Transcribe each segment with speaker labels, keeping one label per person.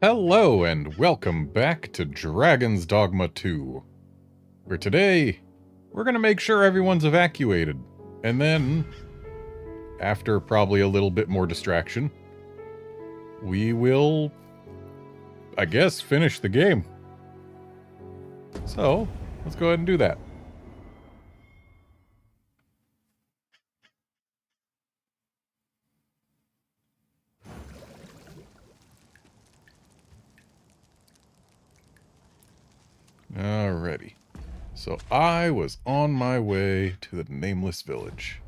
Speaker 1: Hello and welcome back to Dragon's Dogma 2, where today we're going to make sure everyone's evacuated, and then, after probably a little bit more distraction, we will, I guess, finish the game. So, let's go ahead and do that. Alrighty. So I was on my way to the nameless village.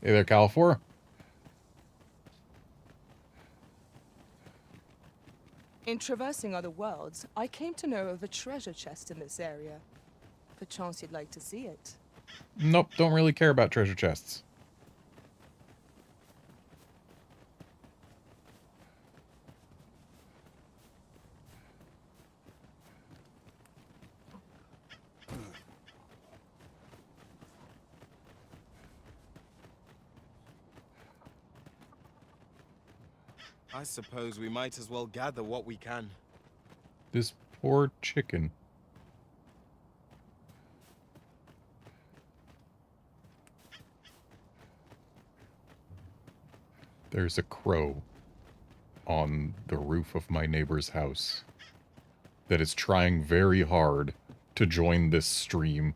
Speaker 1: Hey there, Califor.
Speaker 2: In traversing other worlds, I came to know of a treasure chest in this area. Perchance you'd like to see it.
Speaker 1: Nope, don't really care about treasure chests.
Speaker 3: I suppose we might as well gather what we can.
Speaker 1: This poor chicken. There's a crow on the roof of my neighbor's house that is trying very hard to join this stream.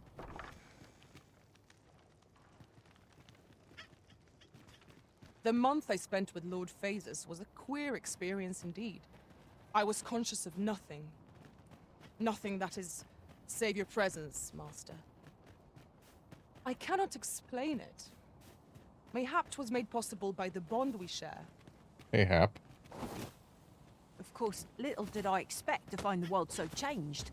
Speaker 2: The month I spent with Lord Phases was a queer experience indeed. I was conscious of nothing. Nothing, that is, save your presence, Master. I cannot explain it. Mayhap 'twas made possible by the bond we share.
Speaker 1: Hey, Hap.
Speaker 4: Of course, little did I expect to find the world so changed,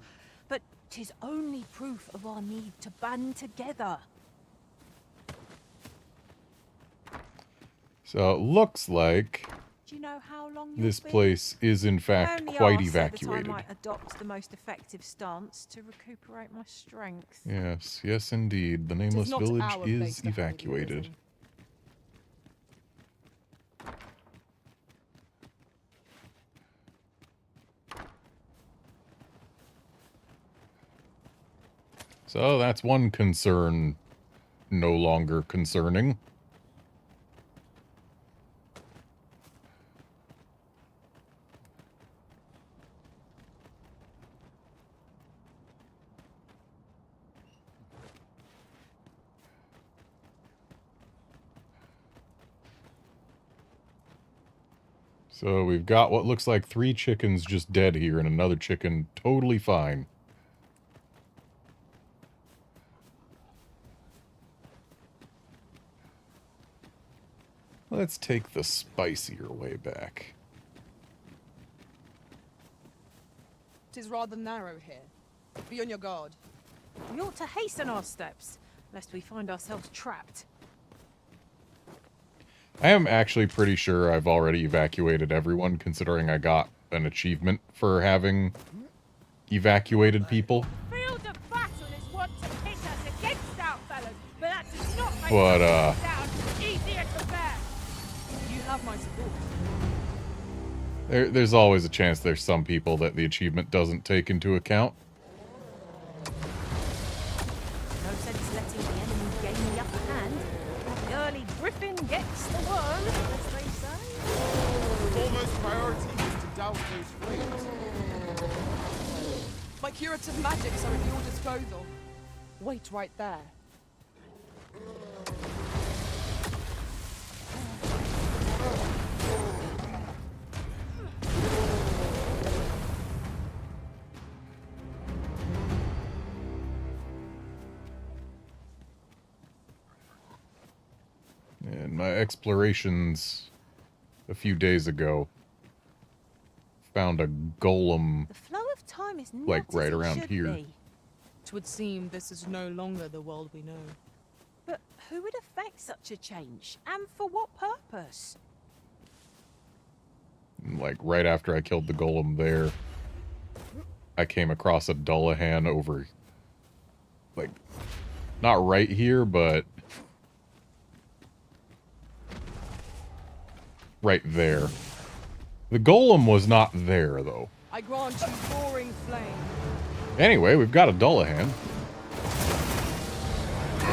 Speaker 4: but 'tis only proof of our need to band together.
Speaker 1: So it looks like
Speaker 4: Do you know how long
Speaker 1: this
Speaker 4: you'll be?
Speaker 1: place is in fact
Speaker 4: Only
Speaker 1: quite
Speaker 4: asked so
Speaker 1: evacuated.
Speaker 4: that I might adopt the most effective stance to recuperate my strength.
Speaker 1: Yes, yes indeed. The
Speaker 2: It is
Speaker 1: nameless
Speaker 2: not
Speaker 1: village
Speaker 2: our place
Speaker 1: is
Speaker 2: to hide your
Speaker 1: evacuated.
Speaker 2: risen.
Speaker 1: So that's one concern no longer concerning. So we've got what looks like 3 chickens just dead here and another chicken totally fine. Let's take the spicier way back.
Speaker 2: It is rather narrow here. Be on your guard.
Speaker 4: We ought to hasten our steps, lest we find ourselves trapped.
Speaker 1: I am actually pretty sure I've already evacuated everyone, considering I got an achievement for having evacuated people.
Speaker 4: Field of battle is what to pit us against our fellows, but that does not make
Speaker 1: But,
Speaker 4: us down easier to bear.
Speaker 2: You have my support.
Speaker 1: There's always a chance there's some people that the achievement doesn't take into account.
Speaker 4: No sense letting the enemy gain the upper hand. The early griffin gets the worm, as they say.
Speaker 3: Foremost priority is to douse those flames.
Speaker 2: My curative magics are at your disposal. Wait right there.
Speaker 1: And my explorations a few days ago found a golem
Speaker 4: The flow of time is not
Speaker 1: like
Speaker 4: as
Speaker 1: right
Speaker 4: it
Speaker 1: around
Speaker 4: should
Speaker 1: here.
Speaker 4: be.
Speaker 2: It would seem this is no longer the world we know.
Speaker 4: But who would affect such a change, and for what purpose?
Speaker 1: Like right after I killed the golem there, I came across a Dullahan over like, not right here, but right there. The golem was not there, though.
Speaker 2: I grant you roaring flame.
Speaker 1: Anyway, we've got a Dullahan.
Speaker 4: These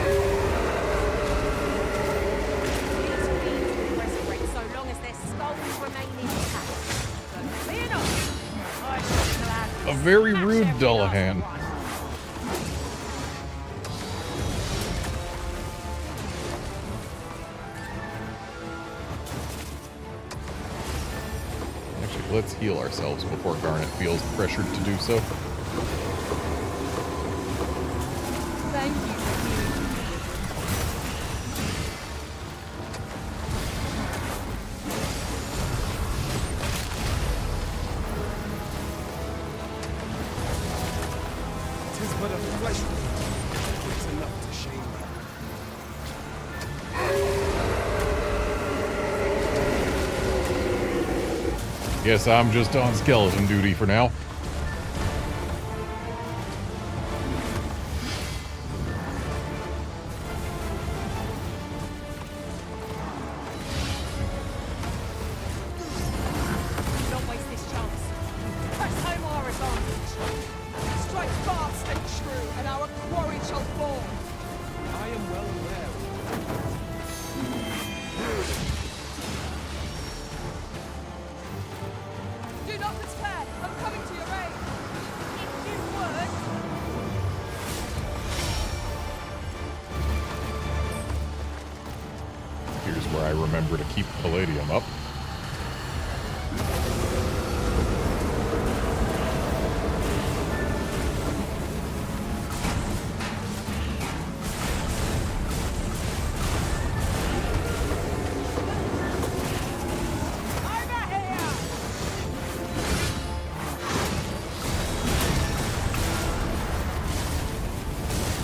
Speaker 4: fiends will resurrect so long as their skulls remain intact. But fear not, I shall gladly
Speaker 1: A very
Speaker 4: smash
Speaker 1: rude
Speaker 4: every last
Speaker 1: Dullahan.
Speaker 4: one.
Speaker 1: Actually, let's heal ourselves before Garnet feels pressured to do so.
Speaker 2: Thank you for healing me.
Speaker 3: Tis but a flesh wound. It's enough to shame me.
Speaker 1: Guess I'm just on skeleton duty for now.
Speaker 4: Don't waste this chance. Press home our advantage.
Speaker 2: Strike fast and true, and our quarry shall fall.
Speaker 3: I am well aware.
Speaker 2: Do not despair. I'm coming to your aid.
Speaker 4: If you would,
Speaker 1: Here's where I remember to keep Palladium up.
Speaker 4: over here!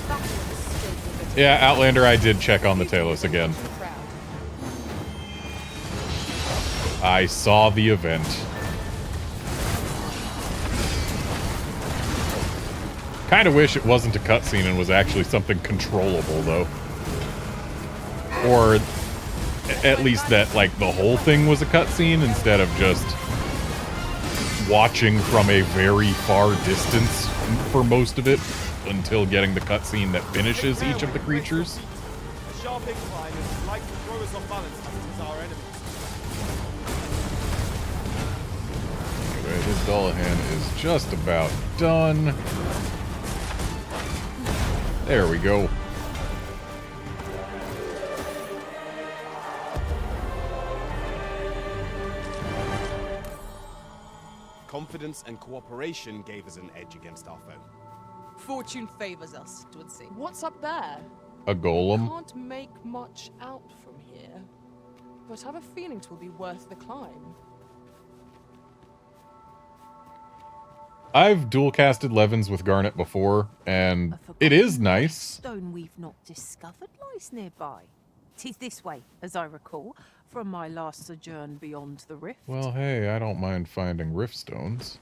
Speaker 4: That one's still good.
Speaker 1: Yeah, Outlander, I did check on the Talos again.
Speaker 2: Crowd.
Speaker 1: I saw the event. Kind of wish it wasn't a cutscene and was actually something controllable, though. Or at least that, like, the whole thing was a cutscene instead of just watching from a very far distance for most of it until getting the cutscene that finishes each of the creatures.
Speaker 3: A sharp incline is like to throw us off balance as it is our enemies.
Speaker 1: Anyway, this Dullahan is just about done. There we go.
Speaker 3: Confidence and cooperation gave us an edge against our foe.
Speaker 2: Fortune favors us, it would seem. What's up there?
Speaker 1: A golem.
Speaker 2: Can't make much out from here, but have a feeling 'twill be worth the climb.
Speaker 1: I've dual casted Levens with Garnet before, and
Speaker 4: A forgotten
Speaker 1: it is nice.
Speaker 4: stone we've not discovered lies nearby. 'Tis this way, as I recall, from my last sojourn beyond the rift.
Speaker 1: Well, hey, I don't mind finding rift stones.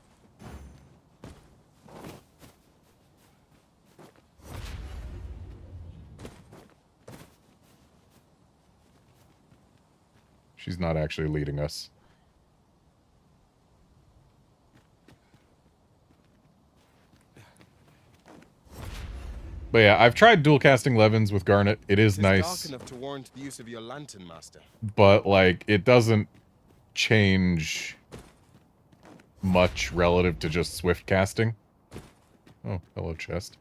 Speaker 1: She's not actually leading us. But yeah, I've tried dual casting Levens with Garnet. It is
Speaker 3: Tis
Speaker 1: nice,
Speaker 3: dark enough to warrant the use of your lantern, Master.
Speaker 1: but like it doesn't change much relative to just swift casting. Oh, hello, chest.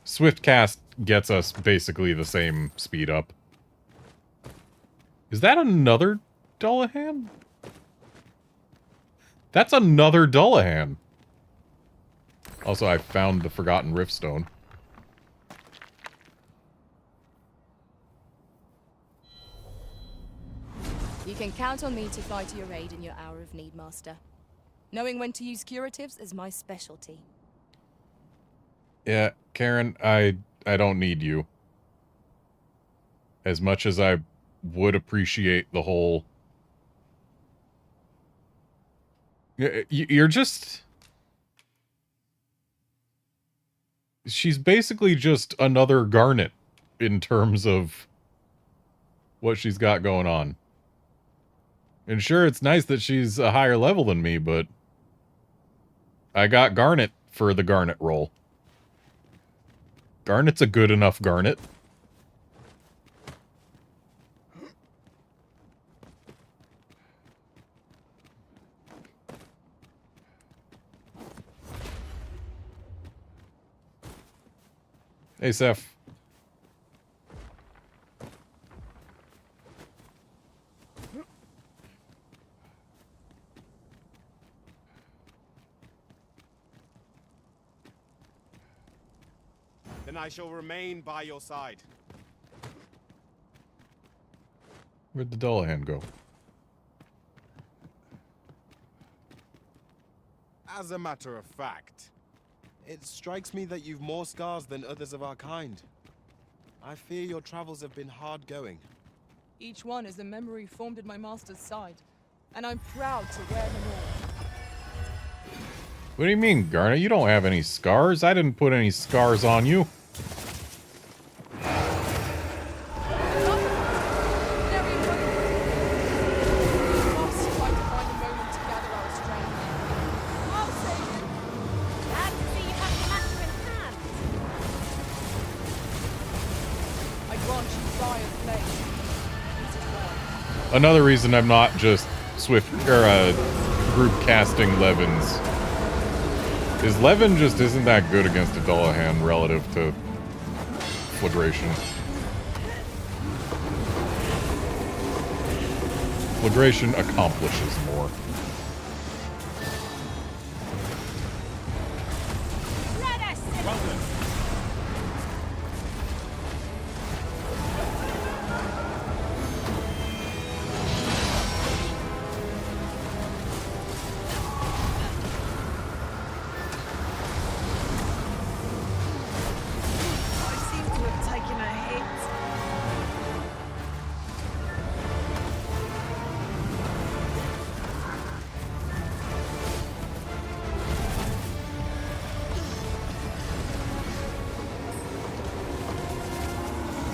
Speaker 1: Swift cast gets us basically the same speed up. Is that another Dullahan? That's another Dullahan. Also, I found the Forgotten Riftstone.
Speaker 5: You can count on me to fly to your aid in your hour of need, Master. Knowing when to use curatives is my specialty.
Speaker 1: Yeah, Karen, I don't need you. As much as I would appreciate the whole... You're just... She's basically just another Garnet in terms of what she's got going on. And sure, it's nice that she's a higher level than me, but I got Garnet for the Garnet role. Garnet's a good enough Garnet. Hey, Seth.
Speaker 3: Then I shall remain by your side.
Speaker 1: Where'd the Dullahan go?
Speaker 3: As a matter of fact, it strikes me that you've more scars than others of our kind. I fear your travels have been hard going.
Speaker 2: Each one is a memory formed at my master's side, and I'm proud to wear them all.
Speaker 1: What do you mean, Garnet? You don't have any scars. I didn't put any scars on you. Another reason I'm not just group casting Levins is Levin just isn't that good against a Dullahan relative to Flagration. Flagration accomplishes more.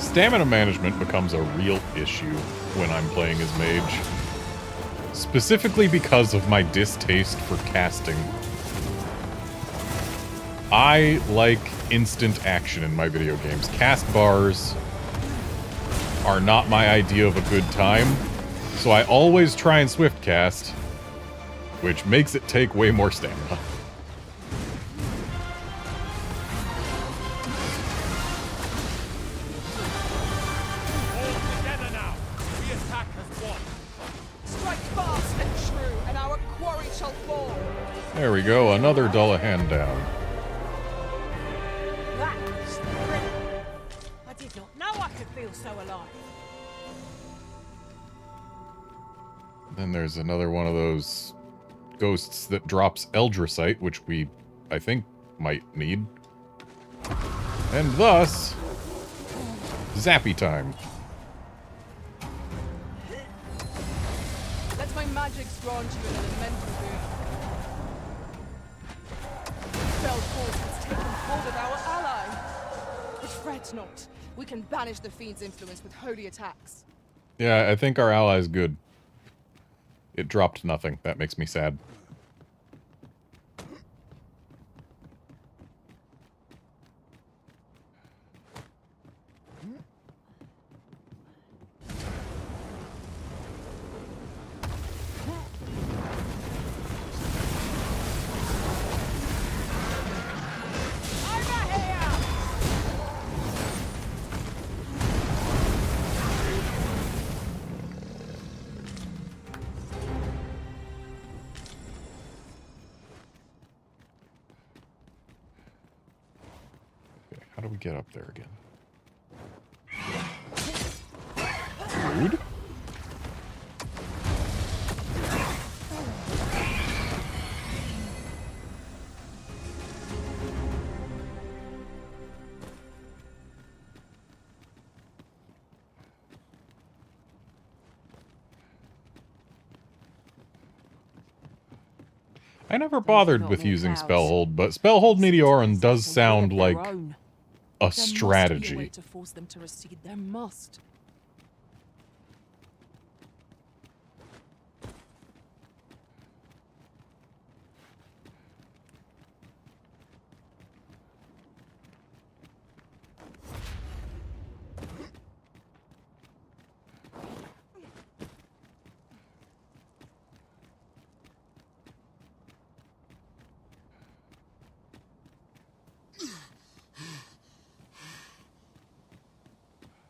Speaker 1: Stamina management becomes a real issue when I'm playing as mage. Specifically because of my distaste for casting. I like instant action in my video games. Cast bars are not my idea of a good time, so I always try and swift cast, which makes it take way more stamina. There we go, another Dullahan down.
Speaker 4: That was thrilling. I did not know I could feel so alive.
Speaker 1: Then there's another one of those ghosts that drops Eldrasite, which we, I think, might need. And thus, Zappy time.
Speaker 2: Let my magics grant you an elemental boon. Fell force has taken hold of our ally. But fret not. We can banish the fiend's influence with holy attacks.
Speaker 1: Yeah, I think our ally's good. It dropped nothing. That makes me sad. How do we get up there again? Rude? I never
Speaker 4: Those are
Speaker 1: bothered
Speaker 4: not
Speaker 1: with
Speaker 4: mere
Speaker 1: using
Speaker 4: clouds.
Speaker 1: Spellhold, but Spellhold Meteorum does
Speaker 4: It's a way
Speaker 1: sound
Speaker 4: of their
Speaker 1: like
Speaker 4: own.
Speaker 1: a
Speaker 2: There must be a way
Speaker 1: strategy.
Speaker 2: to force them to recede. There must.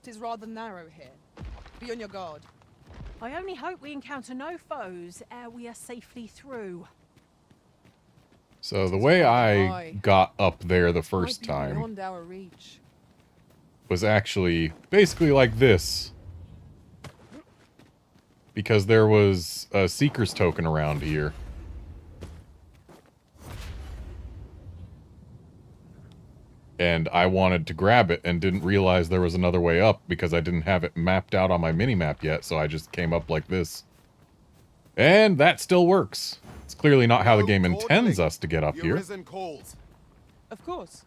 Speaker 2: It is rather narrow here. Be on your guard.
Speaker 4: I only hope we encounter no foes ere we are safely through.
Speaker 1: So the way I got up there the first
Speaker 2: Might be
Speaker 1: time
Speaker 2: beyond our reach.
Speaker 1: was actually basically like this. Because there was a Seeker's token around here. And I wanted to grab it and didn't realize there was another way up because I didn't have it mapped out on my minimap yet, so I just came up like this. And that still works. It's clearly not how the game intends us to get up here.
Speaker 2: Of course.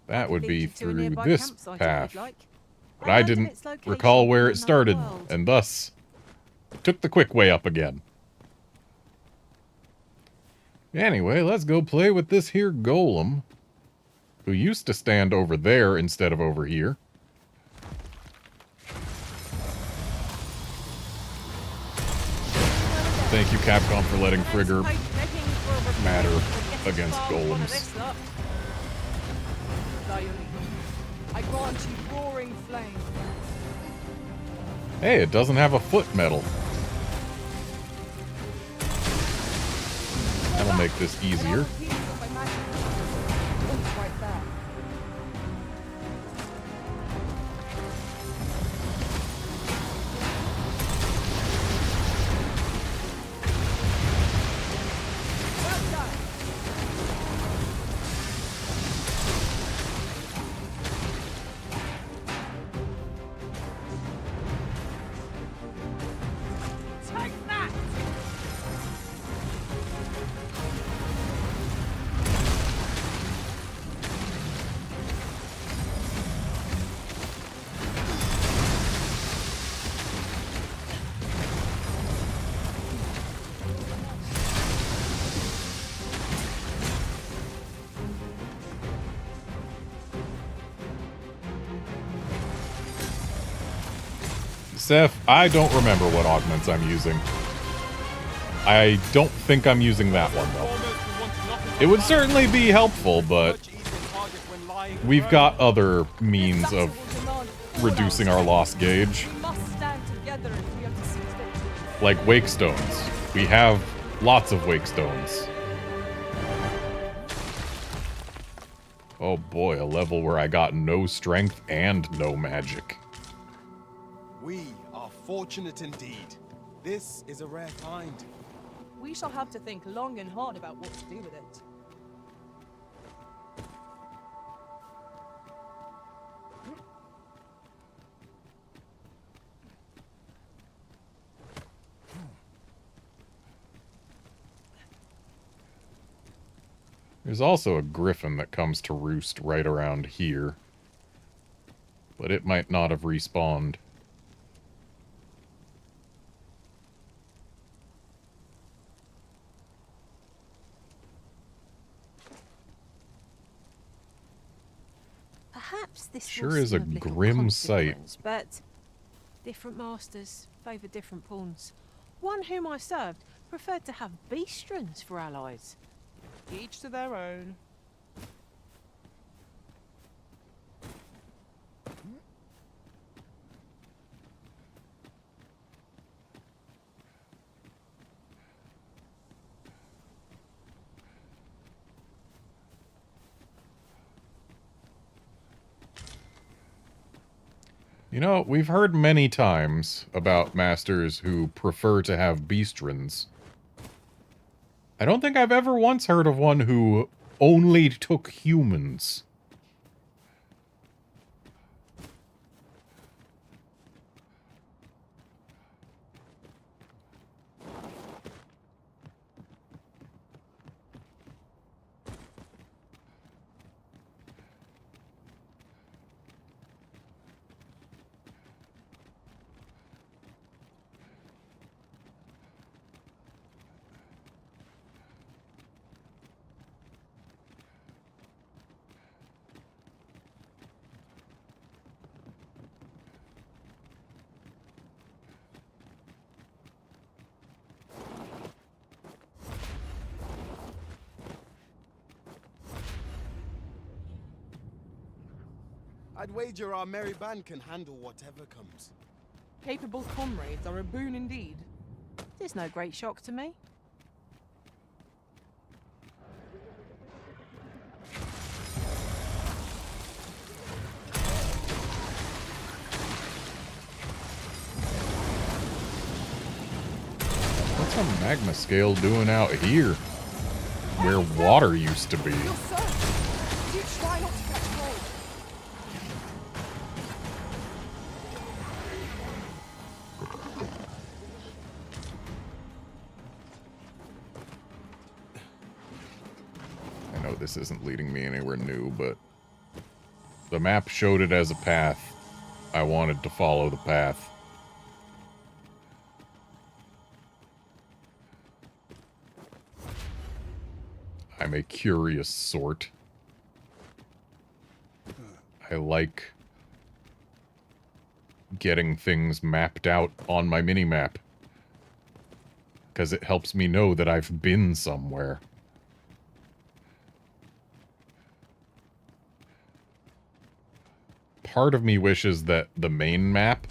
Speaker 1: That would be
Speaker 4: Lead you to a
Speaker 1: through
Speaker 4: nearby
Speaker 1: this
Speaker 4: campsite if
Speaker 1: path.
Speaker 4: you'd like.
Speaker 1: But I
Speaker 4: imagine
Speaker 1: didn't
Speaker 4: its location
Speaker 1: recall where
Speaker 4: in
Speaker 1: it
Speaker 4: another
Speaker 1: started,
Speaker 4: world.
Speaker 1: and thus took the quick way up again. Anyway, let's go play with this here golem, who used to stand over there instead of over here. Thank you, Capcom, for letting Frigger matter against golems.
Speaker 2: I grant you roaring flame.
Speaker 1: Hey, it doesn't have a foot medal. That'll make this easier.
Speaker 2: Right there. Well done.
Speaker 4: Take that!
Speaker 1: Seth, I don't remember what augments I'm using. I don't think I'm using that one, though. It would certainly be helpful, but we've got other means of reducing our loss gauge.
Speaker 2: We must stand together if we are to seize victory.
Speaker 1: Like wake stones. We have lots of wake stones. Oh boy, a level where I got no strength and no magic.
Speaker 3: We are fortunate indeed. This is a rare find.
Speaker 2: We shall have to think long and hard about what to do with it.
Speaker 1: There's also a griffin that comes to roost right around here. But it might not have respawned.
Speaker 4: Perhaps this
Speaker 1: Sure
Speaker 4: will
Speaker 1: is a
Speaker 4: seem of little
Speaker 1: grim sight.
Speaker 4: consequence, but different masters favour different pawns. One whom I served preferred to have beastrons for allies.
Speaker 2: Each to their own.
Speaker 1: You know, we've heard many times about masters who prefer to have beastrons. I don't think I've ever once heard of one who only took humans.
Speaker 3: I'd wager our merry band can handle whatever comes.
Speaker 2: Capable comrades are a boon indeed.
Speaker 4: It's no great shock to me.
Speaker 1: What's a magma scale doing out here? Where water used to be.
Speaker 2: You're so. Do try not to catch cold.
Speaker 1: I know this isn't leading me anywhere new, but the map showed it as a path. I wanted to follow the path. I'm a curious sort. I like getting things mapped out on my mini-map, because it helps me know that I've been somewhere. Part of me wishes that the main map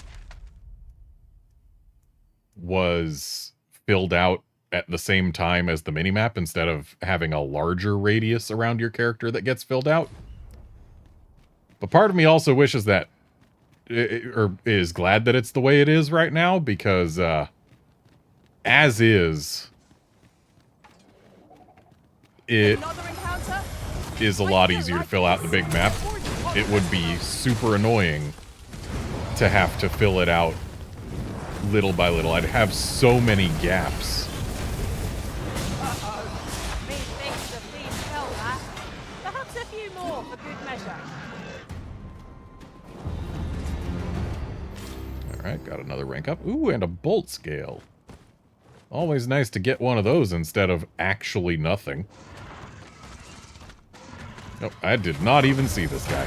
Speaker 1: was filled out at the same time as the minimap instead of having a larger radius around your character that gets filled out. But part of me also wishes that, or is glad that it's the way it is right now, because as is, it is a lot easier to fill out the big map. It would be super annoying to have to fill it out little by little. I'd have so many gaps.
Speaker 4: Methinks the fiend felt that. Perhaps a few more for good measure.
Speaker 1: Alright, got another rank up. Ooh, and a bolt scale. Always nice to get one of those instead of actually nothing. Nope, I did not even see this guy.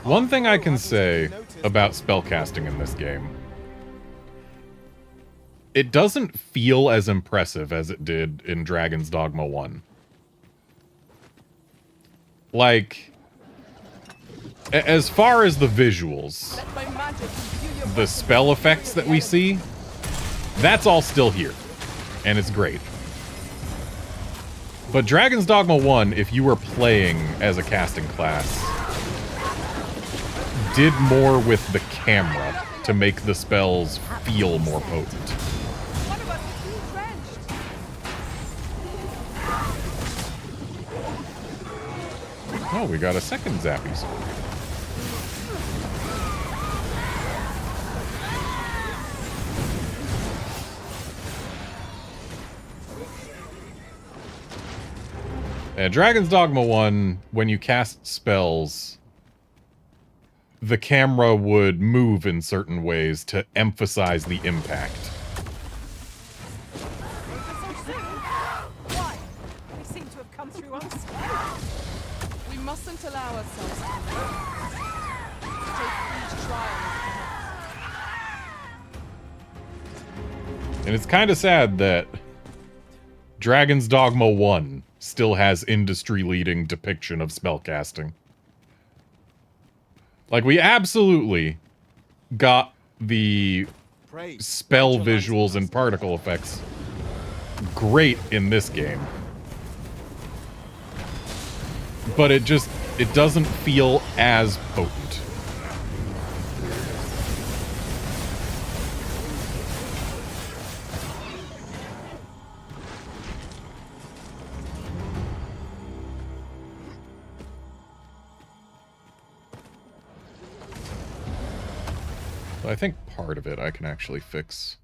Speaker 1: One thing I can say about spellcasting in this game, it doesn't feel as impressive as it did in Dragon's Dogma 1. Like, as far as the visuals, the spell effects that we see, that's all still here, and it's great. But Dragon's Dogma 1, if you were playing as a casting class, did more with the camera to make the spells feel more potent. Oh, we got a second zappy sword. Dragon's Dogma 1, when you cast spells, the camera would move in certain ways to emphasize the impact.
Speaker 4: Why? They seem to have come through unscathed.
Speaker 2: We mustn't allow ourselves to take each trial as
Speaker 1: And it's kind of sad that Dragon's Dogma 1 still has industry-leading depiction of spellcasting. Like, we absolutely got the spell visuals and particle effects great in this game. But it doesn't feel as potent. I think part of it I can actually fix.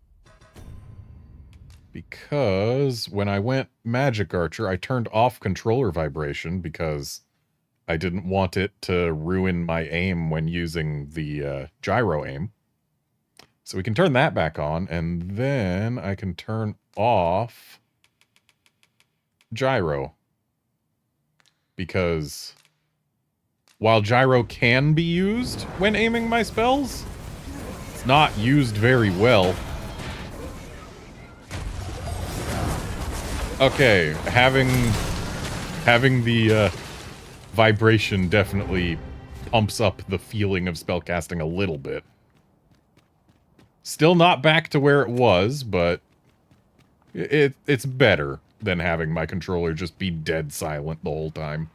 Speaker 1: Because when I went Magic Archer, I turned off controller vibration because I didn't want it to ruin my aim when using the gyro aim. So we can turn that back on, and then I can turn off gyro. Because while gyro can be used when aiming my spells, it's not used very well. Okay, having the vibration definitely pumps up the feeling of spellcasting a little bit. Still not back to where it was, but it's better than having my controller just be dead silent the whole time.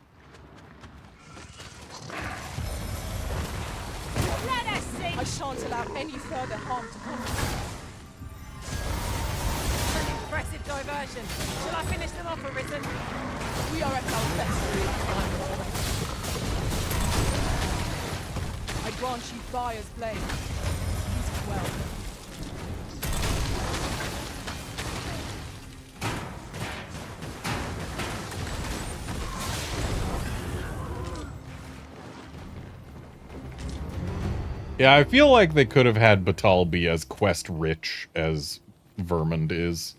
Speaker 2: I shan't allow any further harm to come.
Speaker 4: An impressive diversion. Shall I finish them off, Arisen?
Speaker 2: We are at our best for this time. I grant you Fire's blade. Use it well.
Speaker 1: Yeah, I feel like they could have had Batal be as quest-rich as Vermond is.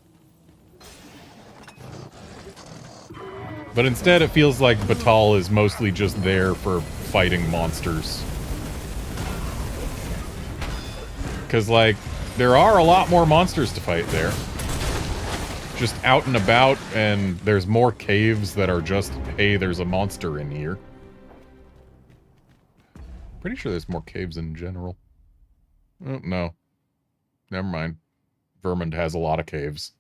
Speaker 1: But instead it feels like Batal is mostly just there for fighting monsters. Because, like, there are a lot more monsters to fight there. Just out and about, and there's more caves that are just, hey, there's a monster in here. Pretty sure there's more caves in general. Oh, no. Never mind. Vermond has a lot of caves.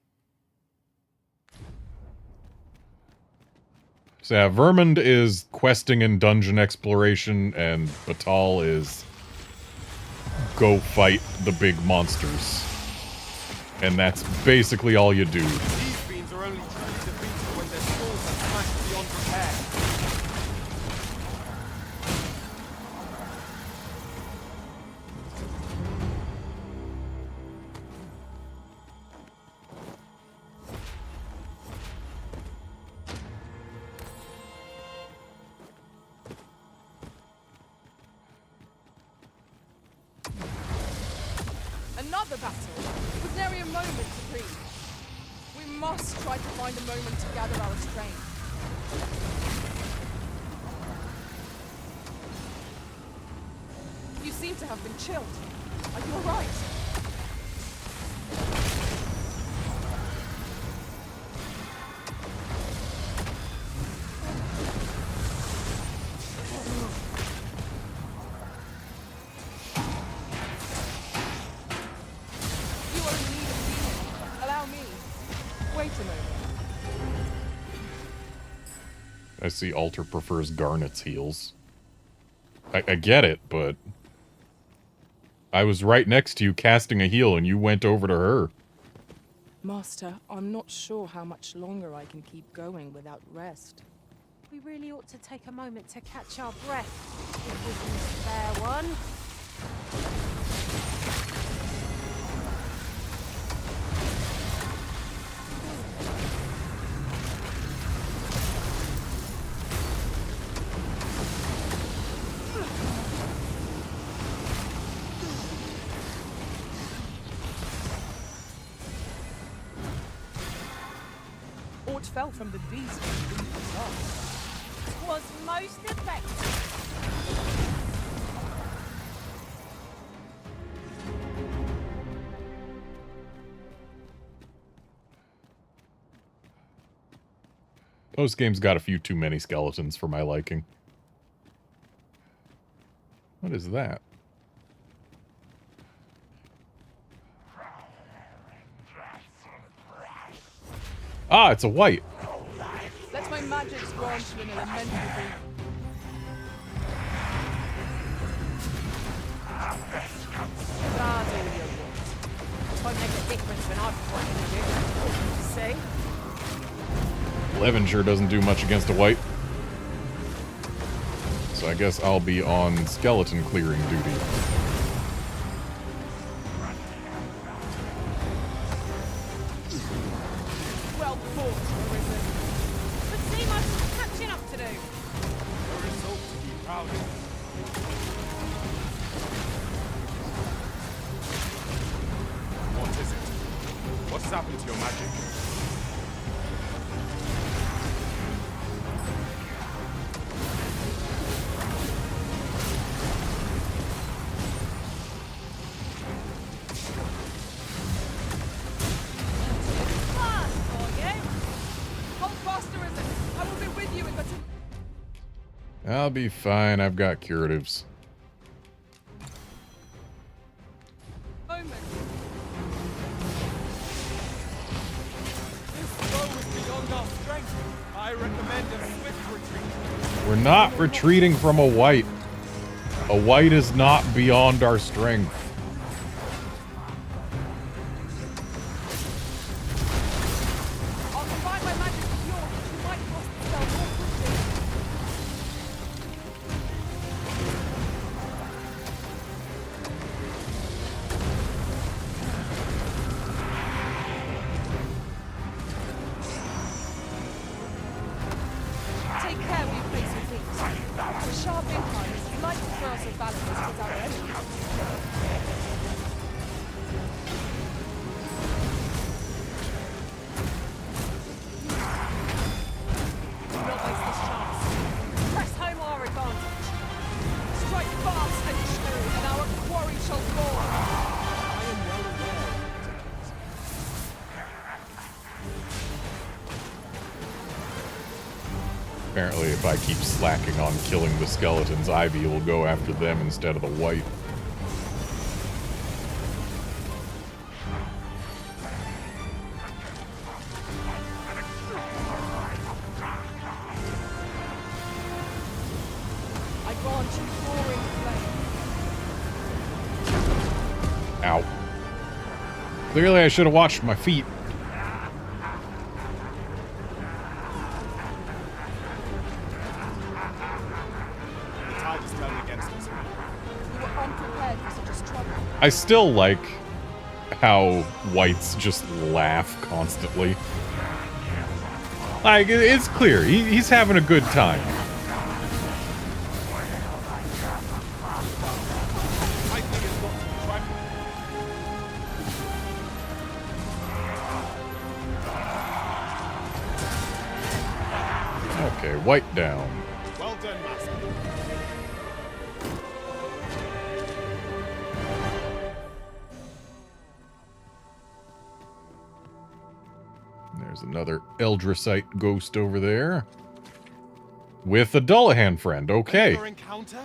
Speaker 1: So yeah, Vermond is questing and dungeon exploration, and Batal is go fight the big monsters. And that's basically all you do.
Speaker 3: These beams are only truly defeated when their skulls are smashed beyond repair.
Speaker 2: Another battle? Was nary a moment to breathe. We must try to find a moment to gather our strength. You seem to have been chilled. Are you alright?
Speaker 1: I see Alter prefers Garnet's heals. I get it, but I was right next to you casting a heal and you went over to her.
Speaker 2: Master, I'm not sure how much longer I can keep going without rest.
Speaker 4: We really ought to take a moment to catch our breath, if we can spare one.
Speaker 2: Aught fell from the beast and beneath the stars.
Speaker 4: Was most effective.
Speaker 1: Post-game's got a few too many skeletons for my liking. What is that? Ah, it's a white.
Speaker 2: Let my magics grant you an elemental boon.
Speaker 4: Ah, do your work. Won't make a difference when I'm pointing at you. See?
Speaker 1: 11 sure doesn't do much against a white. So I guess I'll be on skeleton clearing duty.
Speaker 2: Well fought, Arisen.
Speaker 4: But see, I'm catching up to do.
Speaker 3: A result to be proud of. What is it? What's happened to your magic?
Speaker 1: I'll be fine. I've got curatives.
Speaker 2: Moment. This foe is beyond our strength. I recommend a swift retreat.
Speaker 1: We're not retreating from a white. A white is not beyond our strength.
Speaker 2: I'll combine my magic with yours. You might cross the spell more quickly. Take care when you face your feet. The sharp incline is like to throw us off balance towards our enemies. Do not waste this chance. Press home our advantage. Strike fast and true, and our quarry shall fall. I am well aware.
Speaker 1: Apparently, if I keep slacking on killing the skeletons, Ivy will go after them instead of the white.
Speaker 2: I grant you roaring flame.
Speaker 1: Ow. Clearly, I should have watched my feet.
Speaker 3: The tide is turning against us.
Speaker 2: We were unprepared for such a struggle.
Speaker 1: I still like how whites just laugh constantly. Like, it's clear. He's having a good time.
Speaker 3: Lightning is not to be trifled.
Speaker 1: Okay, white down.
Speaker 3: Well done, Master.
Speaker 1: There's another Eldrasite ghost over there. With a Dullahan friend, okay.
Speaker 3: Another encounter?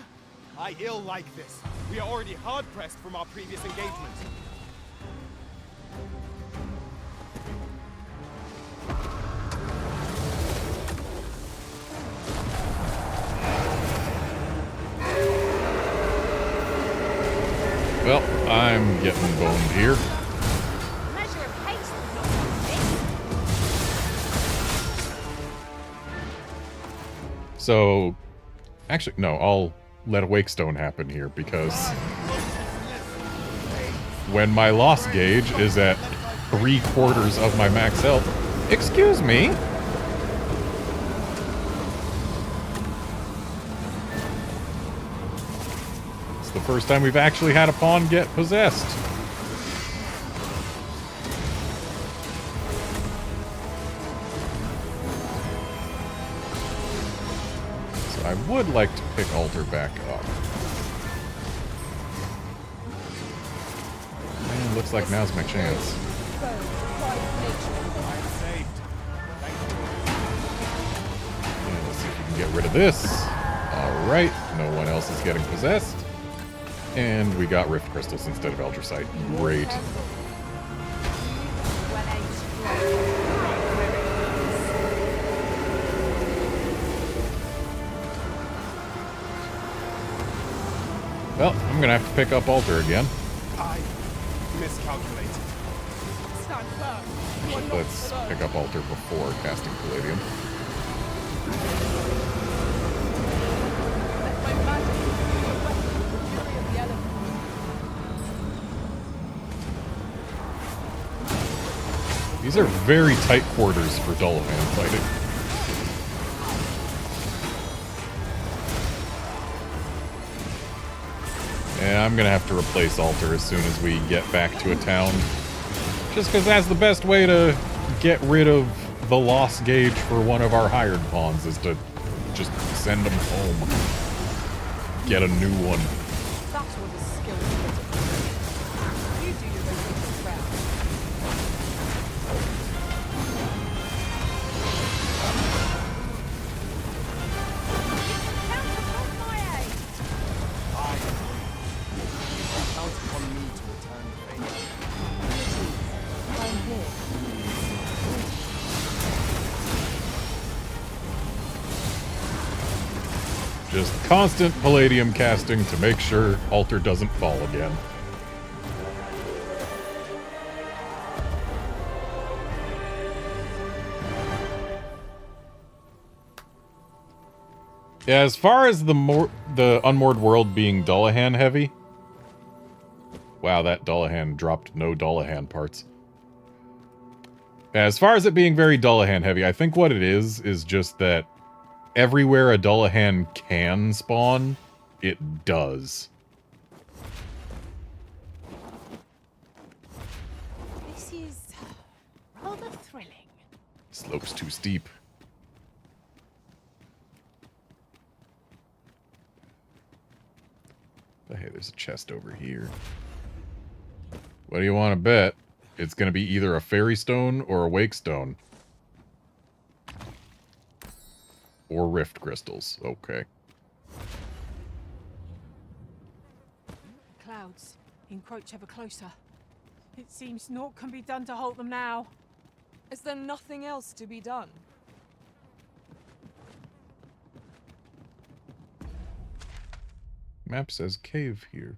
Speaker 3: I ill like this. We are already hard pressed from our previous engagement.
Speaker 1: Well, I'm getting boned here.
Speaker 4: Measure of haste would not come amiss.
Speaker 1: So, actually, no, I'll let a Wakestone happen here because when my loss gauge is at 3/4 of my max health. Excuse me? It's the first time we've actually had a pawn get possessed. So I would like to pick Altar back up. Man, looks like now's my chance.
Speaker 2: Foe, pride of nature.
Speaker 3: I'm saved. Thank you.
Speaker 1: And let's see if we can get rid of this. Alright, no one else is getting possessed. And we got Rift Crystals instead of Eldrasite. Great.
Speaker 4: Well aimed stroke.
Speaker 1: Well, I'm gonna have to pick up Altar again.
Speaker 3: I miscalculated.
Speaker 2: Stand firm. You are not
Speaker 1: Let's
Speaker 2: alone.
Speaker 1: pick up Altar before casting Palladium.
Speaker 2: Let my magic be a weapon with the fury of the elements.
Speaker 1: These are very tight quarters for Dullahan fighting. And I'm gonna have to replace Altar as soon as we get back to a town. Just because that's the best way to get rid of the loss gauge for one of our hired pawns, is to just send them home. Get a new one.
Speaker 2: That was a skillful bit of work. You do your rotating round.
Speaker 4: Count
Speaker 1: Just constant palladium casting to make sure altar doesn't fall again. Yeah, as far as the unmoored world being Dullahan heavy. Wow, that Dullahan dropped no Dullahan parts. As far as it being very Dullahan heavy, I think what it is just that everywhere a Dullahan can spawn, it does.
Speaker 4: This is rather thrilling.
Speaker 1: Slope's too steep. But hey, there's a chest over here. What do you want to bet? It's going to be either a fairy stone or a wake stone. Or rift crystals. Okay.
Speaker 4: Clouds encroach ever closer. It seems naught can be done to halt them now.
Speaker 2: Is there nothing else to be done?
Speaker 1: Map says cave here.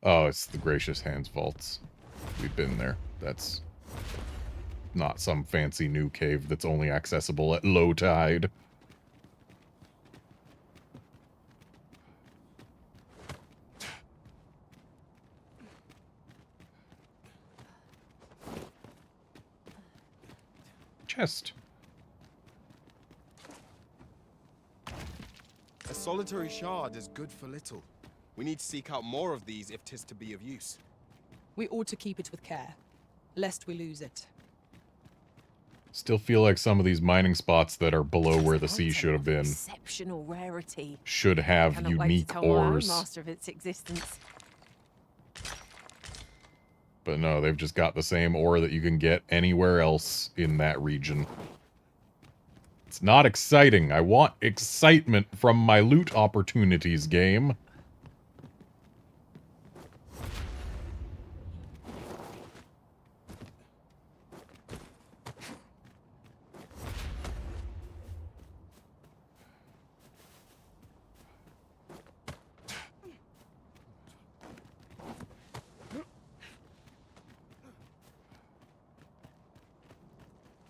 Speaker 1: Oh, it's the Gracious Hands vaults. We've been there. That's not some fancy new cave that's only accessible at low tide. Chest.
Speaker 3: A solitary shard is good for little. We need to seek out more of these if 'tis to be of use.
Speaker 2: We ought to keep it with care, lest we lose it.
Speaker 1: Still feel like some of these mining spots that are below where the sea should have been
Speaker 4: Exceptional rarity.
Speaker 1: should have
Speaker 4: Cannot wait to
Speaker 1: unique
Speaker 4: tell my own
Speaker 1: ores.
Speaker 4: master of its existence.
Speaker 1: But no, they've just got the same ore that you can get anywhere else in that region. It's not exciting. I want excitement from my loot opportunities, game.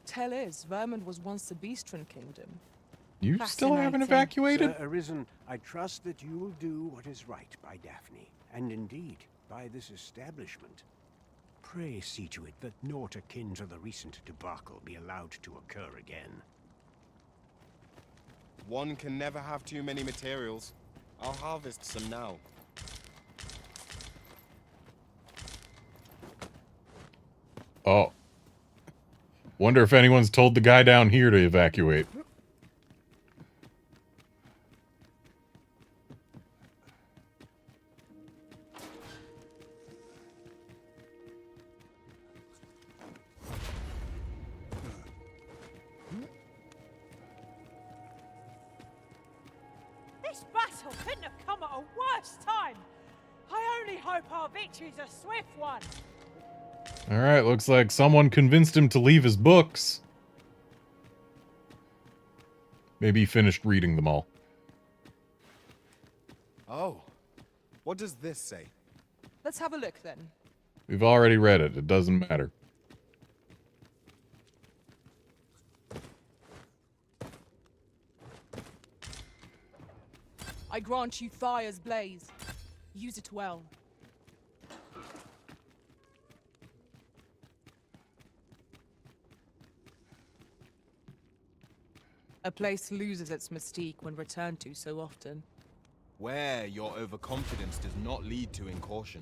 Speaker 2: Tell is, Vermund was once the Beastren kingdom.
Speaker 1: You still haven't
Speaker 4: Fascinating.
Speaker 1: evacuated?
Speaker 6: Sir Arisen, I trust that you will do what is right by Daphne, and indeed by this establishment. Pray see to it that naught akin to the recent debacle be allowed to occur again.
Speaker 3: One can never have too many materials. I'll harvest some now.
Speaker 1: Oh. Wonder if anyone's told the guy down here to evacuate.
Speaker 4: This battle couldn't have come at a worse time. I only hope our victory's a swift one.
Speaker 1: Alright, looks like someone convinced him to leave his books. Maybe he finished reading them all.
Speaker 3: Oh, what does this say?
Speaker 2: Let's have a look then.
Speaker 1: We've already read it. It doesn't matter.
Speaker 2: I grant you fire's blaze. Use it well. A place loses its mystique when returned to so often.
Speaker 3: Where your overconfidence does not lead to incaution.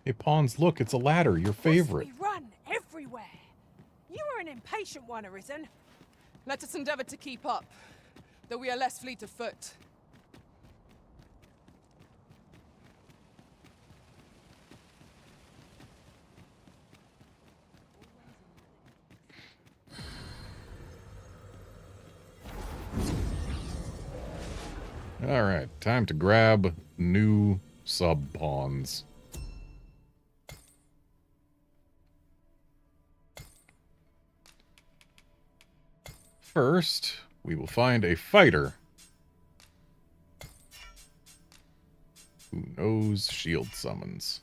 Speaker 1: Hey, Pawns, look, it's a ladder, your favorite.
Speaker 4: We run everywhere. You are an impatient one, Arisen.
Speaker 2: Let us endeavor to keep up, though we are less fleet of foot.
Speaker 1: Alright, time to grab new sub-pawns. First, we will find a fighter who knows shield summons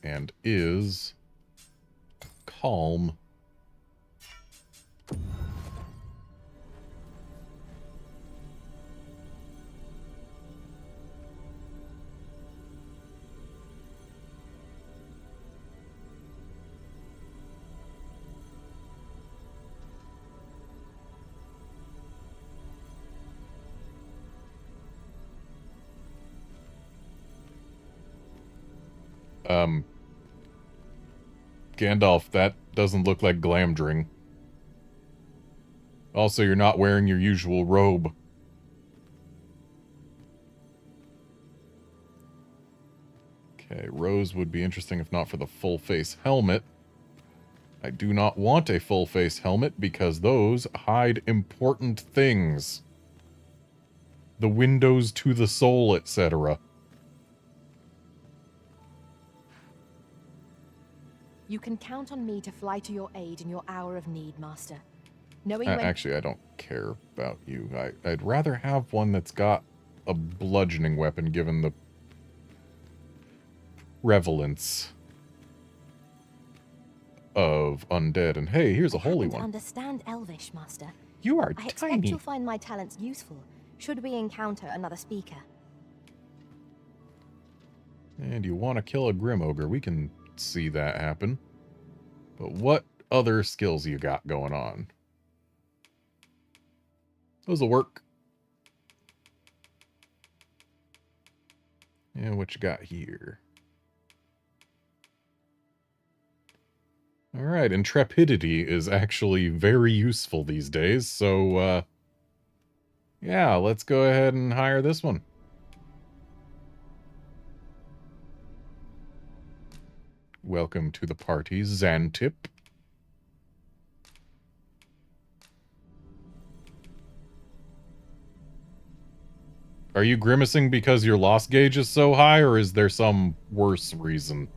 Speaker 1: and is calm. Gandalf, that doesn't look like Glamdring. Also, you're not wearing your usual robe. Okay, Rose would be interesting if not for the full-face helmet. I do not want a full-face helmet because those hide important things. The windows to the soul, etc.
Speaker 7: You can count on me to fly to your aid in your hour of need, Master. Knowing when...
Speaker 1: Actually, I don't care about you. I'd rather have one that's got a bludgeoning weapon, given the prevalence of undead. And hey, here's a holy one.
Speaker 7: Understand Elvish, Master.
Speaker 1: You are
Speaker 7: I expect
Speaker 1: tiny.
Speaker 7: you'll find my talents useful, should we encounter another speaker.
Speaker 1: And you want to kill a Grim Ogre. We can see that happen. But what other skills you got going on? Those'll work. And what you got here? Alright, intrepidity is actually very useful these days, so, yeah, let's go ahead and hire this one. Welcome to the party, Xantip. Are you grimacing because your loss gauge is so high, or is there some worse reason?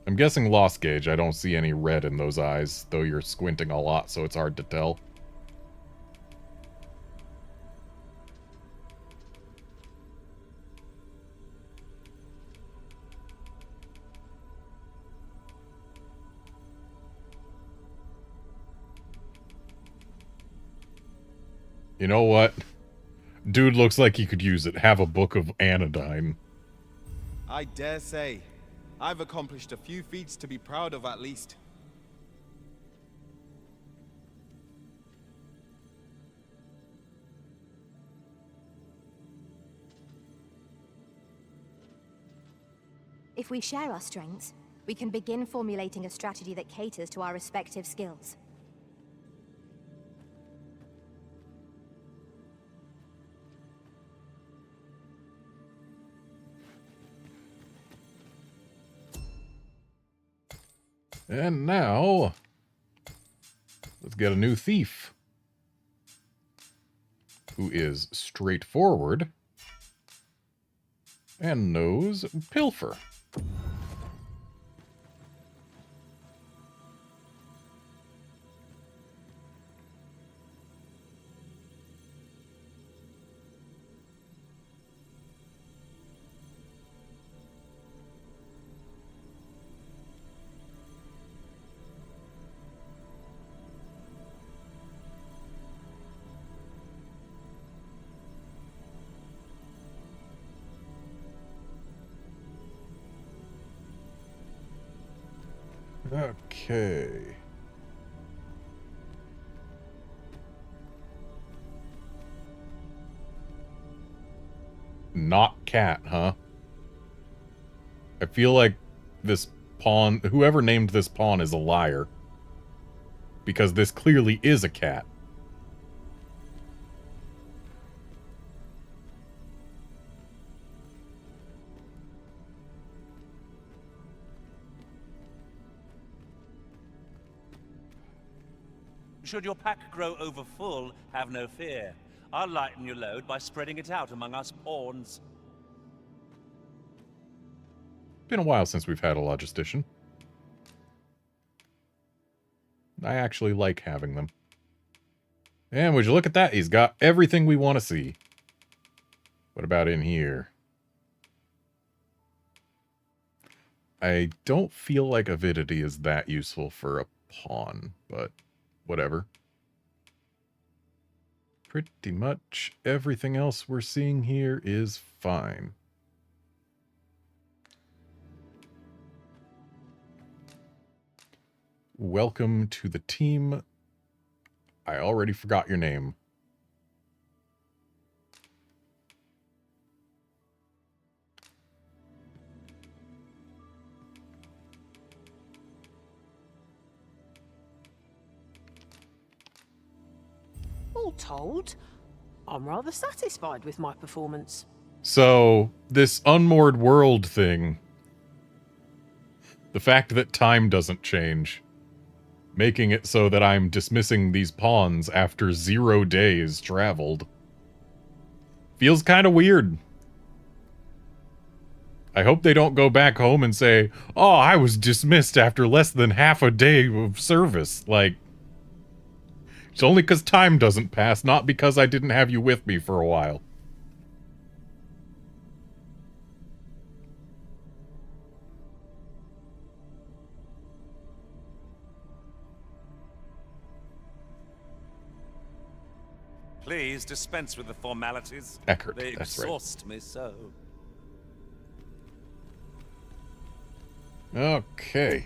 Speaker 1: I'm guessing loss gauge. I don't see any red in those eyes, though you're squinting a lot, so it's hard to tell. You know what? Dude looks like he could use it. Have a book of anodyne.
Speaker 3: I dare say, I've accomplished a few feats to be proud of at least.
Speaker 7: If we share our strengths, we can begin formulating a strategy that caters to our respective skills.
Speaker 1: And now, let's get a new thief, who is straightforward and knows pilfer. Okay. Not cat, huh? I feel like this pawn, whoever named this pawn is a liar. Because this clearly is a cat.
Speaker 8: Should your pack grow over full, have no fear. I'll lighten your load by spreading it out among us pawns.
Speaker 1: Been a while since we've had a logistician. I actually like having them. And would you look at that? He's got everything we want to see. What about in here? I don't feel like avidity is that useful for a pawn, but whatever. Pretty much everything else we're seeing here is fine. Welcome to the team. I already forgot your name.
Speaker 4: All told, I'm rather satisfied with my performance.
Speaker 1: So, this unmoored world thing, the fact that time doesn't change, making it so that I'm dismissing these pawns after 0 days traveled, feels kind of weird. I hope they don't go back home and say, oh, I was dismissed after less than half a day of service. Like, it's only because time doesn't pass, not because I didn't have you with me for a while.
Speaker 8: Please dispense with the formalities.
Speaker 1: Eckert,
Speaker 8: They
Speaker 1: that's right.
Speaker 8: exhaust me so.
Speaker 1: Okay.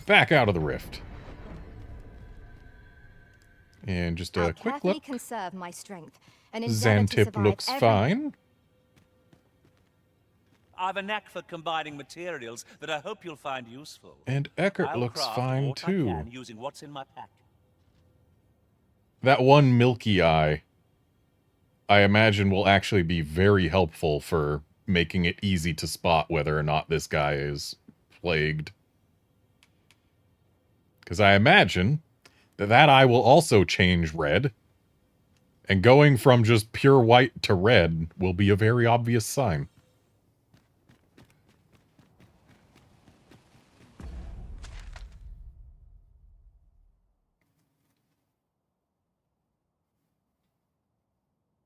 Speaker 1: Back out of the rift. And just a
Speaker 7: I'll
Speaker 1: quick
Speaker 7: carefully
Speaker 1: look.
Speaker 7: conserve my strength and endeavor to
Speaker 1: Xantip
Speaker 7: survive
Speaker 1: looks
Speaker 7: every...
Speaker 1: fine.
Speaker 8: I've a knack for combining materials that I hope you'll find useful.
Speaker 1: And Eckert
Speaker 8: I'll
Speaker 1: looks
Speaker 8: craft
Speaker 1: fine
Speaker 8: what I
Speaker 1: too.
Speaker 8: can using what's in my pack.
Speaker 1: That one milky eye, I imagine, will actually be very helpful for making it easy to spot whether or not this guy is plagued. Because I imagine that that eye will also change red, and going from just pure white to red will be a very obvious sign.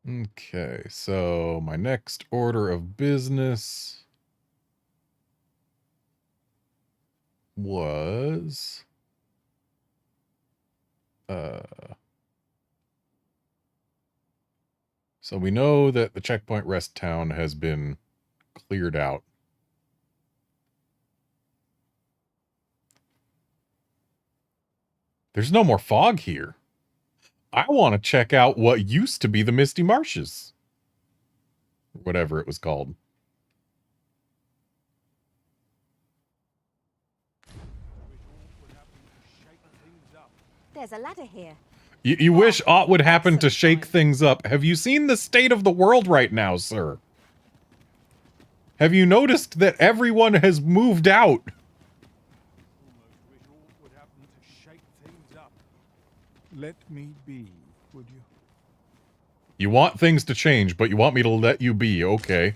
Speaker 1: Okay, so my next order of business was... So we know that the checkpoint rest town has been cleared out. There's no more fog here. I want to check out what used to be the Misty Marshes. Whatever it was called.
Speaker 7: There's a ladder here.
Speaker 1: You wish aught would happen to shake things up. Have you seen the state of the world right now, sir? Have you noticed that everyone has moved out?
Speaker 9: Let me be, would you?
Speaker 1: You want things to change, but you want me to let you be. Okay.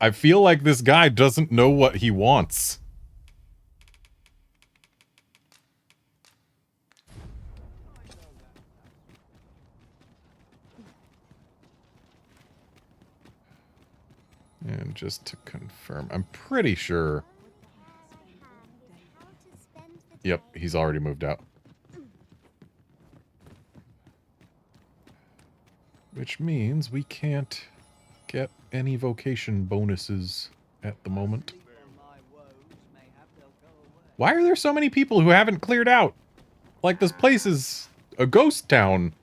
Speaker 1: I feel like this guy doesn't know what he wants. And just to confirm, I'm pretty sure... Yep, he's already moved out. Which means we can't get any vocation bonuses at the moment. Why are there so many people who haven't cleared out? Like, this place is a ghost town.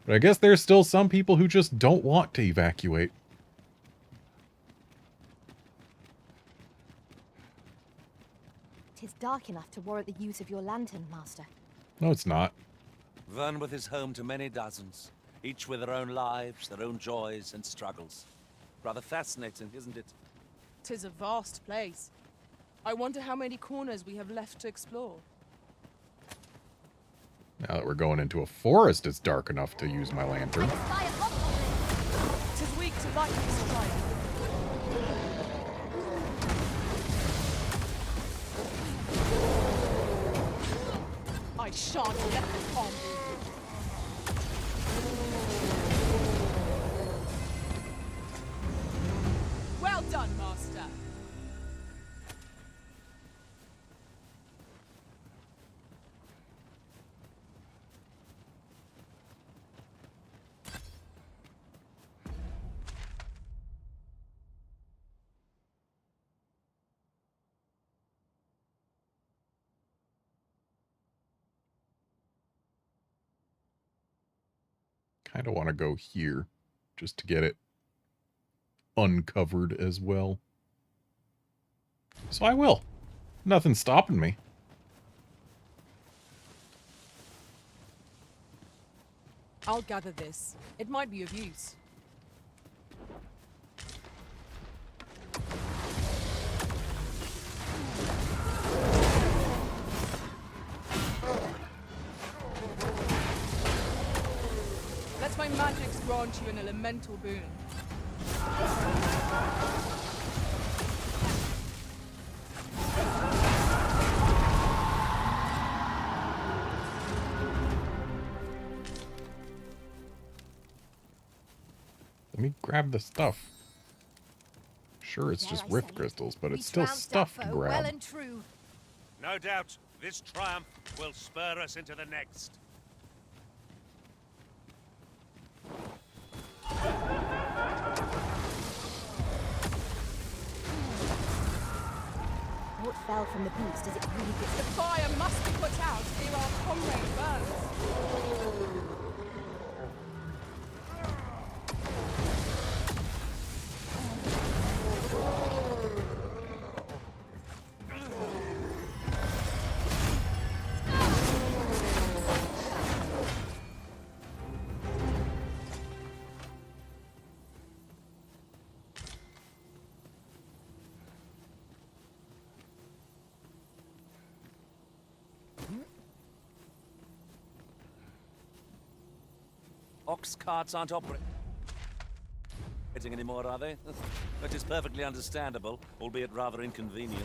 Speaker 1: But I guess there's still some people who just don't want to evacuate.
Speaker 7: It is dark enough to warrant the use of your lantern, Master.
Speaker 1: No, it's not.
Speaker 8: Vernworth is home to many dozens, each with their own lives, their own joys and struggles. Rather fascinating, isn't it?
Speaker 2: 'Tis a vast place. I wonder how many corners we have left to explore.
Speaker 1: Now that we're going into a forest, it's dark enough to use my lantern.
Speaker 2: Tis weak to lightning strike. I shan't let them harm you. Well done, Master.
Speaker 1: Kind of want to go here just to get it uncovered as well. So I will. Nothing's stopping me.
Speaker 2: I'll gather this. It might be of use. Let my magics grant you an elemental boon.
Speaker 1: Let me grab the stuff. Sure, it's just rift crystals, but it's still stuff to grab.
Speaker 7: Well and true.
Speaker 8: No doubt, this triumph will spur us into the next.
Speaker 7: What fell from the beast? Does it really get
Speaker 2: The fire must be put out ere our comrade burns.
Speaker 8: Ox carts aren't operating anymore, are they? That is perfectly understandable, albeit rather inconvenient.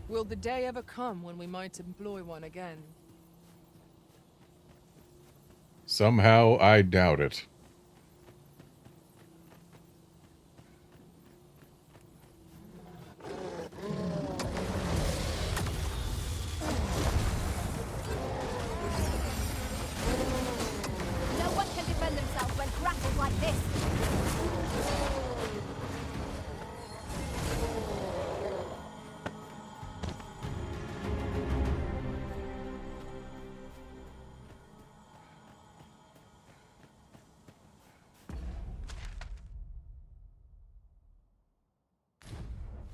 Speaker 2: Will the day ever come when we might employ one again?
Speaker 1: Somehow, I doubt it.
Speaker 7: No one can defend themselves when grappled like this.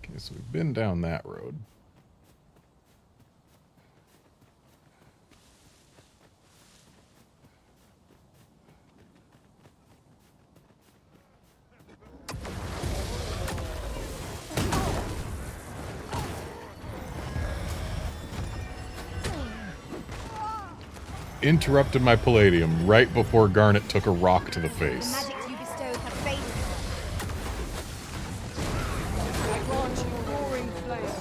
Speaker 1: Okay, so we've been down that road. Interrupted my palladium right before Garnet took a rock to the
Speaker 7: The
Speaker 1: face.
Speaker 7: magics you bestowed have faded.
Speaker 2: I grant you roaring flame.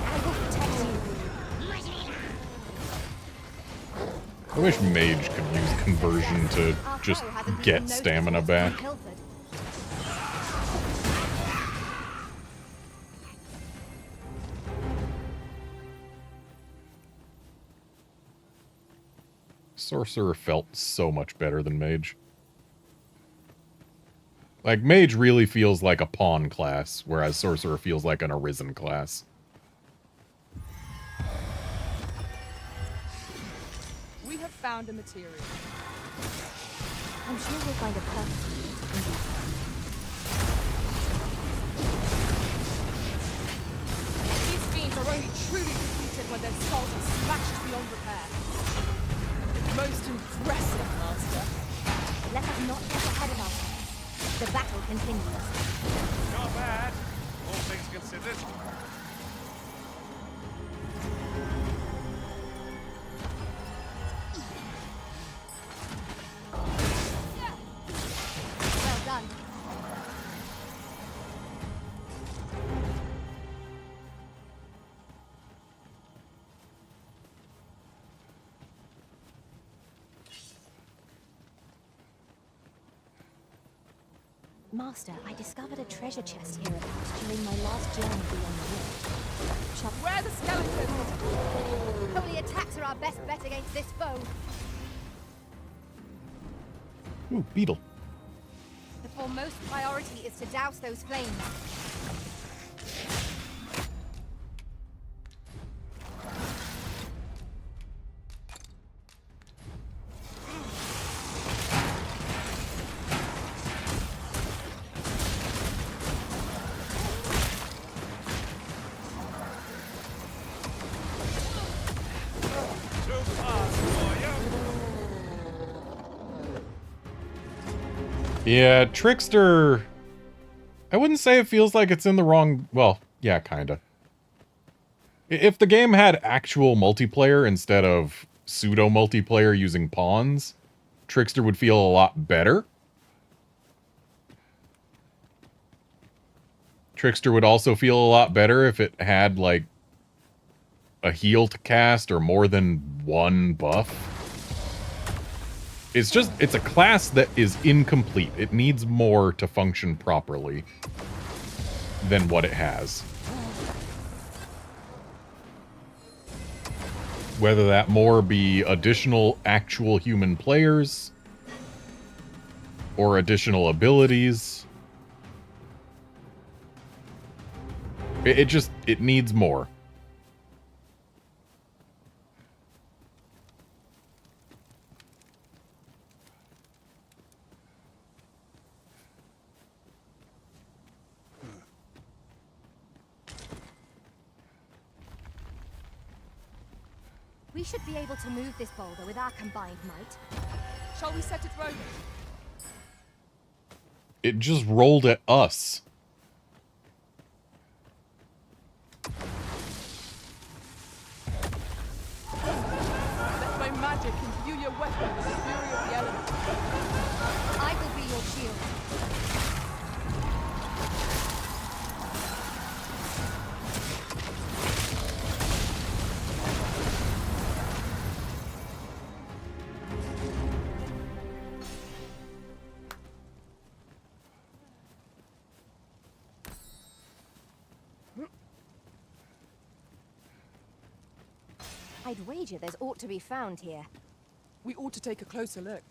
Speaker 7: I will protect you.
Speaker 1: I wish Mage could use conversion to
Speaker 7: Our
Speaker 1: just
Speaker 7: foe hasn't even
Speaker 1: get
Speaker 7: noticed
Speaker 1: stamina
Speaker 7: what's been
Speaker 1: back.
Speaker 7: pilfered.
Speaker 1: Sorcerer felt so much better than Mage. Like, Mage really feels like a pawn class, whereas Sorcerer feels like an Arisen class.
Speaker 2: We have found a material.
Speaker 7: I'm sure we'll find a purpose in due time.
Speaker 2: These fiends are only truly defeated when their skulls are smashed beyond repair. Most impressive, Master.
Speaker 7: Let us not get ahead of ourselves. The battle continues.
Speaker 8: Not bad, all things considered.
Speaker 7: Master, I discovered a treasure chest hereabouts during my last journey beyond the rift.
Speaker 2: Where are the skeletons?
Speaker 7: Holy attacks are our best bet against this foe.
Speaker 1: Ooh, beetle.
Speaker 7: The foremost priority is to douse those flames.
Speaker 1: Yeah, Trickster... I wouldn't say it feels like it's in the wrong... Well, yeah, kinda. If the game had actual multiplayer instead of pseudo-multiplayer using pawns, Trickster would feel a lot better. Trickster would also feel a lot better if it had, like, a heal to cast or more than one buff. It's a class that is incomplete. It needs more to function properly than what it has. Whether that more be additional actual human players or additional abilities. It needs more.
Speaker 7: We should be able to move this boulder with our combined might.
Speaker 2: Shall we set it rolling?
Speaker 1: It just rolled at us.
Speaker 2: Let my magic imbue your weapon with the fury of the elements.
Speaker 7: I will be your shield. I'd wager there's aught to be found here.
Speaker 2: We ought to take a closer look.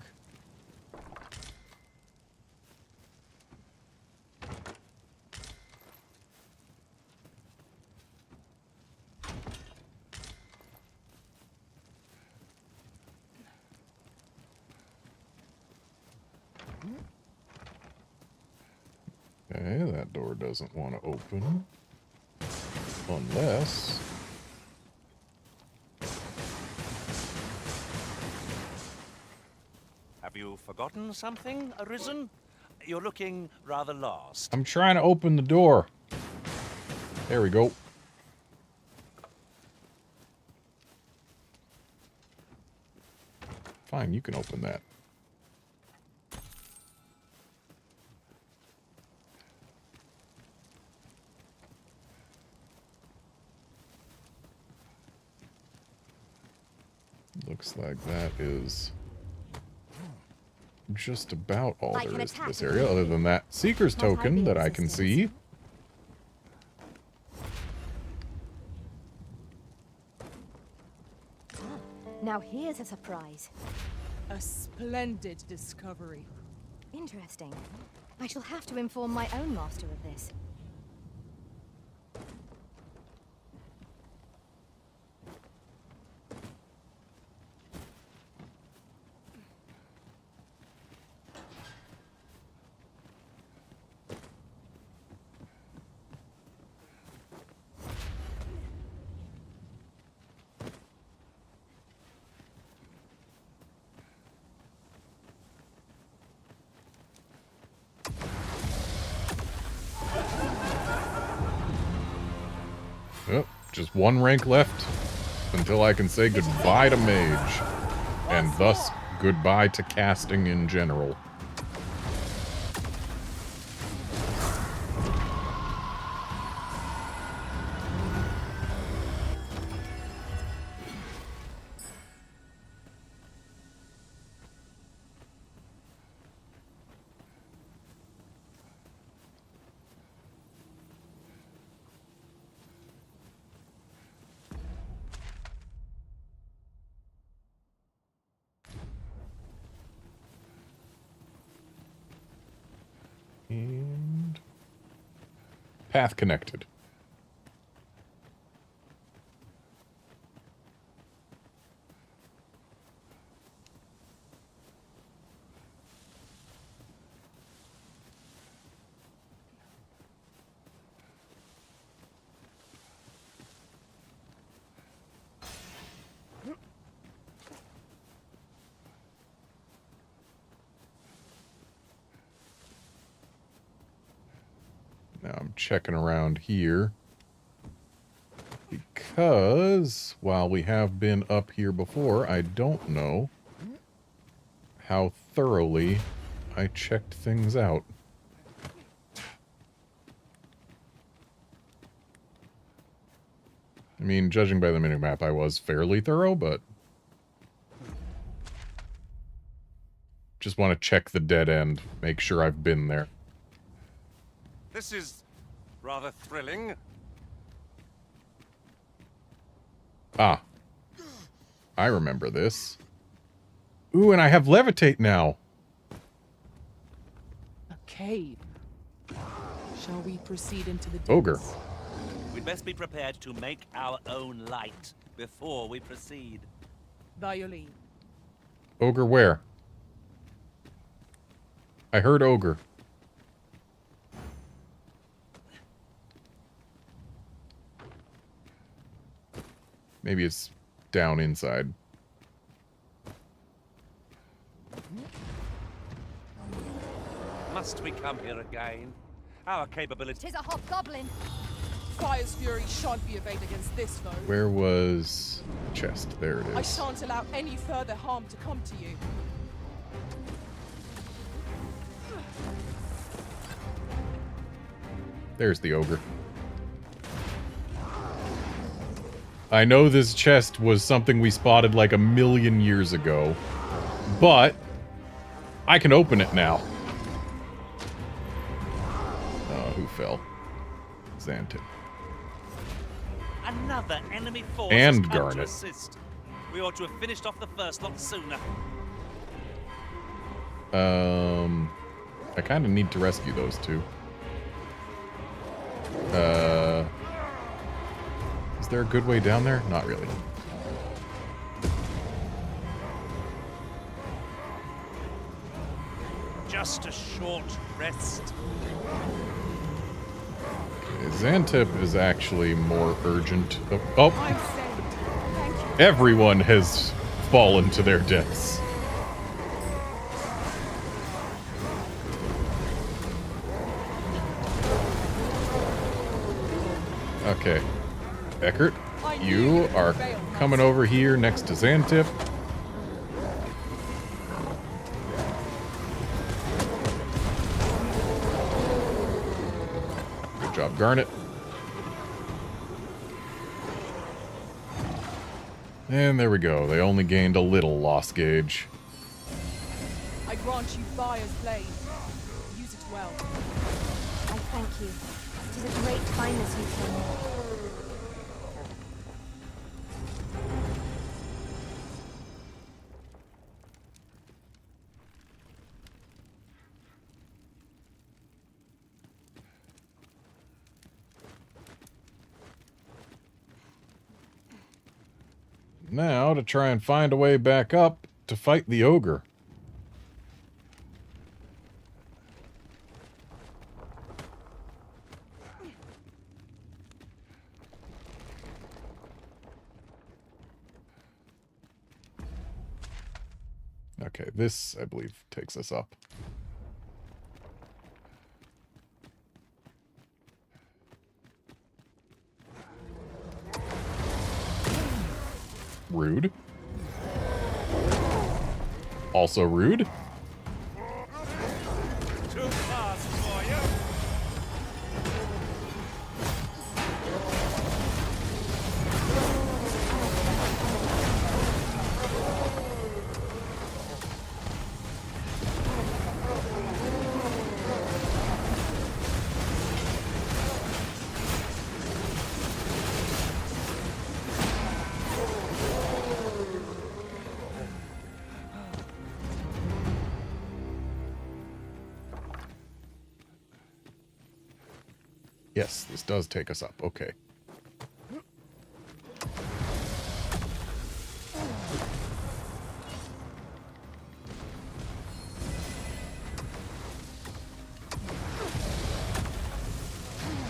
Speaker 1: Okay, that door doesn't want to open. Unless...
Speaker 8: Have you forgotten something, Arisen? You're looking rather lost.
Speaker 1: I'm trying to open the door. There we go. Fine, you can open that. Looks like that is just about all there is to this area, other than that Seeker's token that I can see.
Speaker 7: Now here's a surprise.
Speaker 2: A splendid discovery.
Speaker 7: Interesting. I shall have to inform my own master of this.
Speaker 1: Oh, just one rank left until I can say goodbye to Mage, and thus goodbye to casting in general. Path connected. Now I'm checking around here because while we have been up here before, I don't know how thoroughly I checked things out. I mean, judging by the minimap, I was fairly thorough, but just want to check the dead end, make sure I've been there.
Speaker 8: This is rather thrilling.
Speaker 1: Ah. I remember this. Ooh, and I have levitate now.
Speaker 2: A cave. Shall we proceed into the
Speaker 1: Ogre.
Speaker 2: depths?
Speaker 8: We'd best be prepared to make our own light before we proceed.
Speaker 2: By your leave.
Speaker 1: Ogre where? I heard ogre. Maybe it's down inside.
Speaker 8: Must we come here again? Our capability...
Speaker 7: Tis a hobgoblin.
Speaker 2: Fire's fury shan't be evaded against this foe.
Speaker 1: Where was the chest? There it
Speaker 2: I
Speaker 1: is.
Speaker 2: shan't allow any further harm to come to you.
Speaker 1: There's the ogre. I know this chest was something we spotted like 1,000,000 years ago, but I can open it now. Who fell? Xantip.
Speaker 8: Another enemy force
Speaker 1: And
Speaker 8: has come to
Speaker 1: Garnet.
Speaker 8: assist. We ought to have finished off the first lot sooner.
Speaker 1: I kind of need to rescue those two. Is there a good way down there? Not really.
Speaker 8: Just a short rest.
Speaker 1: Xantip is actually more urgent. Oh,
Speaker 2: I'm saved. Thank you.
Speaker 1: everyone has fallen to their deaths. Okay. Eckert, you are coming over here next to Xantip. Good job, Garnet. And there we go. They only gained a little loss gauge.
Speaker 2: I grant you Fire's blade. Use it well.
Speaker 7: I thank you. It is a great kindness you've shown me.
Speaker 1: Now to try and find a way back up to fight the ogre. Okay, this, I believe, takes us up. Rude. Also rude.
Speaker 8: Too fast for you.
Speaker 1: Yes, this does take us up. Okay.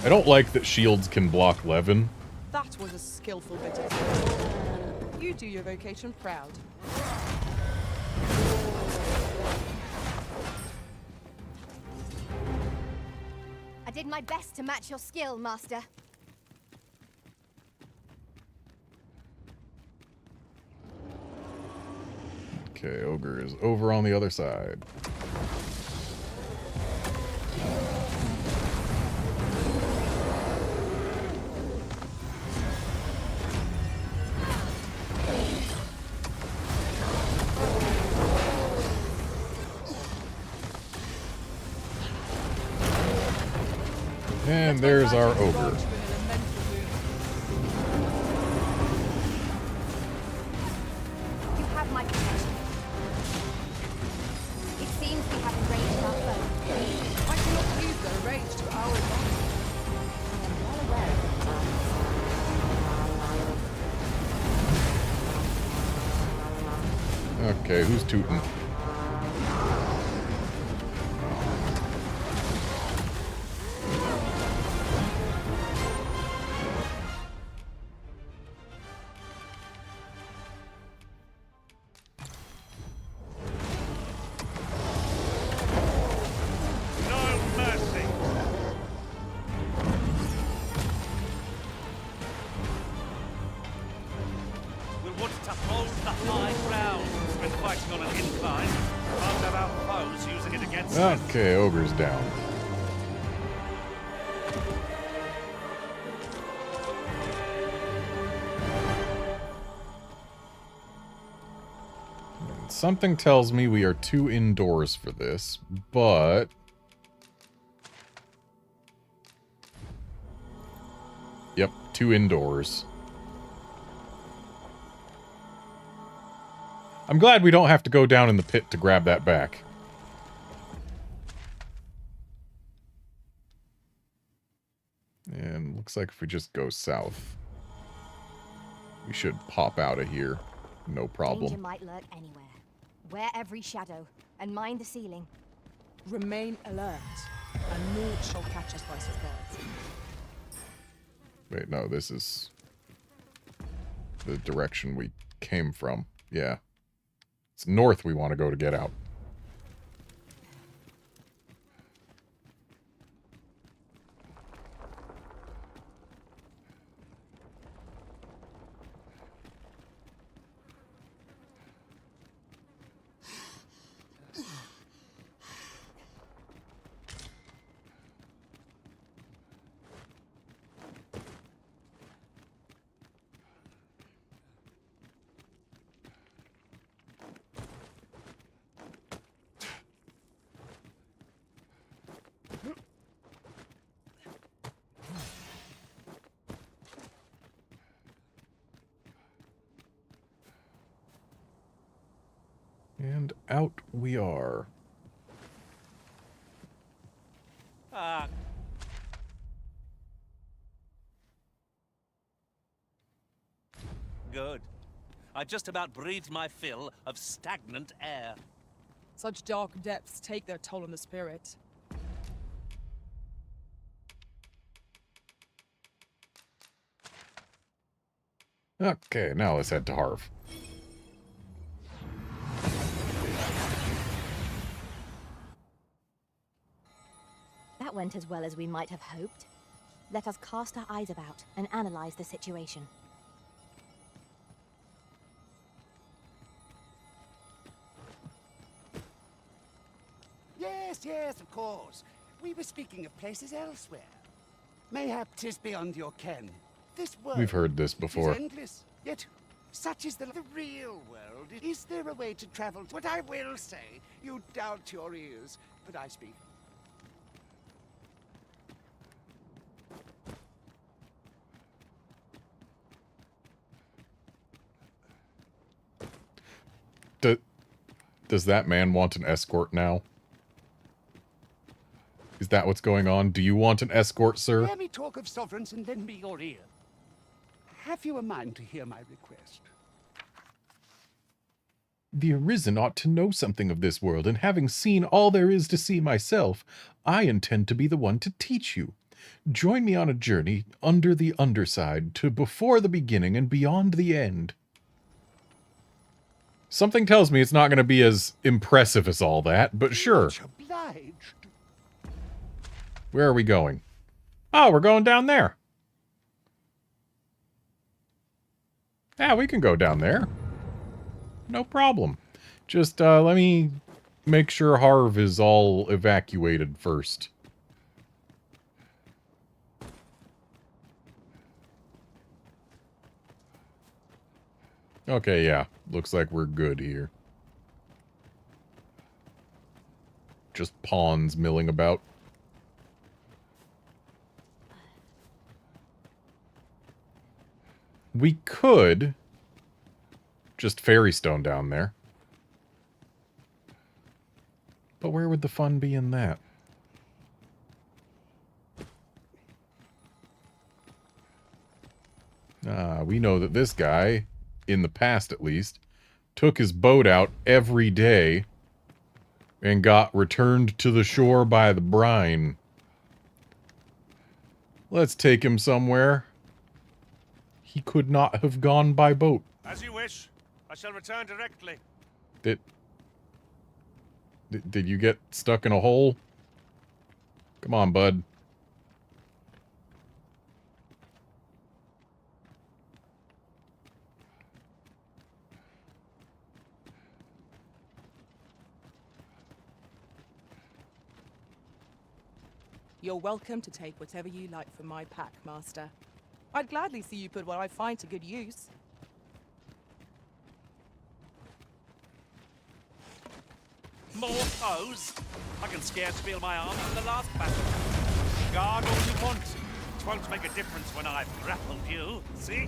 Speaker 1: I don't like that shields can block Levin.
Speaker 2: That was a skillful bit of skill. You do your vocation proud.
Speaker 7: I did my best to match your skill, Master.
Speaker 1: Okay, Ogre is over on the other side. And there's our Ogre.
Speaker 7: You have my protection. It seems we have enraged our foe.
Speaker 2: I cannot believe their rage to our advantage.
Speaker 7: I am well aware of it.
Speaker 1: Okay, who's tooting? Okay, Ogre's down. Something tells me we are too indoors for this, but... Yep, too indoors. I'm glad we don't have to go down in the pit to grab that back. And looks like if we just go south, we should pop out of here. No problem.
Speaker 7: Danger might lurk anywhere. Wear every shadow and mind the ceiling.
Speaker 2: Remain alert, and naught shall catch us by surprise.
Speaker 1: Wait, no, this is the direction we came from. Yeah. It's north we want to go to get out. And out we are.
Speaker 8: Good. I just about breathed my fill of stagnant air.
Speaker 2: Such dark depths take their toll on the spirit.
Speaker 1: Okay, now let's head to Harv.
Speaker 7: That went as well as we might have hoped. Let us cast our eyes about and analyze the situation.
Speaker 10: Yes, of course. We were speaking of places elsewhere. Mayhap 'tis beyond your ken. This world
Speaker 1: We've heard this before.
Speaker 10: is endless, yet such is the real world. Is there a way to travel? What I will say, you doubt your ears, but I speak.
Speaker 1: Does that man want an escort now? Is that what's going on? Do you want an escort, sir?
Speaker 10: Hear me talk of sovereigns and lend me your ear. Have you a mind to hear my request?
Speaker 1: The Arisen ought to know something of this world, and having seen all there is to see myself, I intend to be the one to teach you. Join me on a journey under the underside to before the beginning and beyond the end. Something tells me it's not going to be as impressive as all that, but sure.
Speaker 10: Much obliged.
Speaker 1: Where are we going? Oh, we're going down there. Yeah, we can go down there. No problem. Just let me make sure Harv is all evacuated first. Okay, yeah. Looks like we're good here. Just pawns milling about. We could just fairy stone down there. But where would the fun be in that? We know that this guy, in the past at least, took his boat out every day and got returned to the shore by the brine. Let's take him somewhere he could not have gone by boat.
Speaker 8: As you wish. I shall return directly.
Speaker 1: Did you get stuck in a hole? Come on, bud.
Speaker 2: You're welcome to take whatever you like from my pack, Master. I'd gladly see you put what I find to good use.
Speaker 8: More foes? I can scarce feel my arm from the last battle. Guard all you want. It won't make a difference when I've grappled you, see?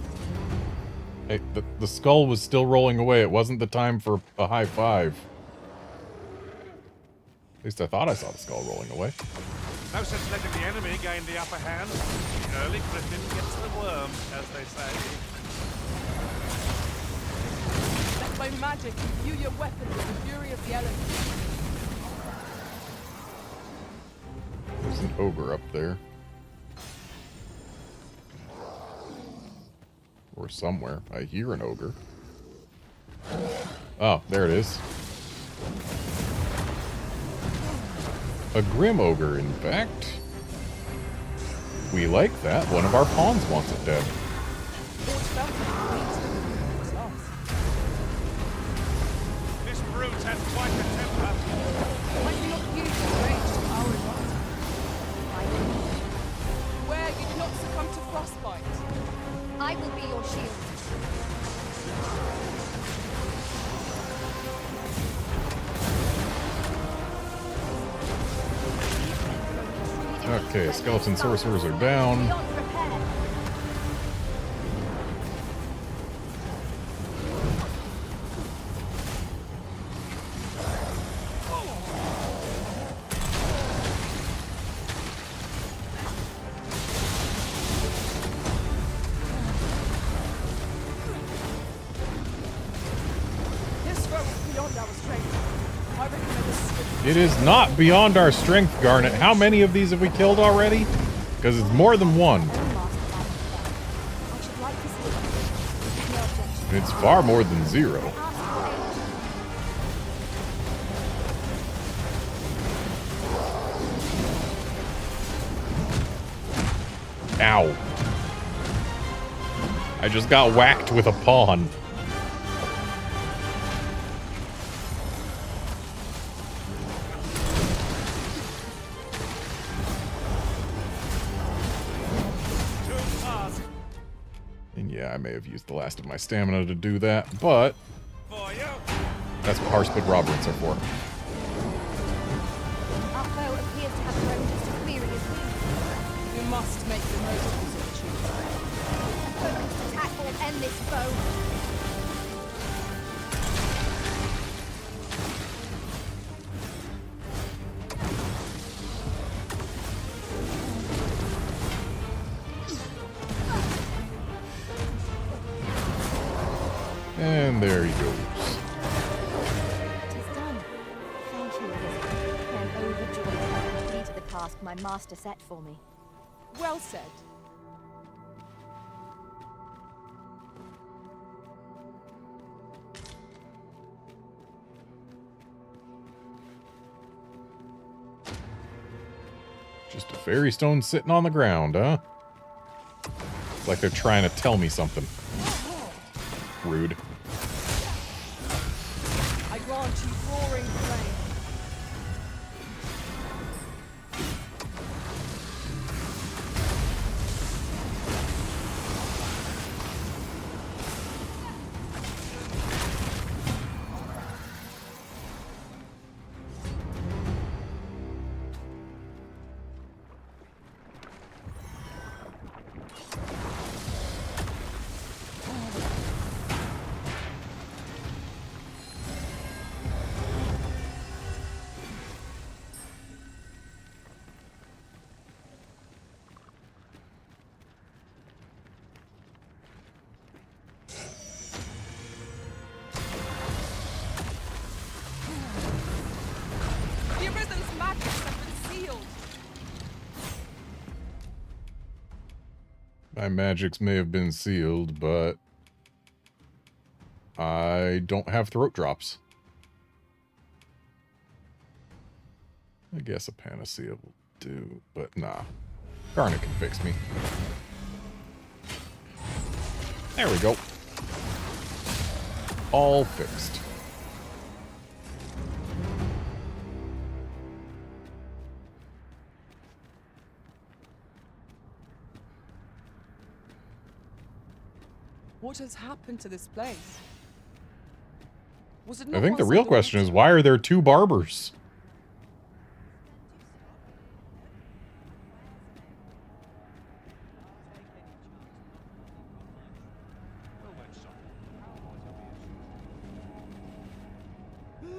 Speaker 1: Hey, the skull was still rolling away. It wasn't the time for a high five. At least I thought I saw the skull rolling away.
Speaker 8: No sense letting the enemy gain the upper hand. The early griffin gets the worm, as they say.
Speaker 2: Let my magic imbue your weapon with the fury of the elements.
Speaker 1: There's an ogre up there. Or somewhere. I hear an ogre. Oh, there it is. A grim ogre, in fact. We like that. One of our pawns wants it dead.
Speaker 8: This brute has quite a temper.
Speaker 2: Might you not use your range to our advantage? Where you do not succumb to frostbite.
Speaker 7: I will be your shield.
Speaker 1: Okay, skeleton sorcerers are down.
Speaker 7: Beyond repair.
Speaker 2: This road is beyond our strength. I recommend a swift.
Speaker 1: It is not beyond our strength, Garnet. How many of these have we killed already? Because it's more than one.
Speaker 7: I should like to see it. No objection.
Speaker 1: It's far more than zero. Ow. I just got whacked with a pawn. And yeah, I may have used the last of my stamina to do that, but
Speaker 8: For you.
Speaker 1: that's what Harspit Roberts are for.
Speaker 7: Our foe appears to have grown just as weary as we.
Speaker 2: You must make the most of this opportunity.
Speaker 7: A focused attack will end this foe.
Speaker 1: And there he goes.
Speaker 7: It is done. Thank you, Elizabeth. I am overjoyed to have completed the task my master set for me.
Speaker 2: Well said.
Speaker 1: Just a fairy stone sitting on the ground, huh? It's like they're trying to tell me something. Rude.
Speaker 2: I grant you roaring flame. The Arisen's magics have been sealed.
Speaker 1: My magics may have been sealed, but I don't have throat drops. I guess a panacea will do, but nah. Garnet can fix me. There we go. All fixed.
Speaker 2: What has happened to this place? Was it
Speaker 1: I
Speaker 2: not
Speaker 1: think the
Speaker 2: once
Speaker 1: real
Speaker 2: underwater?
Speaker 1: question is, why are there two barbers?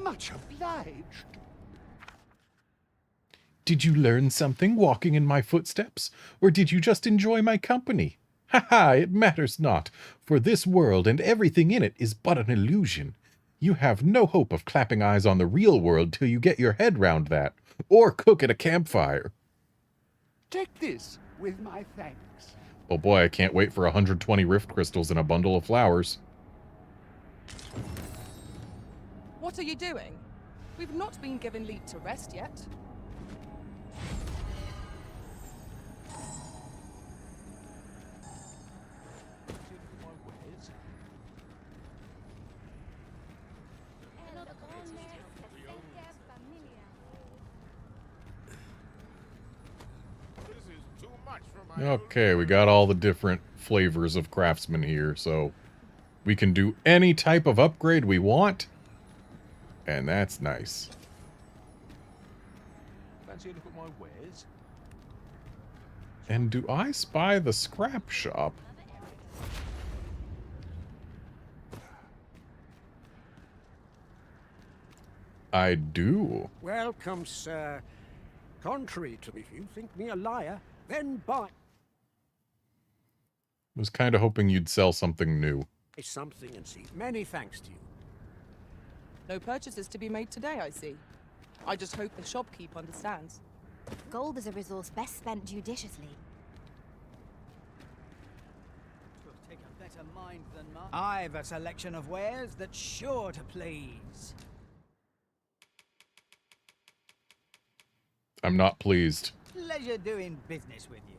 Speaker 10: Much obliged.
Speaker 1: Did you learn something walking in my footsteps, or did you just enjoy my company? Ha ha, it matters not, for this world and everything in it is but an illusion. You have no hope of clapping eyes on the real world till you get your head round that, or cook at a campfire.
Speaker 10: Take this with my thanks.
Speaker 1: Oh boy, I can't wait for 120 rift crystals and a bundle of flowers.
Speaker 2: What are you doing? We've not been given leave to rest yet.
Speaker 1: Okay, we got all the different flavors of craftsmen here, so we can do any type of upgrade we want, and that's nice.
Speaker 9: Fancy a look at my wares?
Speaker 1: And do I spy the scrap shop? I do.
Speaker 6: Welcome, sir. Contrary to if you think me a liar, then buy
Speaker 1: Was kind of hoping you'd sell something new.
Speaker 6: something and see. Many thanks to you.
Speaker 2: No purchases to be made today, I see. I just hope the shopkeep understands.
Speaker 7: Gold is a resource best spent judiciously.
Speaker 11: Take a better mind than mine. I've a selection of wares that's sure to please.
Speaker 1: I'm not pleased.
Speaker 11: Pleasure doing business with you.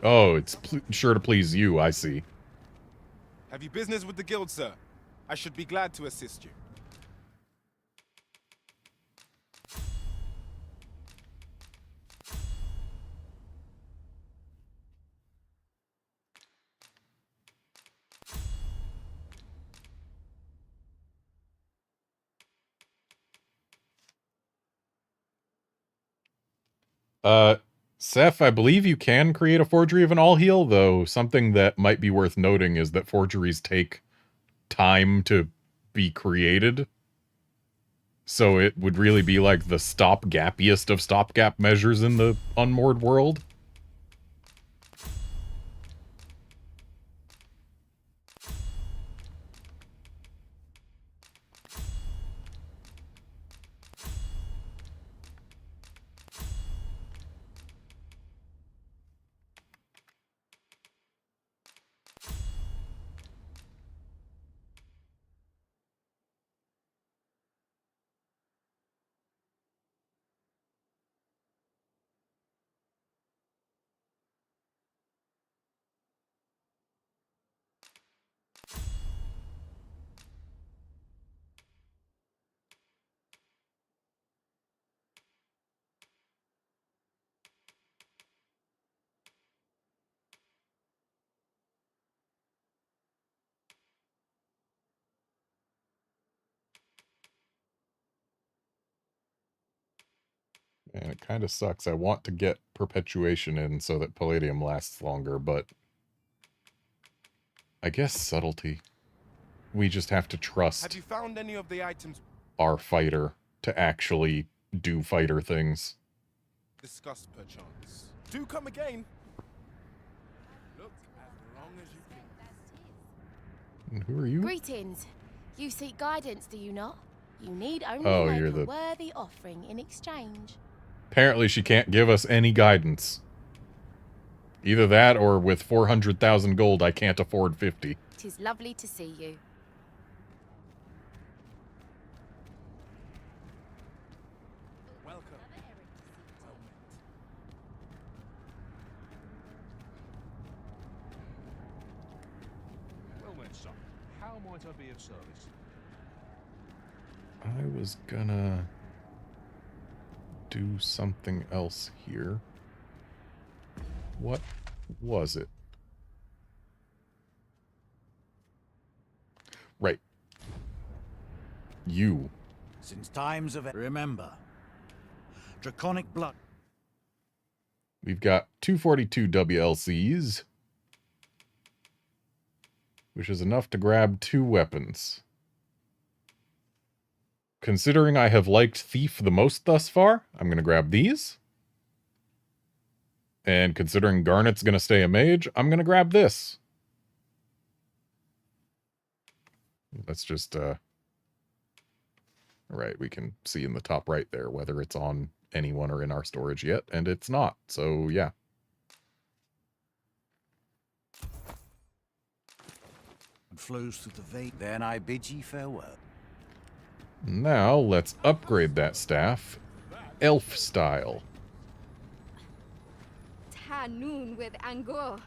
Speaker 1: Oh, it's sure to please you, I see.
Speaker 3: Have you business with the guild, sir? I should be glad to assist you.
Speaker 1: Seth, I believe you can create a forgery of an all-heal, though something that might be worth noting is that forgeries take time to be created. So it would really be like the stopgappiest of stopgap measures in the unmoored world. And it kind of sucks. I want to get perpetuation in so that palladium lasts longer, but I guess subtlety. We just have to trust
Speaker 3: Have you found any of the items
Speaker 1: our fighter to actually do fighter things.
Speaker 3: discussed perchance? Do come again. Look as long as you can.
Speaker 1: And who are you?
Speaker 12: Greetings. You seek guidance, do you not? You need only
Speaker 1: you're
Speaker 12: make
Speaker 1: the...
Speaker 12: a worthy offering in exchange.
Speaker 1: Apparently she can't give us any guidance. Either that or with 400,000 gold I can't afford 50.
Speaker 12: It is lovely to see you.
Speaker 3: Welcome.
Speaker 9: Well then, son, how might I be of service?
Speaker 1: I was gonna do something else here. What was it? Right. You.
Speaker 11: Since times of... Remember. Draconic blood.
Speaker 1: We've got 242 WLCs, which is enough to grab 2 weapons. Considering I have liked Thief the most thus far, I'm going to grab these. And considering Garnet's going to stay a mage, I'm going to grab this. Let's just, Alright, we can see in the top right there whether it's on anyone or in our storage yet, and it's not, so yeah.
Speaker 11: And flows through the vein. Then I bid ye farewell.
Speaker 1: Now, let's upgrade that staff. Elf style.
Speaker 12: Tanun with Angor.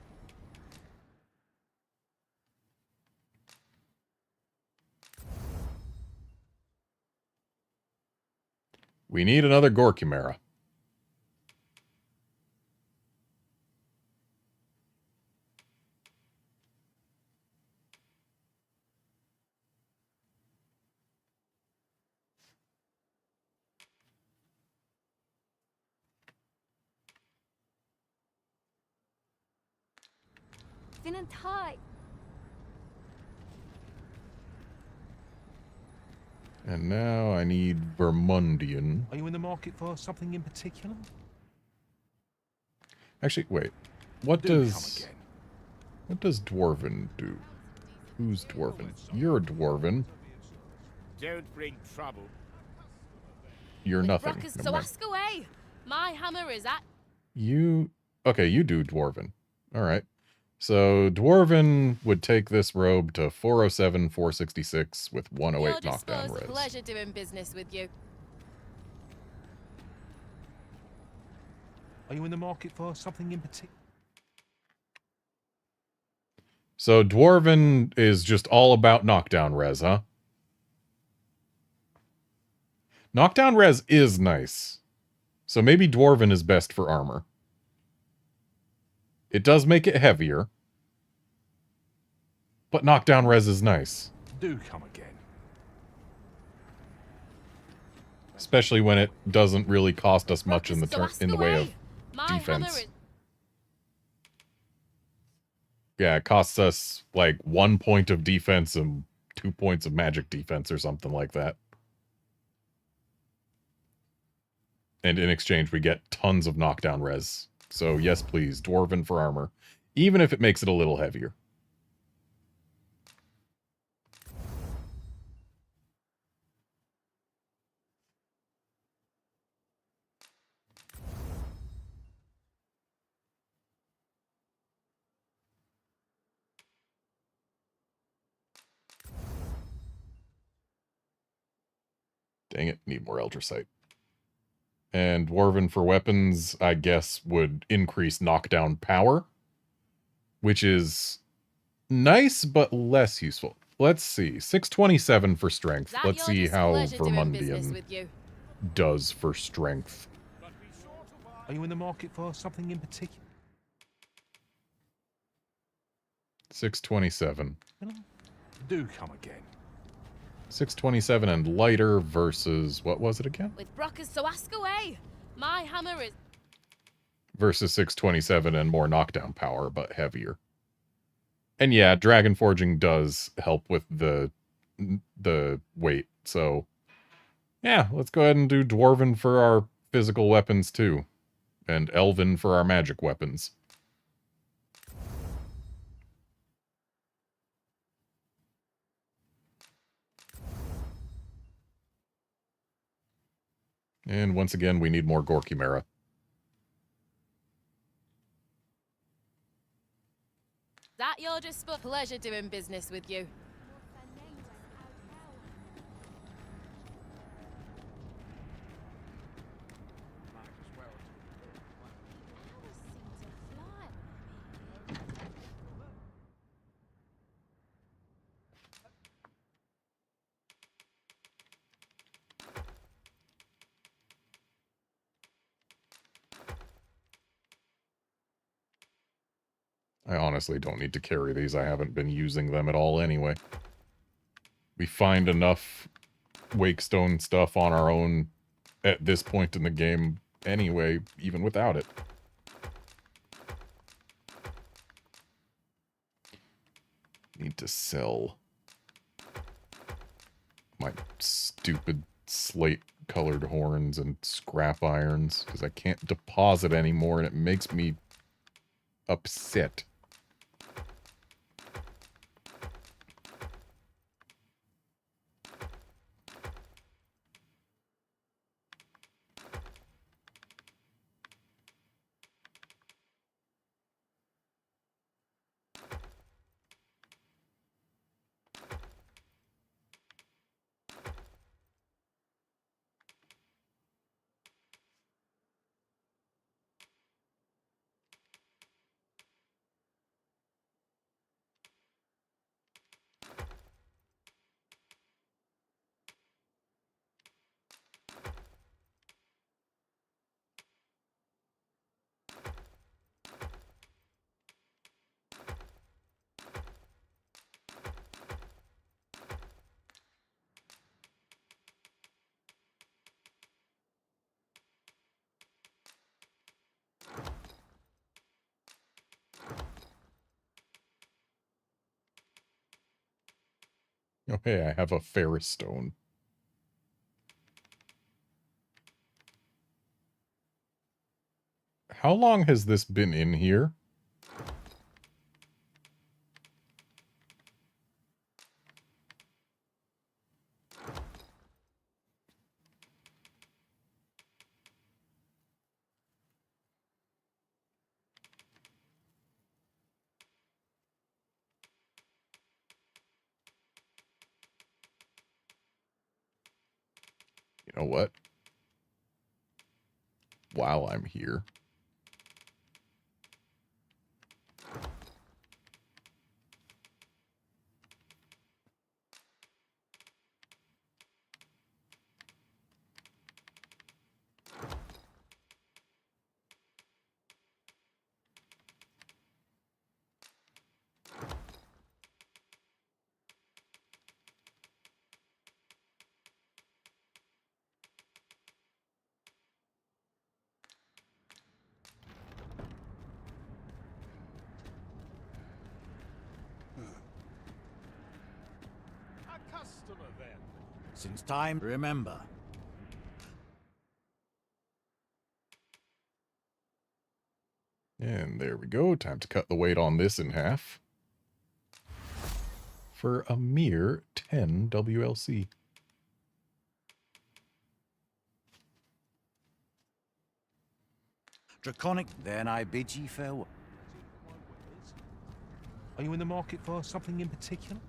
Speaker 1: We need another Gorkumara.
Speaker 12: Thin and tight.
Speaker 1: And now I need Vermundian.
Speaker 9: Are you in the market for something in particular?
Speaker 1: Actually, wait. What does Dwarven do? Who's Dwarven? You're a Dwarven.
Speaker 10: Don't bring trouble.
Speaker 1: You're nothing.
Speaker 12: Rockers,
Speaker 1: Never
Speaker 12: so
Speaker 1: mind.
Speaker 12: ask away. My hammer is at...
Speaker 1: You... Okay, you do Dwarven. Alright. So, Dwarven would take this robe to 407, 466 with 108 knockdown res.
Speaker 12: Pleasure doing business with you.
Speaker 9: Are you in the market for something in particular?
Speaker 1: So, Dwarven is just all about knockdown res, huh? Knockdown res is nice. So maybe Dwarven is best for armor. It does make it heavier. But knockdown res is nice.
Speaker 9: Do come again.
Speaker 1: Especially when it doesn't really cost us much in the in the way of
Speaker 12: My
Speaker 1: defense. Yeah, it costs us like 1 point of defense and 2 points of magic defense or something like that. And in exchange, we get tons of knockdown res. So yes, please, Dwarven for armor. Even if it makes it a little heavier. Dang it, need more Eldrasite. And Dwarven for weapons, I guess, would increase knockdown power. Which is nice, but less useful. Let's see. 627 for strength. Let's see how Vermundian does for strength.
Speaker 9: Are you in the market for something in particular?
Speaker 1: 627.
Speaker 9: Do come again.
Speaker 1: 627 and lighter versus, what was it again?
Speaker 12: With Brockers, so ask away. My hammer is...
Speaker 1: Versus 627 and more knockdown power, but heavier. And yeah, dragon forging does help with the weight. So yeah, let's go ahead and do dwarven for our physical weapons too. And elven for our magic weapons. And once again, we need more Gorky-Mera.
Speaker 12: That your pleasure doing business with you.
Speaker 1: I honestly don't need to carry these. I haven't been using them at all anyway. We find enough Wakestone stuff on our own at this point in the game anyway, even without it. Need to sell my stupid slate-colored horns and scrap irons, because I can't deposit anymore, and it makes me upset. Oh, hey, I have a Ferris stone. How long has this been in here? You know what? While I'm here.
Speaker 11: Since time, remember.
Speaker 1: And there we go. Time to cut the weight on this in half. For a mere 10 WLC.
Speaker 11: Draconic, then I bid ye farewell.
Speaker 9: Are you in the market for something in particular?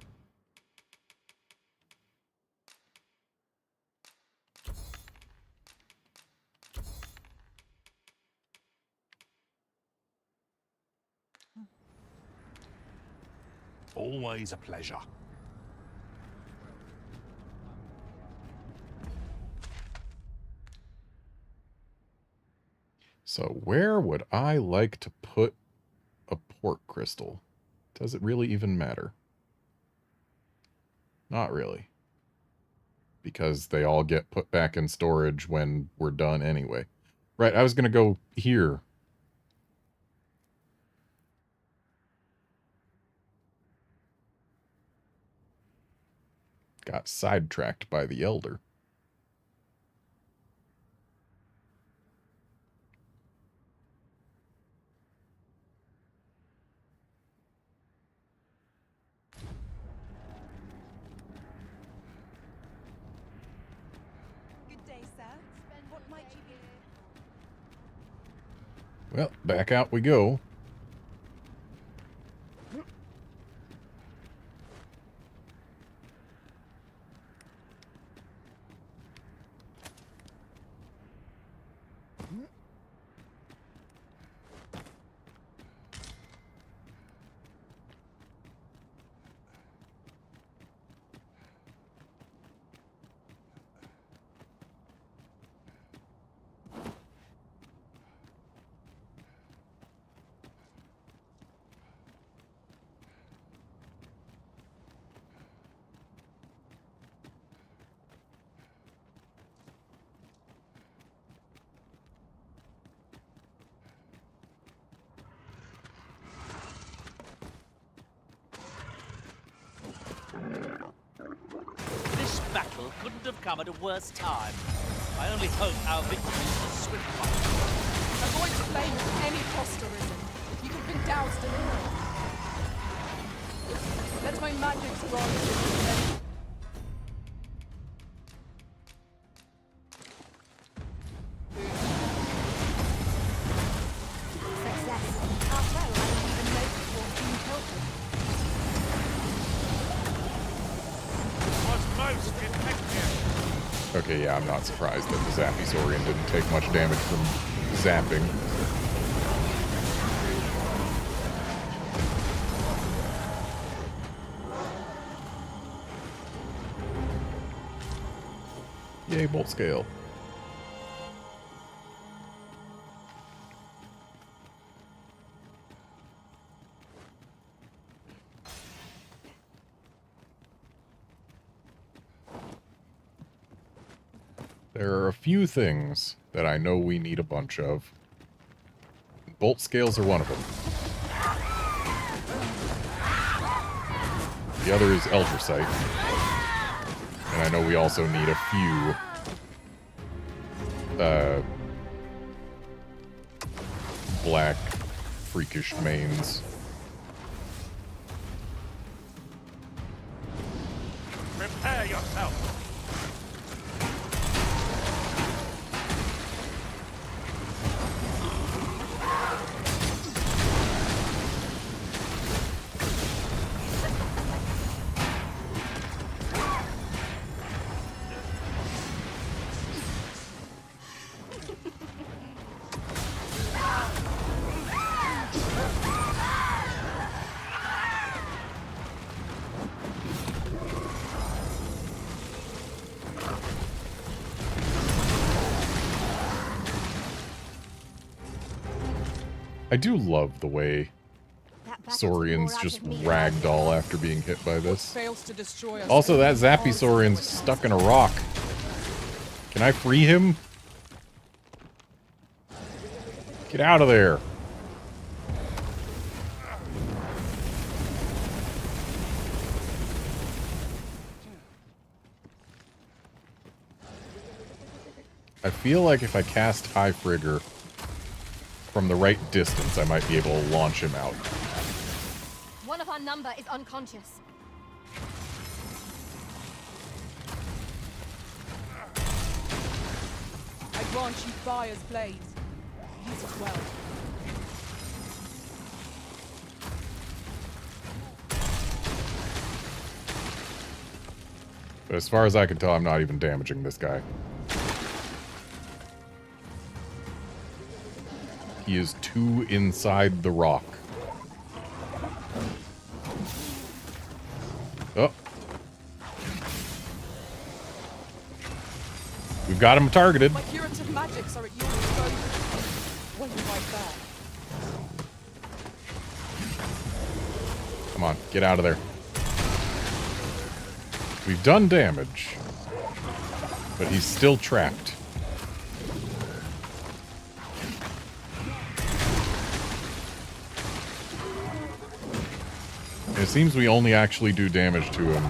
Speaker 9: Always a pleasure.
Speaker 1: So where would I like to put a port crystal? Does it really even matter? Not really. Because they all get put back in storage when we're done anyway. Right, I was gonna go here. Got sidetracked by the Elder.
Speaker 4: Good day, sir. What might you be?
Speaker 1: Well, back out we go.
Speaker 8: This battle couldn't have come at a worse time. I only hope our victory is a swift one.
Speaker 2: Avoid blame of any posterism. You have been doused in it. Let my magic surround you.
Speaker 7: Success. How well I don't even know before being killed.
Speaker 8: Was most effective.
Speaker 1: Okay, yeah, I'm not surprised that the Zappy Saurian didn't take much damage from zapping. Yay, bolt scale. There are a few things that I know we need a bunch of. Bolt scales are one of them. The other is Elder Sight. And I know we also need a few black freakish mains.
Speaker 8: Prepare yourself.
Speaker 1: I do love the way Saurians just ragdoll after being hit by this.
Speaker 2: Fails to destroy us.
Speaker 1: Also, that Zappy Saurian's stuck in a rock. Can I free him? Get out of there. I feel like if I cast High Frigger from the right distance, I might be able to launch him out.
Speaker 7: One of our number is unconscious.
Speaker 2: I grant you fire's blade. Use it well.
Speaker 1: But as far as I can tell, I'm not even damaging this guy. He is too inside the rock. Oh. We've got him targeted.
Speaker 2: My curative magics are at your disposal. When you fight back.
Speaker 1: Come on, get out of there. We've done damage, but he's still trapped. It seems we only actually do damage to him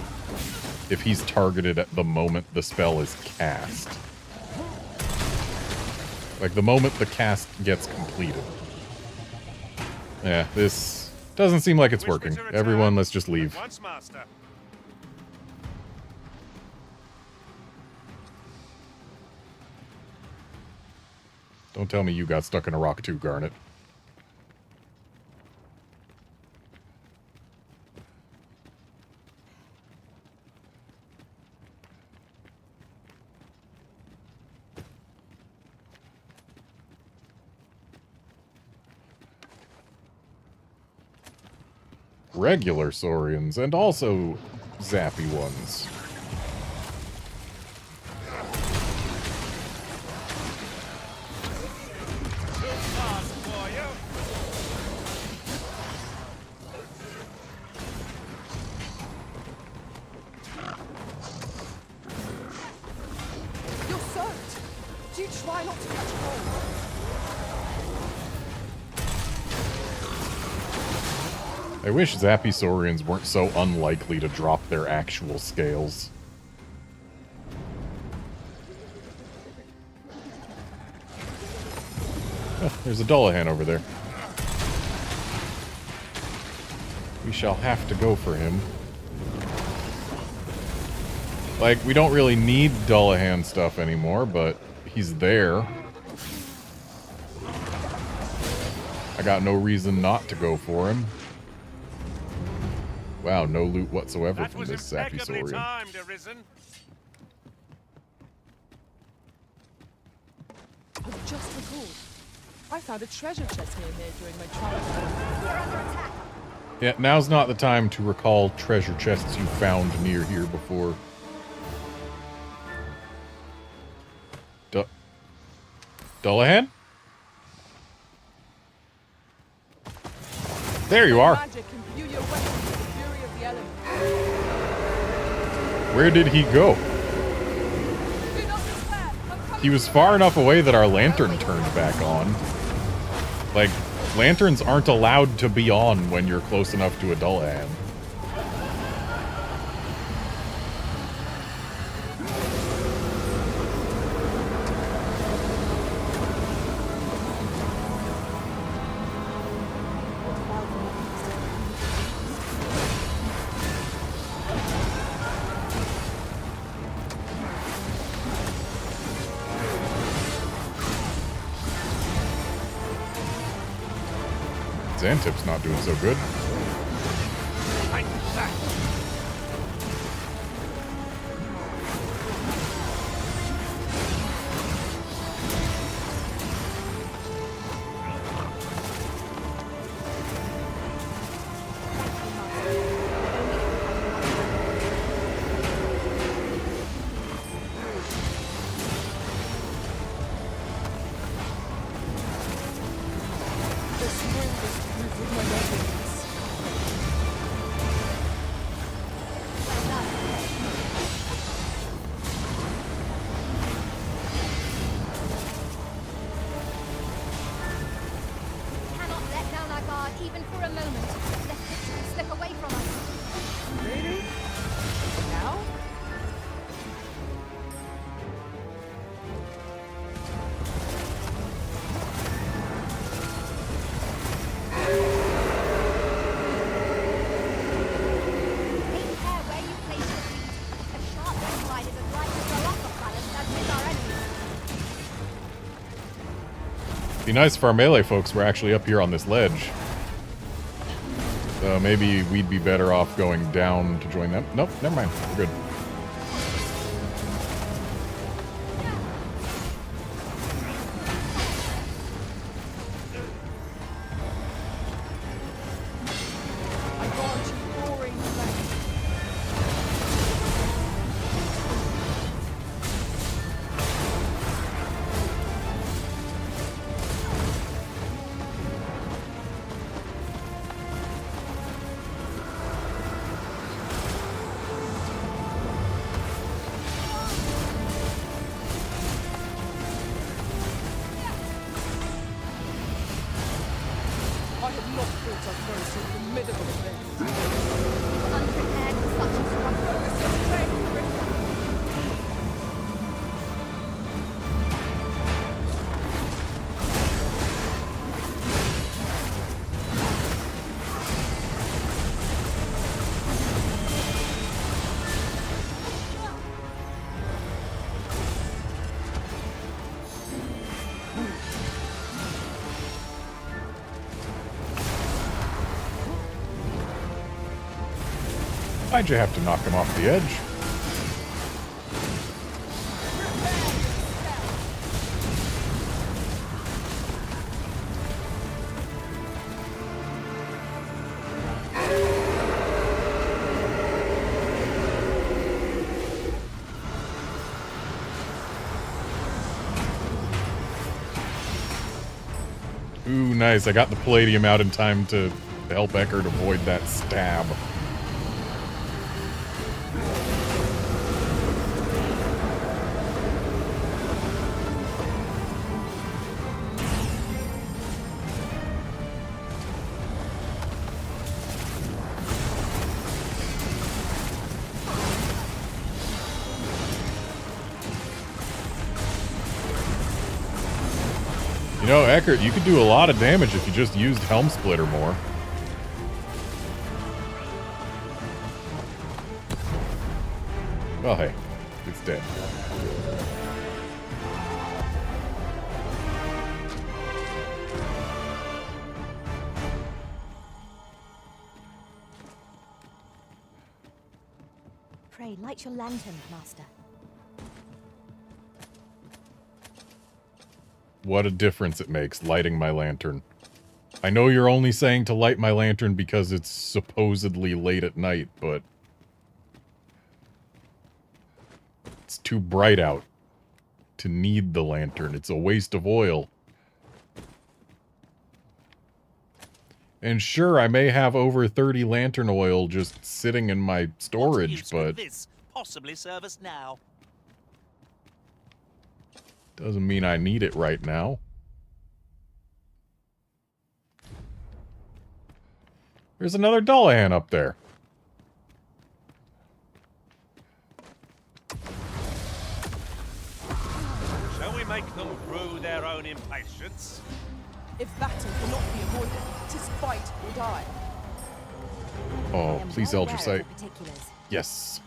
Speaker 1: if he's targeted at the moment the spell is cast. Like, the moment the cast gets completed. Yeah, this doesn't seem like it's working. Everyone, let's just leave. Don't tell me you got stuck in a rock too, Garnet. Regular Saurians, and also zappy ones.
Speaker 2: You're soaked. Do you try not to catch cold?
Speaker 1: I wish zappy Saurians weren't so unlikely to drop their actual scales. Oh, there's a Dullahan over there. We shall have to go for him. Like, we don't really need Dullahan stuff anymore, but he's there. I got no reason not to go for him. Wow, no loot whatsoever from this sappy Saurian.
Speaker 2: I've just recalled. I found a treasure chest near here during my travels.
Speaker 1: Yeah, now's not the time to recall treasure chests you found near here before. Dullahan? There you are. Where did he go? He was far enough away that our lantern turned back on. Like, lanterns aren't allowed to be on when you're close enough to a Dullahan. Xantip's not doing so good.
Speaker 7: Even for a moment. Let history slip away from us.
Speaker 2: Really? Now?
Speaker 7: Take care where you place your feet. A sharp riders is like to throw off a balance as with our enemies.
Speaker 1: Be nice if our melee folks were actually up here on this ledge. Maybe we'd be better off going down to join them. Nope, never mind. We're good.
Speaker 2: I had not thought I'd grown so formidable a thing.
Speaker 1: Why'd you have to knock him off the edge? Ooh, nice. I got the palladium out in time to help Eckert avoid that stab. You know, Eckert, you could do a lot of damage if you just used Helm Splitter more. Well, hey, it's dead.
Speaker 7: Pray, light your lantern, Master.
Speaker 1: What a difference it makes, lighting my lantern. I know you're only saying to light my lantern because it's supposedly late at night, but it's too bright out to need the lantern. It's a waste of oil. And sure, I may have over 30 lantern oil just sitting in my storage, but
Speaker 8: this possibly serve us now.
Speaker 1: doesn't mean I need it right now. There's another Dullahan up there.
Speaker 8: Shall we make them brew their own impatience?
Speaker 2: If battle cannot be avoided, 'tis fight or die.
Speaker 1: Oh, please, Elder Sight. Yes.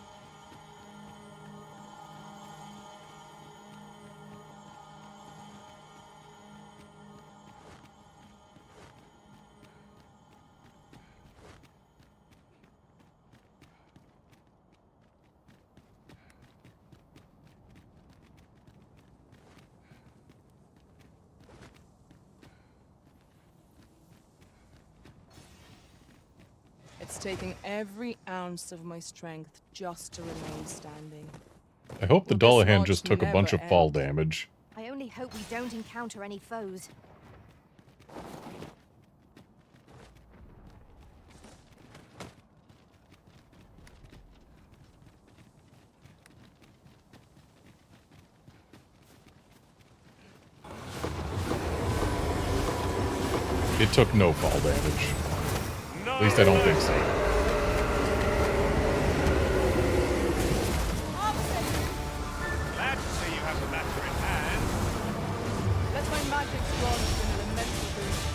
Speaker 2: It's taking every ounce of my strength just to remain standing.
Speaker 1: I hope the
Speaker 2: Will this
Speaker 1: Dullahan
Speaker 2: march
Speaker 1: just took a bunch of
Speaker 2: never
Speaker 1: fall
Speaker 2: end?
Speaker 1: damage.
Speaker 7: I only hope we don't encounter any foes.
Speaker 1: It took no fall damage. At least I don't think so.
Speaker 8: Glad to see you have the matter in hand.
Speaker 2: Let my magic bronze been an immense boost.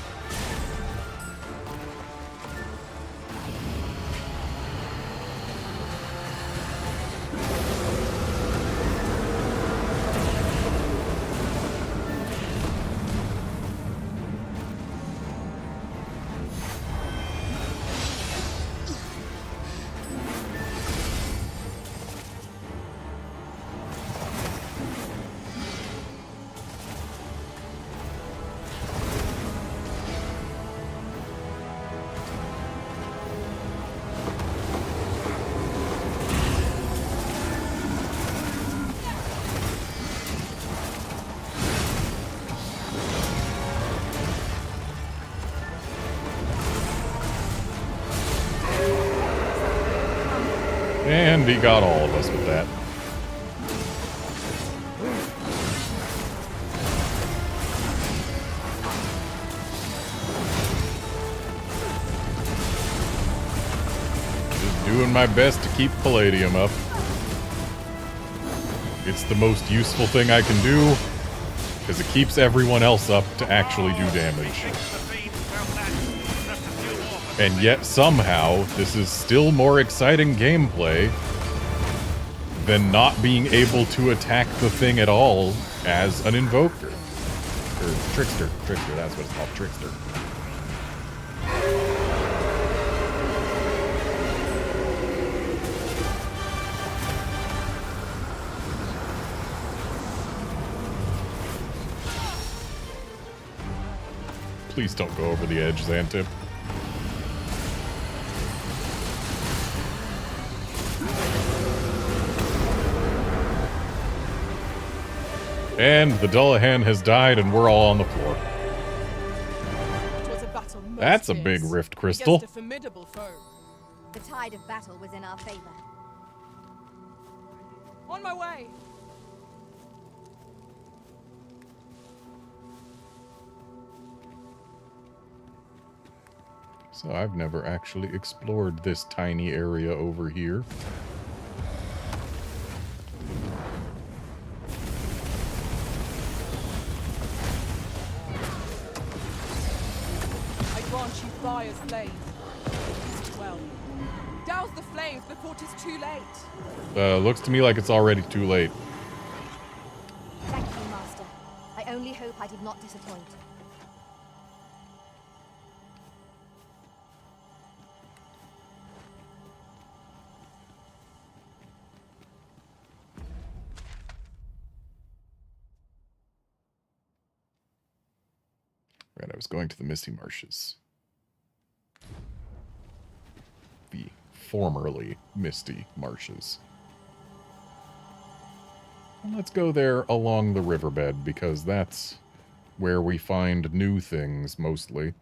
Speaker 1: And he got all of us with that. Just doing my best to keep Palladium up. It's the most useful thing I can do, because it keeps everyone else up to actually do damage. And yet, somehow, this is still more exciting gameplay than not being able to attack the thing at all as an invoker. Or trickster. Trickster, that's what it's called, trickster. Please don't go over the edge, Xantip. And the Dullahan has died and we're all on the floor. That's a big rift crystal.
Speaker 2: Against a formidable foe.
Speaker 7: The tide of battle was in our favor.
Speaker 2: On my way.
Speaker 1: So I've never actually explored this tiny area over here.
Speaker 2: I grant you fire's blade. Well, douse the flames before 'tis too late.
Speaker 1: Looks to me like it's already too late.
Speaker 7: Thank you, Master. I only hope I did not disappoint.
Speaker 1: Right, I was going to the Misty Marshes. The formerly Misty Marshes. And let's go there along the riverbed, because that's where we find new things, mostly. Of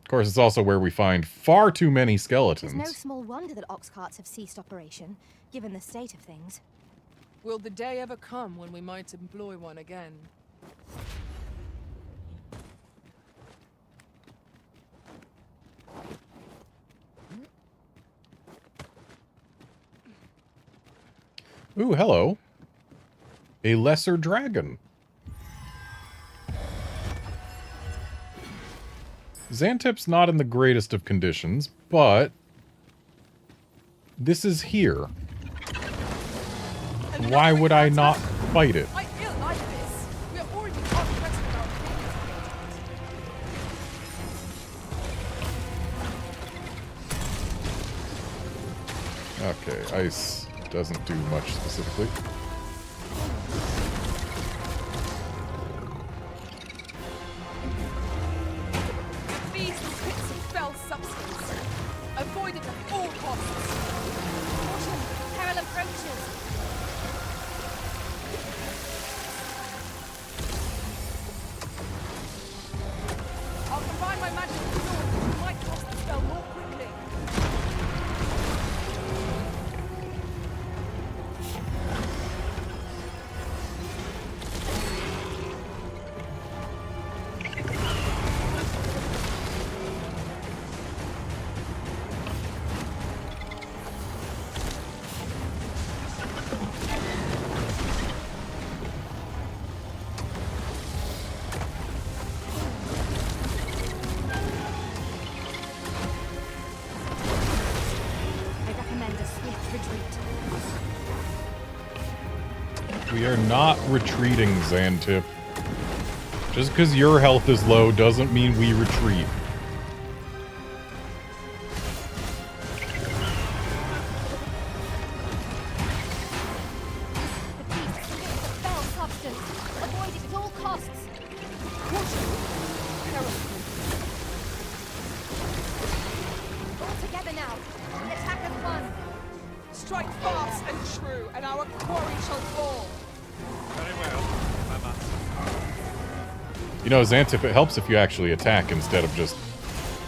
Speaker 1: course, it's also where we find far too many skeletons.
Speaker 7: It's no small wonder that ox carts have ceased operation, given the state of things.
Speaker 2: Will the day ever come when we might employ one again?
Speaker 1: Ooh, hello. A lesser dragon. Xantip's not in the greatest of conditions, but this is here. Why would I not fight it?
Speaker 2: I feel like this. We are already conquesting our
Speaker 1: Okay, ice doesn't do much specifically.
Speaker 2: These pits of fell substance. Avoid it at all costs.
Speaker 7: Caution! Peril approaches!
Speaker 2: I'll combine my magic with yours, which might cast the spell more quickly.
Speaker 1: We are not retreating, Xantip. Just because your health is low doesn't mean we retreat.
Speaker 7: Spell substance! Avoid it at all costs! All together now! The attack of one!
Speaker 2: Strike fast and true, and our quarry shall fall.
Speaker 8: Very well, my master.
Speaker 1: You know, Xantip, it helps if you actually attack instead of just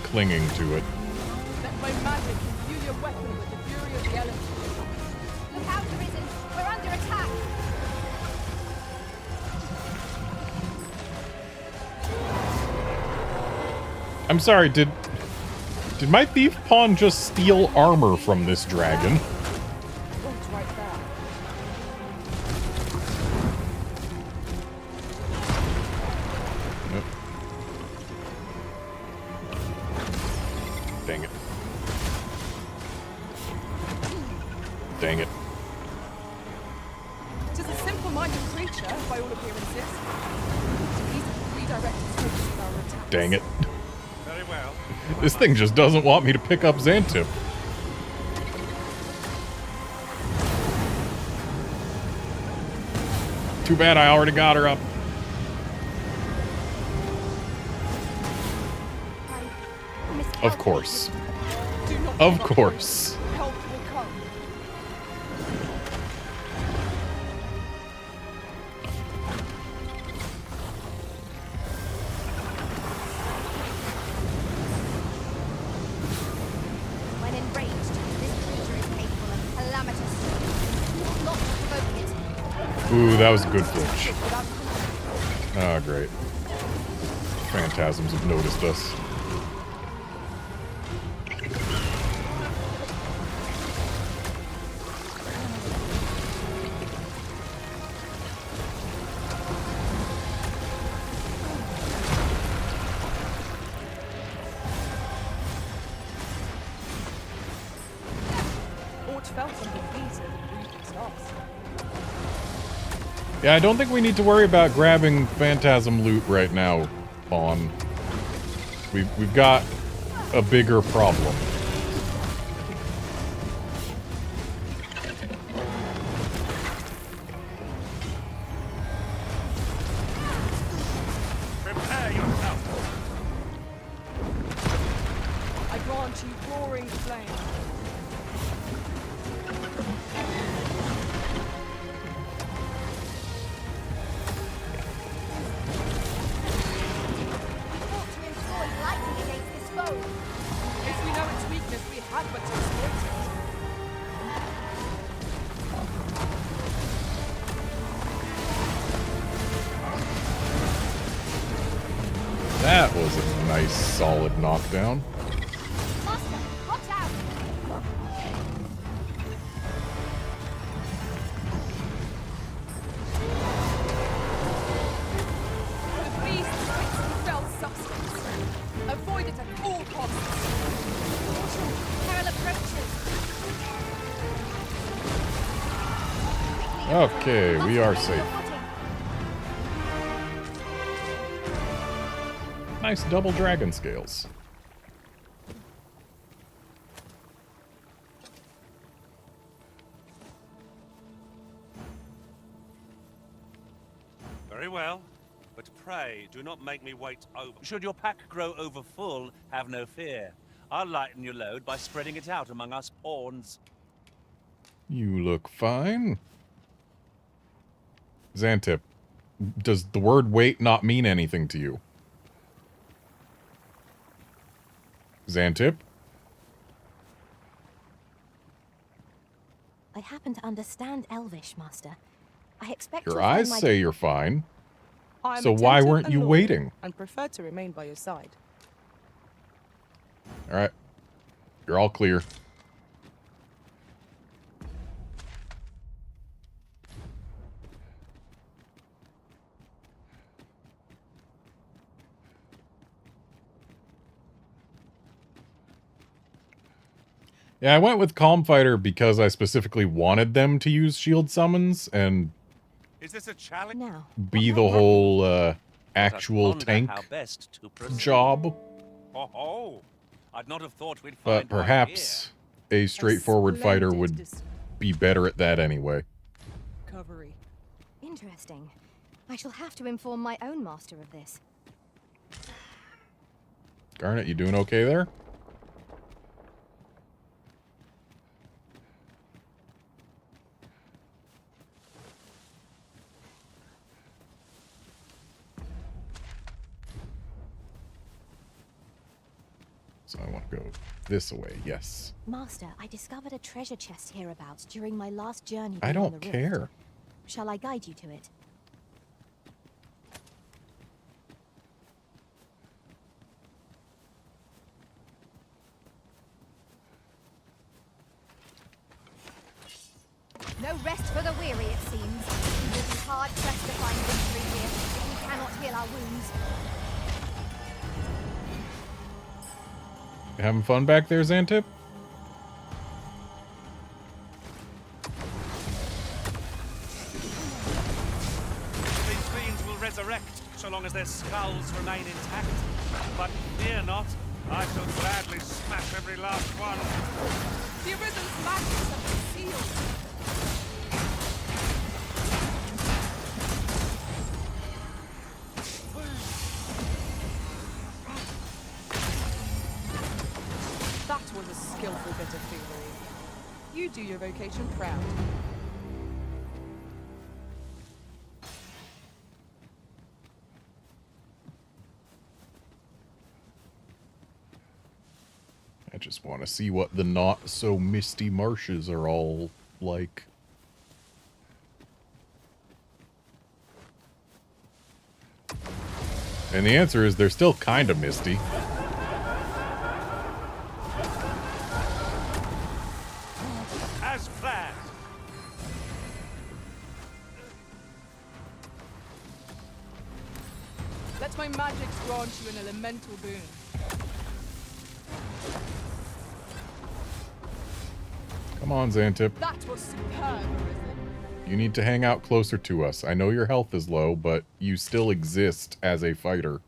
Speaker 1: clinging to it.
Speaker 2: Let my magic imbue your weapon with the fury of the elements.
Speaker 7: Look out, Arisen! We're under attack!
Speaker 1: I'm sorry, did my thief pawn just steal armor from this dragon?
Speaker 2: What's right there?
Speaker 1: Nope. Dang it. Dang it.
Speaker 2: Tis a simple-minded creature, by all appearances. Easily redirect its focus with our attacks.
Speaker 1: Dang it.
Speaker 8: Very well.
Speaker 1: This thing just doesn't want me to pick up Xantip. Too bad I already got her up. Of course.
Speaker 2: Do not
Speaker 1: Of
Speaker 2: give up.
Speaker 1: course.
Speaker 2: Help will come.
Speaker 7: When enraged, this creature is capable of calamitous strength. You will not provoke it.
Speaker 1: Ooh, that was a good flinch. Ah, great. Phantasms have noticed us.
Speaker 2: Ort felt on the visa that breathed its last.
Speaker 1: Yeah, I don't think we need to worry about grabbing Phantasm loot right now, Pawn. We've got a bigger problem.
Speaker 8: Prepare yourself.
Speaker 2: I grant you roaring flame.
Speaker 7: Ought to employ lightning against this foe.
Speaker 2: If we know its weakness, we had but to exploit it.
Speaker 1: That was a nice, solid knockdown.
Speaker 7: Master, watch out!
Speaker 2: The beast waits fell substance. Avoid it at all costs.
Speaker 7: Peril approaches.
Speaker 1: Okay, we are safe. Nice double dragon scales.
Speaker 8: Very well. But pray, do not make me wait over. Should your pack grow over full, have no fear. I'll lighten your load by spreading it out among us pawns.
Speaker 1: You look fine. Xantip, does the word wait not mean anything to you? Xantip?
Speaker 7: I happen to understand Elvish, Master. I expect
Speaker 1: Your
Speaker 7: you'll find
Speaker 1: eyes
Speaker 7: my
Speaker 1: say you're fine.
Speaker 2: I am
Speaker 1: So why
Speaker 2: attentive
Speaker 1: weren't
Speaker 2: and
Speaker 1: you
Speaker 2: loyal,
Speaker 1: waiting?
Speaker 2: And prefer to remain by your side.
Speaker 1: Alright. You're all clear. Yeah, I went with Calm Fighter because I specifically wanted them to use shield summons and
Speaker 8: Is this a challenge?
Speaker 7: Now,
Speaker 1: be the whole actual tank
Speaker 8: How best to proceed.
Speaker 1: job.
Speaker 8: Oh, I'd not have thought we'd
Speaker 1: But
Speaker 8: find one
Speaker 1: perhaps a straightforward fighter
Speaker 2: splendid
Speaker 1: would be better at that anyway.
Speaker 2: Discovery.
Speaker 7: interesting. I shall have to inform my own master of this.
Speaker 1: Garnet, you doing okay there? So I want to go this way, yes.
Speaker 7: Master, I discovered a treasure chest hereabouts during my last journey
Speaker 1: I
Speaker 7: beyond
Speaker 1: don't
Speaker 7: the rift.
Speaker 1: care.
Speaker 7: Shall I guide you to it? No rest for the weary, it seems. We will be hard pressed to find victory here if we cannot heal our wounds.
Speaker 1: Having fun back there, Xantip?
Speaker 8: These fiends will resurrect so long as their skulls remain intact. But fear not, I shall gladly smash every last one.
Speaker 2: The Arisen's magics have been sealed. skillful bit of foolery. You do your vocation proud.
Speaker 1: I just want to see what the not-so-misty marshes are all like. And the answer is they're still kind of misty.
Speaker 8: As planned.
Speaker 2: Let my magics grant you an elemental boon.
Speaker 1: Come on, Xantip.
Speaker 2: That was superb, Arisen.
Speaker 1: You need to hang out closer to us. I know your health is low, but you still exist as a fighter.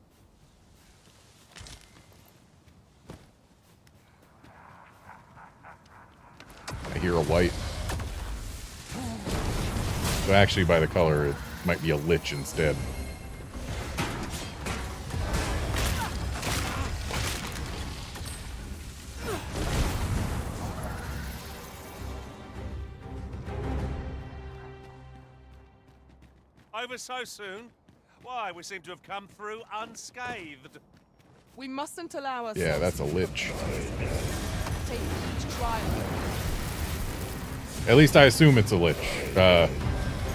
Speaker 1: I hear a white. So actually, by the color, it might be a lich instead.
Speaker 8: Over so soon? Why, we seem to have come through unscathed.
Speaker 2: We mustn't allow ourselves...
Speaker 1: Yeah, that's a lich.
Speaker 2: Take each trial.
Speaker 1: At least I assume it's a lich.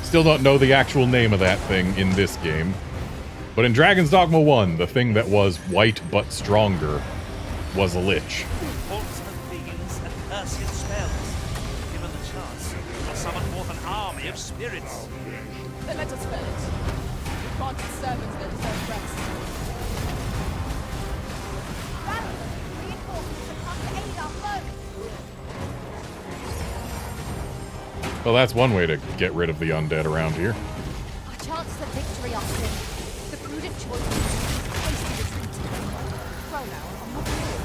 Speaker 1: Still don't know the actual name of that thing in this game. But in Dragon's Dogma 1, the thing that was white but stronger was a lich.
Speaker 8: Haunts of beings and cursed spells. Given the chance, I'll summon forth an army of spirits.
Speaker 2: Then let us spell it. We granted servants their deserved rest.
Speaker 7: Reinforcements have come to aid our foe.
Speaker 1: Well, that's one way to get rid of the undead around here.
Speaker 7: Our chances of victory are slim. The prudent choice is to hasten retreat.
Speaker 2: Well now, I'm not sure.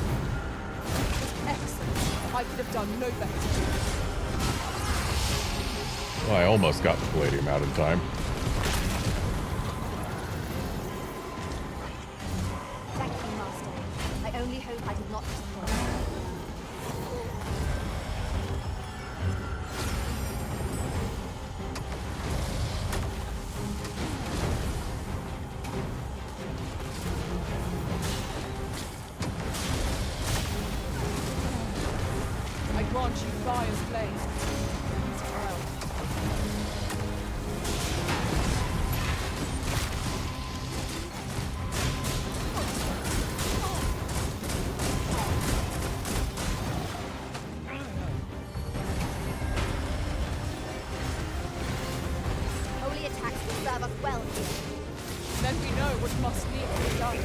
Speaker 2: Excellent. I could have done no better.
Speaker 1: Well, I almost got the Palladium out in time.
Speaker 7: Thank you, Master. I only hope I did not disappoint.
Speaker 2: I grant you fire's blaze.
Speaker 7: Holy attacks will serve us well here.
Speaker 2: Then we know what must need to be done.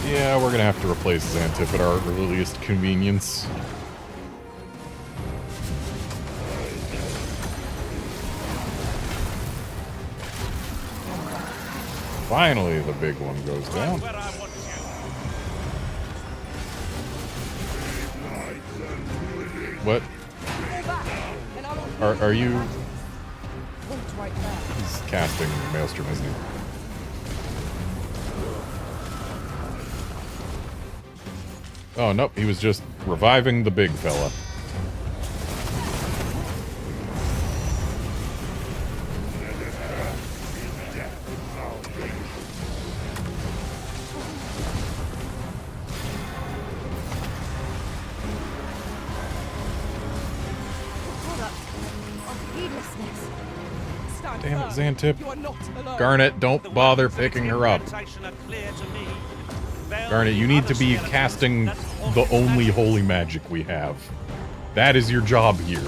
Speaker 1: Yeah, we're gonna have to replace Xantip at our earliest convenience. Finally, the big one goes down. What? Are you...
Speaker 2: Right there.
Speaker 1: He's casting Maelstrom, isn't he? Oh, nope, he was just reviving the big fella. Damn it, Xantip. Garnet, don't bother picking her up. Garnet, you need to be casting the only holy magic we have. That is your job here.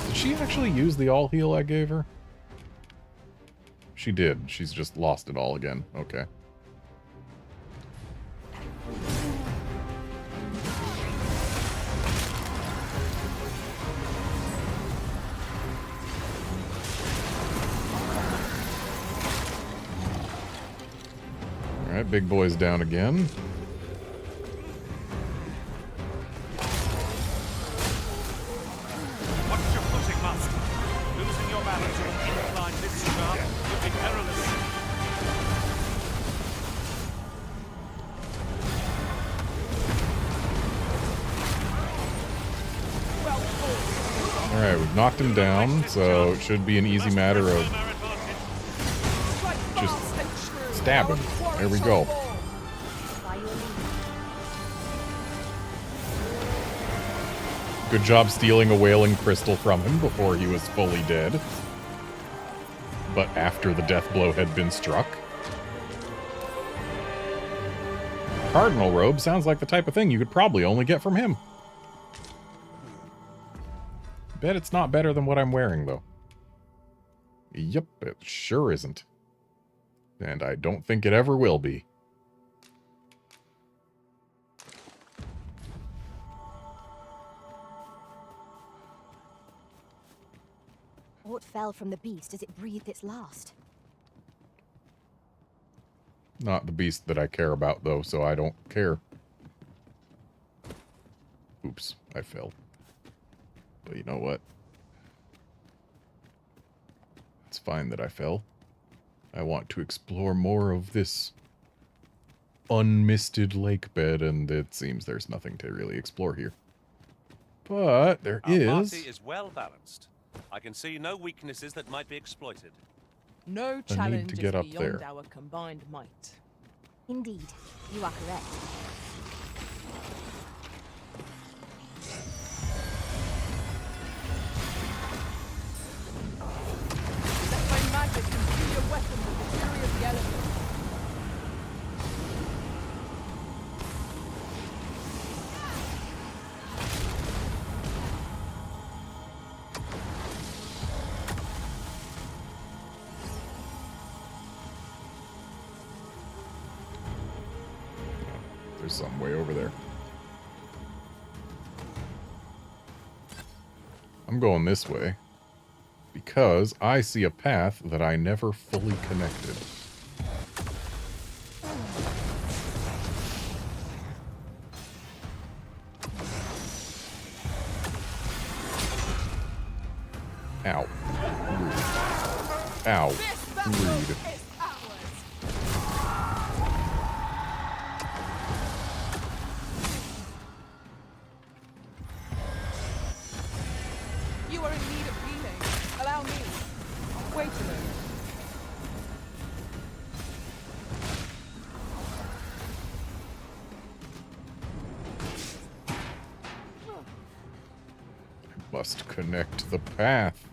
Speaker 1: Did she actually use the all heal I gave her? She did. She's just lost it all again. Okay. Alright, big boy's down again.
Speaker 8: Watch your footing, Master. Losing your balance on an incline this sharp would be perilous.
Speaker 1: Alright, we've knocked him down, so it should be an easy matter of just stab him. There we go. Good job stealing a whaling crystal from him before he was fully dead. But after the death blow had been struck. Cardinal robe sounds like the type of thing you could probably only get from him. Bet it's not better than what I'm wearing, though. Yep, it sure isn't. And I don't think it ever will be.
Speaker 7: What fell from the beast as it breathed its last?
Speaker 1: Not the beast that I care about, though, so I don't care. Oops, I fell. But you know what? It's fine that I fell. I want to explore more of this unmisted lake bed, and it seems there's nothing to really explore here. But there
Speaker 8: Our
Speaker 1: is...
Speaker 8: party is well balanced. I can see no weaknesses that might be exploited.
Speaker 2: No challenge
Speaker 1: to get up
Speaker 2: is beyond
Speaker 1: there.
Speaker 2: our combined might.
Speaker 7: Indeed, you are correct.
Speaker 2: Let my magic imbue your weapon with the fury of the elements.
Speaker 1: There's some way over there. I'm going this way because I see a path that I never fully connected. Ow. Rude. Ow. Rude.
Speaker 2: You are in need of healing. Allow me. Wait a moment.
Speaker 1: Must connect the path.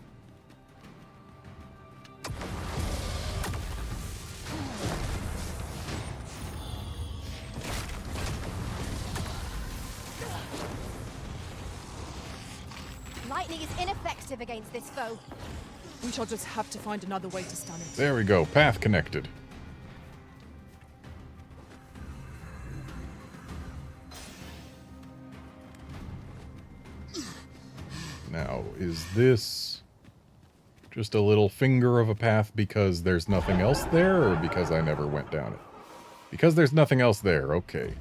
Speaker 7: Lightning is ineffective against this foe.
Speaker 2: We shall just have to find another way to stun it.
Speaker 1: There we go. Path connected. Now, is this just a little finger of a path because there's nothing else there, or because I never went down it? Because there's nothing else there, okay.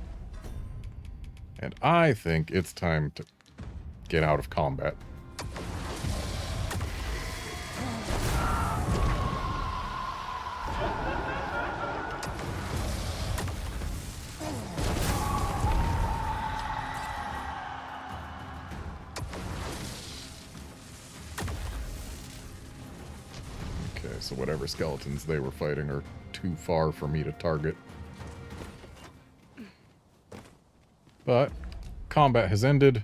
Speaker 1: And I think it's time to get out of combat. Okay, so whatever skeletons they were fighting are too far for me to target. But combat has ended.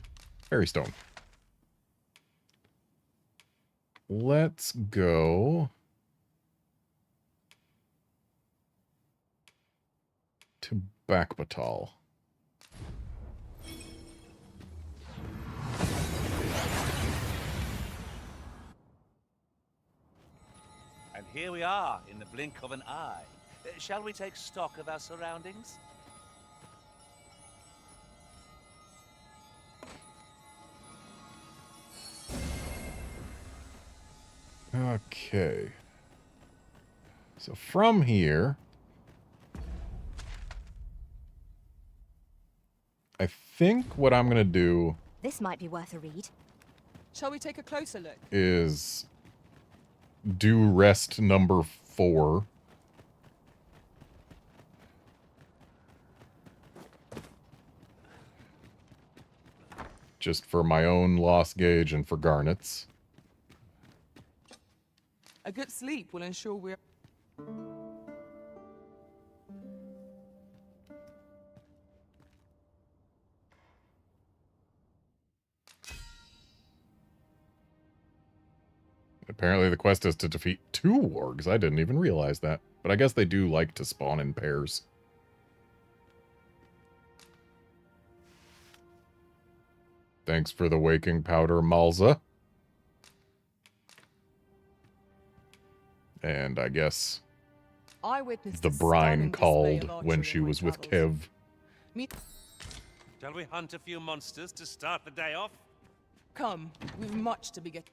Speaker 1: Fairy Stone. Let's go to Bakbatal.
Speaker 8: And here we are, in the blink of an eye. Shall we take stock of our surroundings?
Speaker 1: Okay. So from here, I think what I'm gonna do
Speaker 7: This might be worth a read.
Speaker 2: Shall we take a closer look?
Speaker 1: is do rest number 4. Just for my own loss gauge and for Garnet's.
Speaker 2: A good sleep will ensure we're...
Speaker 1: Apparently the quest is to defeat 2 wargs. I didn't even realize that. But I guess they do like to spawn in pairs. Thanks for the waking powder, Malza. And I guess
Speaker 2: I witnessed
Speaker 1: the
Speaker 2: a
Speaker 1: brine
Speaker 2: stunning display of
Speaker 1: called when
Speaker 2: archery
Speaker 1: she
Speaker 2: in my
Speaker 1: was with
Speaker 2: travels.
Speaker 1: Kev.
Speaker 8: Shall we hunt a few monsters to start the day off?
Speaker 2: Come, we've much to be getting.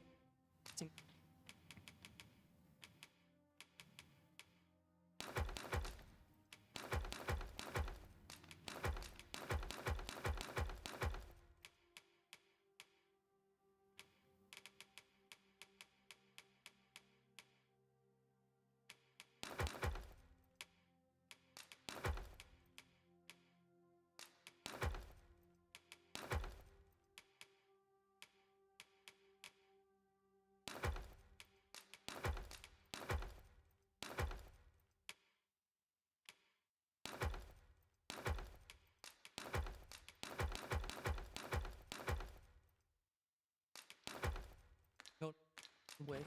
Speaker 2: With.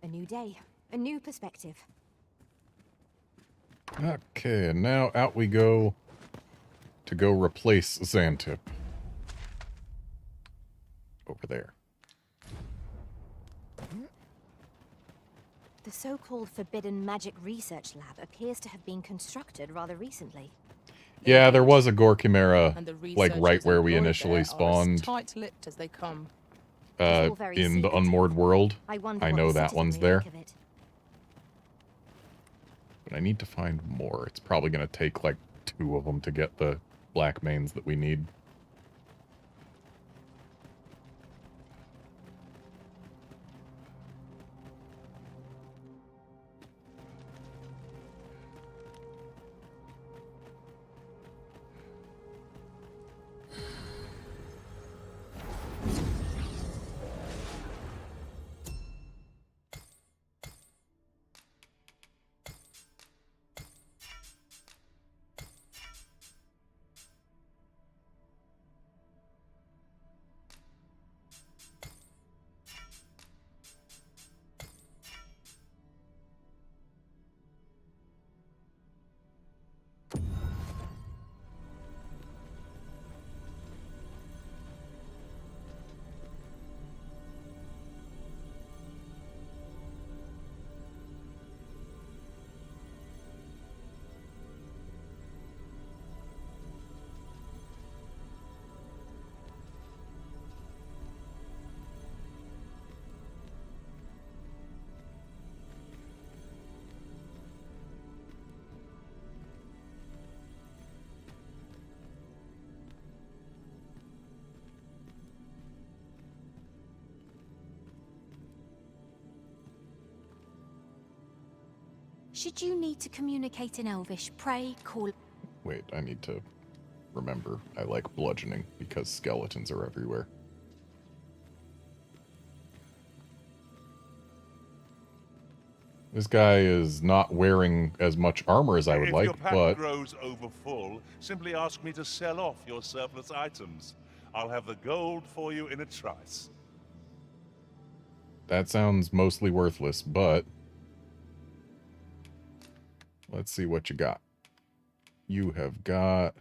Speaker 7: A new day, a new perspective.
Speaker 1: Okay, and now out we go to go replace Xantip. Over there.
Speaker 7: The so-called Forbidden Magic Research Lab appears to have been constructed rather recently.
Speaker 1: Yeah, there was a Gore
Speaker 2: And
Speaker 1: Chimera,
Speaker 2: the
Speaker 1: like right
Speaker 2: researchers
Speaker 1: where we
Speaker 2: employed
Speaker 1: initially
Speaker 2: there are as
Speaker 1: spawned.
Speaker 2: tight-lipped as they come.
Speaker 7: all very
Speaker 1: In the
Speaker 7: secretive.
Speaker 1: Unmoored World.
Speaker 7: I wonder
Speaker 1: I
Speaker 7: what
Speaker 1: know
Speaker 7: the
Speaker 1: that one's
Speaker 7: citizenry
Speaker 1: there.
Speaker 7: make of it.
Speaker 1: But I need to find more. It's probably going to take like 2 of them to get the black mains that we need.
Speaker 7: Should you need to communicate in Elvish, pray, call...
Speaker 1: Wait, I need to remember. I like bludgeoning because skeletons are everywhere. This guy is not wearing as much armor as I would like,
Speaker 13: If your pack
Speaker 1: but
Speaker 13: grows overfull, simply ask me to sell off your surplus items. I'll have the gold for you in a trice.
Speaker 1: that sounds mostly worthless, but let's see what you got. You have got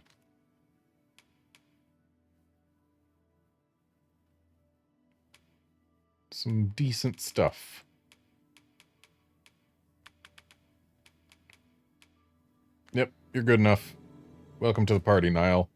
Speaker 1: some decent stuff. Yep, you're good enough. Welcome to the party, Niall.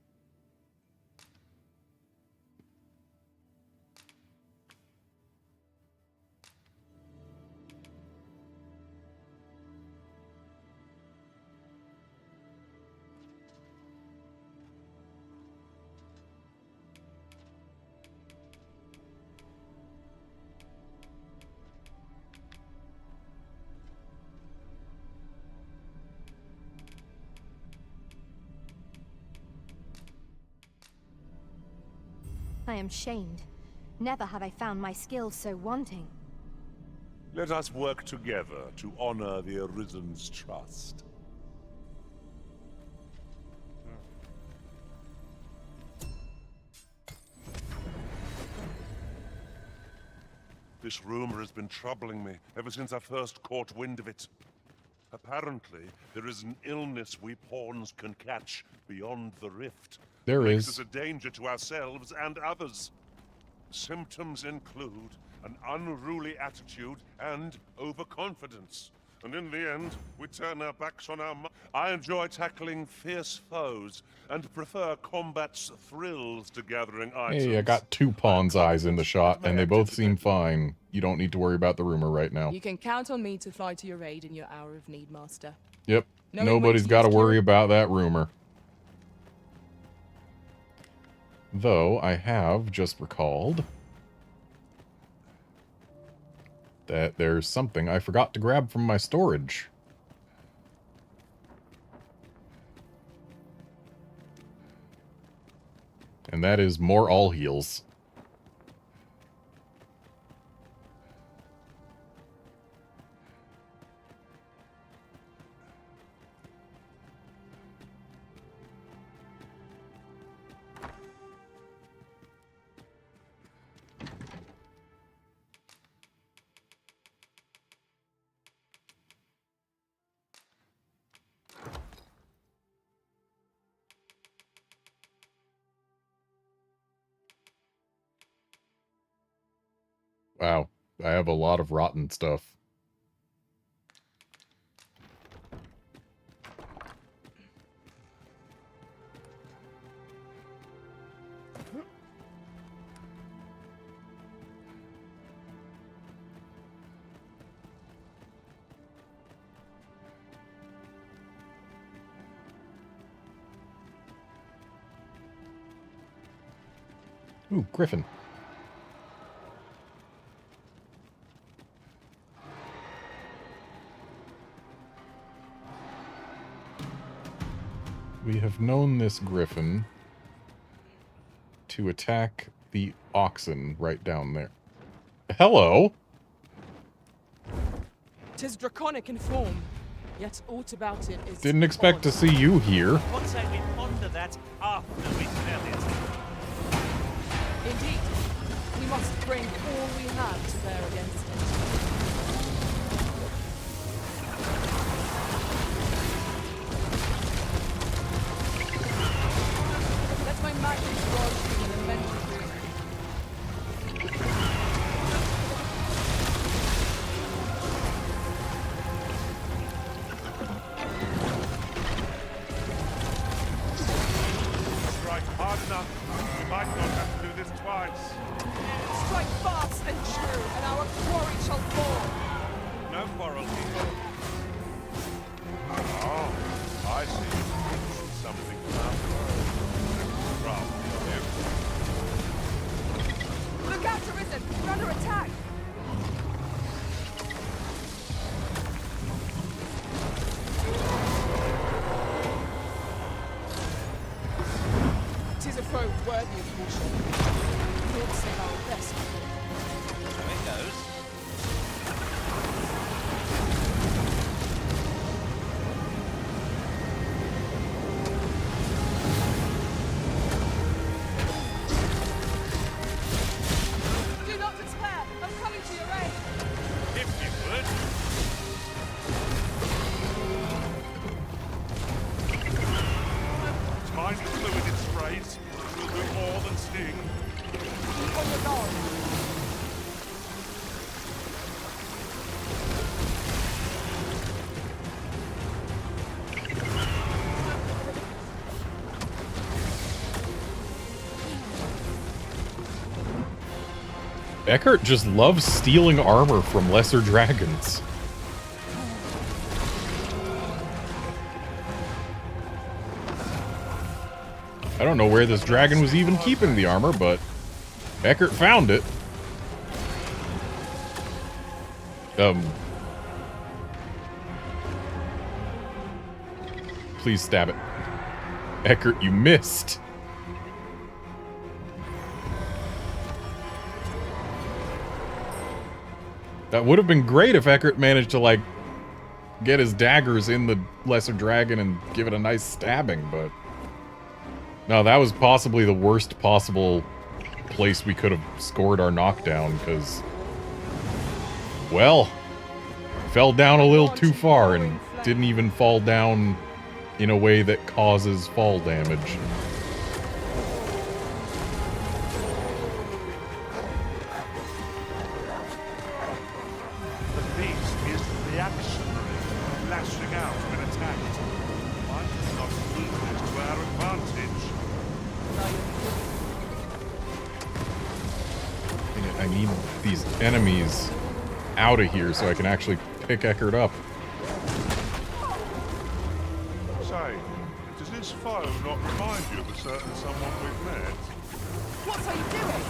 Speaker 7: am shamed. Never have I found my skills so wanting.
Speaker 13: Let us work together to honor the Arisen's trust. This rumor has been troubling me ever since I first caught wind of it. Apparently, there is an illness we pawns can catch beyond the rift.
Speaker 1: There
Speaker 13: Makes
Speaker 1: is.
Speaker 13: us a danger to ourselves and others. Symptoms include an unruly attitude and overconfidence. And in the end, we turn our backs on our I enjoy tackling fierce foes and prefer combat's thrills to gathering items.
Speaker 1: Hey, I got 2 pawn's eyes in the shot, and they both seem fine. You don't need to worry about the rumor right now.
Speaker 2: You can count on me to fly to your aid in your hour of need, Master.
Speaker 1: Yep.
Speaker 2: Knowing
Speaker 1: Nobody's
Speaker 2: when to
Speaker 1: got to
Speaker 2: use
Speaker 1: worry about that rumor. Though, I have just recalled that there's something I forgot to grab from my storage. And that is more all heals. Wow, I have a lot of rotten stuff. Ooh, Griffin. We have known this Griffin to attack the oxen right down there. Hello!
Speaker 2: 'Tis draconic in form, yet aught about it is...
Speaker 1: Didn't expect to see you here.
Speaker 8: What say we ponder that after we smell it?
Speaker 2: Indeed, we must bring all we have to bear against it. Let my magic work in the mental.
Speaker 13: Strike hard enough. We might not have to do this twice.
Speaker 2: Strike fast and true, and our quarry shall fall.
Speaker 8: No quarrel, people.
Speaker 13: Oh, I see. Something from him.
Speaker 2: Look out, Arisen! We're under attack! Tis a foe worthy of caution. Lord save our best.
Speaker 8: So it goes.
Speaker 2: Do not despair! I'm coming to your aid!
Speaker 8: If you would.
Speaker 13: Time is fluid, its phrase. Will do more than sting.
Speaker 2: On your guard!
Speaker 1: Eckert just loves stealing armor from lesser dragons. I don't know where this dragon was even keeping the armor, but Eckert found it. Please stab it. Eckert, you missed. That would have been great if Eckert managed to, like, get his daggers in the Lesser Dragon and give it a nice stabbing, but... No, that was possibly the worst possible place we could have scored our knockdown, because... Well... Fell down a little too far and didn't even fall down in a way that causes fall damage.
Speaker 8: The beast is reactionary, lashing out when attacked. Why not use this to our advantage?
Speaker 1: I need these enemies out of here so I can actually pick Eckert up.
Speaker 13: Say, does this foe not remind you of a certain someone we've met?
Speaker 2: What are you doing?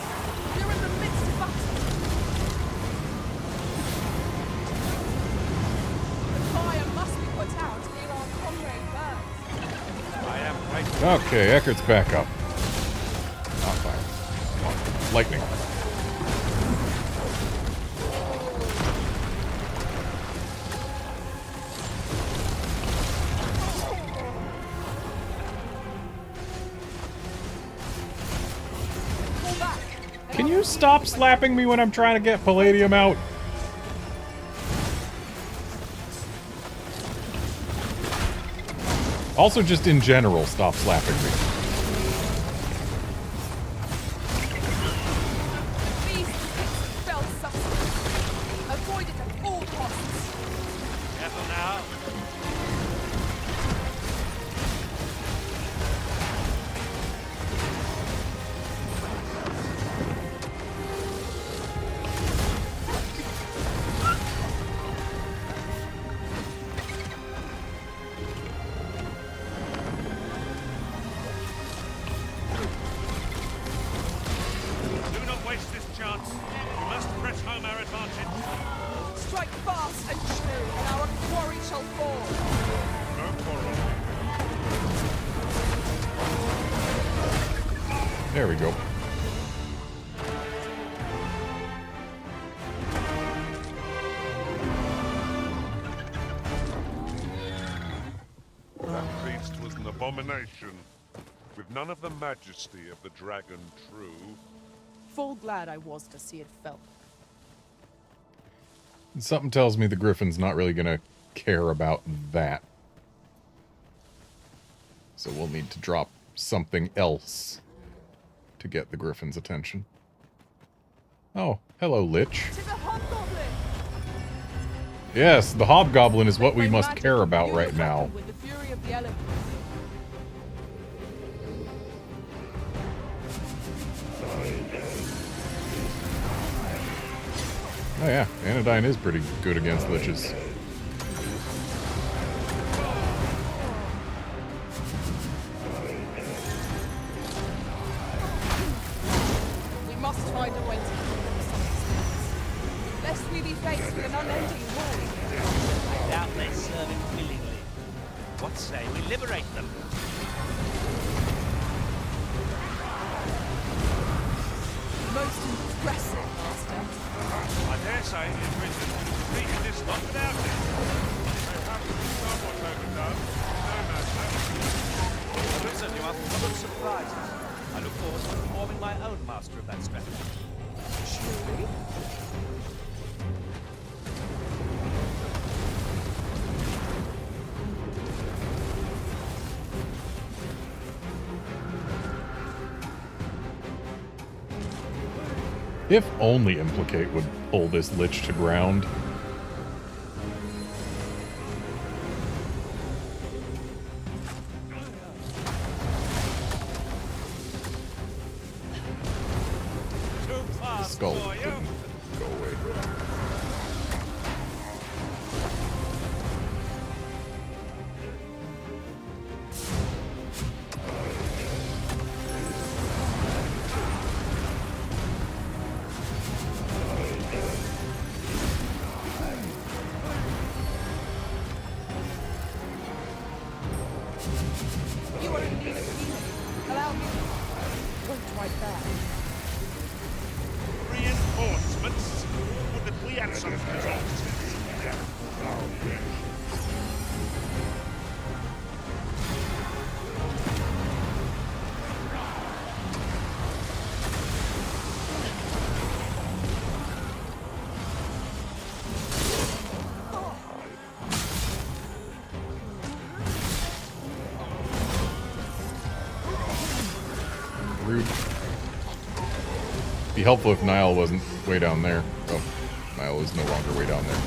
Speaker 2: You're in the midst of battle. The fire must be put out ere our comrade burns.
Speaker 8: I am right.
Speaker 1: Okay, Eckert's back up. Oh, fire. Come on. Lightning. Can you stop slapping me when I'm trying to get Palladium out? Also, just in general, stop slapping me.
Speaker 2: Avoid it at all costs.
Speaker 8: Careful now.
Speaker 2: Strike fast and true, and our quarry shall fall.
Speaker 13: No quarrel.
Speaker 1: There we go.
Speaker 13: That beast was an abomination, with none of the majesty of the dragon true.
Speaker 2: Full glad I was to see it fell.
Speaker 1: Something tells me the Griffin's not really gonna care about that. So we'll need to drop something else to get the Griffin's attention. Oh, hello, Lich. Yes, the Hobgoblin is what we must care about right now.
Speaker 2: With the fury of the elements.
Speaker 1: Oh yeah, Anodyne is pretty good against Liches.
Speaker 2: We must find a way to keep them some lest we be faced with an unending war.
Speaker 8: I doubt they serve it willingly. What say we liberate them?
Speaker 2: Most impressive, Master.
Speaker 8: I dare say his wisdom would have defeated this lot without it.
Speaker 13: They have to be somewhat overdone. No matter.
Speaker 8: I will certainly ask for some surprises. I look forward to informing my own master of that strategy.
Speaker 2: Truly?
Speaker 1: If only Implicate would pull this Lich to ground. The skull didn't go away.
Speaker 8: handsome resources.
Speaker 1: Rude. Be helpful if Nile wasn't way down there. Oh, Nile is no longer way down there.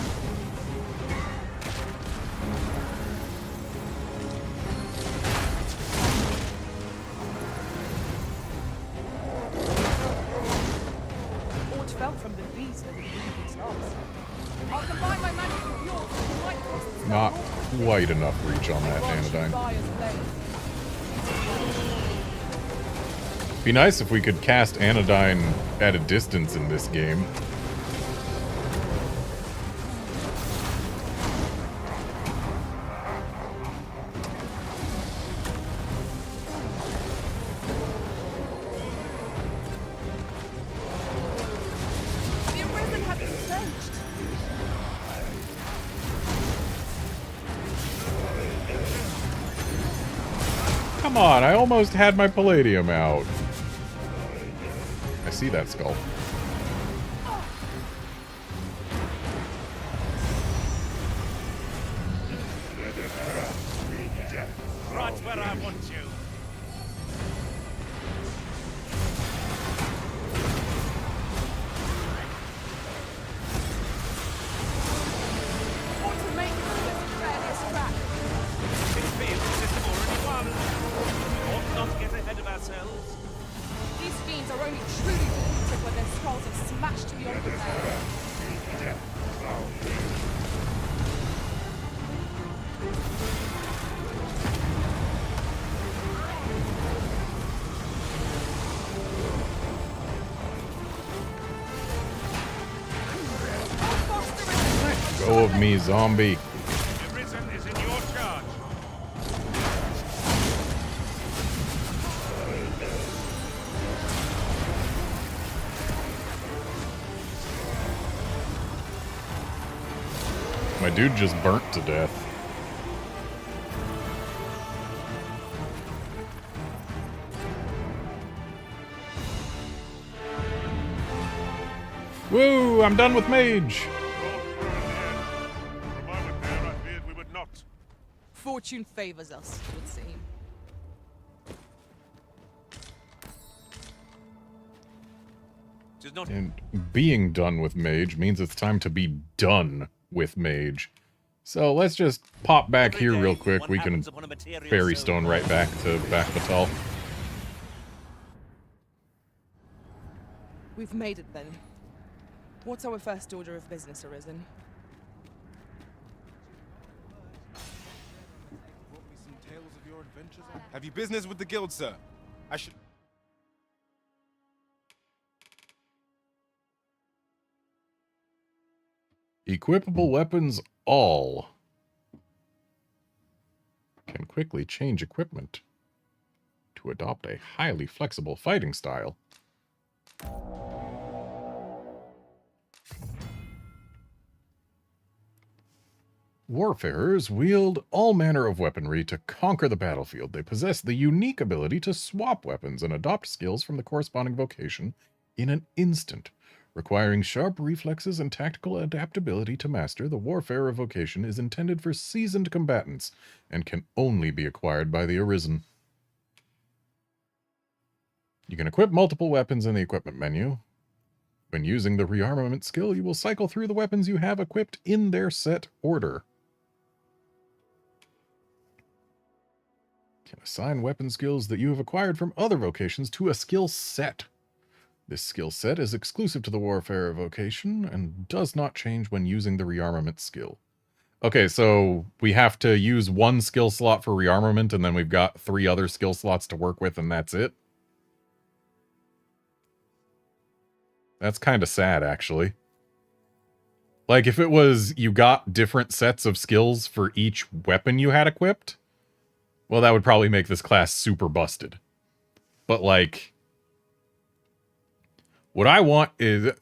Speaker 2: Ort fell from the beast and the bleeding stars. I'll combine my magic with yours and might cross the sky.
Speaker 1: Not quite enough reach on that Anodyne. Be nice if we could cast Anodyne at a distance in this game.
Speaker 2: The Arisen has been searched.
Speaker 1: Come on, I almost had my Palladium out. I see that skull.
Speaker 8: Right where I want you.
Speaker 2: Ort to make this fairly scrap.
Speaker 8: It's being system already won. Ought not to get ahead of ourselves.
Speaker 2: These fiends are only truly defeated when their skulls are smashed beyond repair.
Speaker 1: Go of me, zombie.
Speaker 8: The Arisen is in your charge.
Speaker 1: My dude just burnt to death. Woo! I'm done with mage!
Speaker 2: Fortune favors us, it would seem.
Speaker 1: And being done with mage means it's time to be done with mage. So let's just pop back here real quick. We can fairy stone right back to Bakhbatal.
Speaker 2: We've made it then. What's our first order of business, Arisen?
Speaker 3: Have you business with the guild, sir? I should...
Speaker 1: Equipable weapons all. Can quickly change equipment to adopt a highly flexible fighting style. Warfarers wield all manner of weaponry to conquer the battlefield. They possess the unique ability to swap weapons and adopt skills from the corresponding vocation in an instant. Requiring sharp reflexes and tactical adaptability to master, the Warfarer vocation is intended for seasoned combatants and can only be acquired by the Arisen. You can equip multiple weapons in the equipment menu. When using the rearmament skill, you will cycle through the weapons you have equipped in their set order. Can assign weapon skills that you have acquired from other vocations to a skill set. This skill set is exclusive to the Warfarer vocation and does not change when using the rearmament skill. Okay, so we have to use one skill slot for rearmament, and then we've got 3 other skill slots to work with, and that's it? That's kind of sad, actually. Like, if it was you got different sets of skills for each weapon you had equipped, well, that would probably make this class super busted. But, like... what I want is...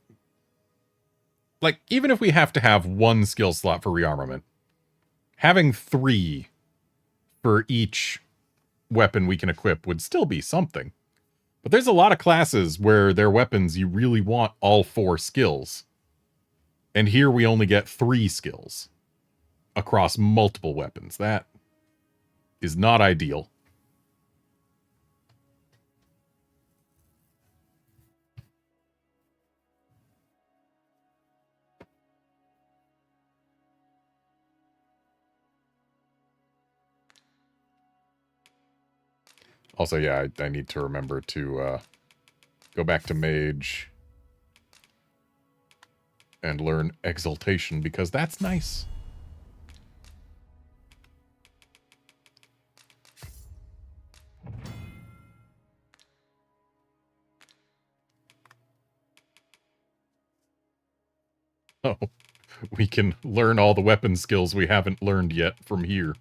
Speaker 1: like, even if we have to have one skill slot for rearmament, having 3 for each weapon we can equip would still be something. But there's a lot of classes where their weapons you really want all 4 skills. And here we only get 3 skills across multiple weapons. That is not ideal. Also, yeah, I need to remember to go back to Mage and learn Exaltation, because that's nice. Oh, we can learn all the weapon skills we haven't learned yet from here.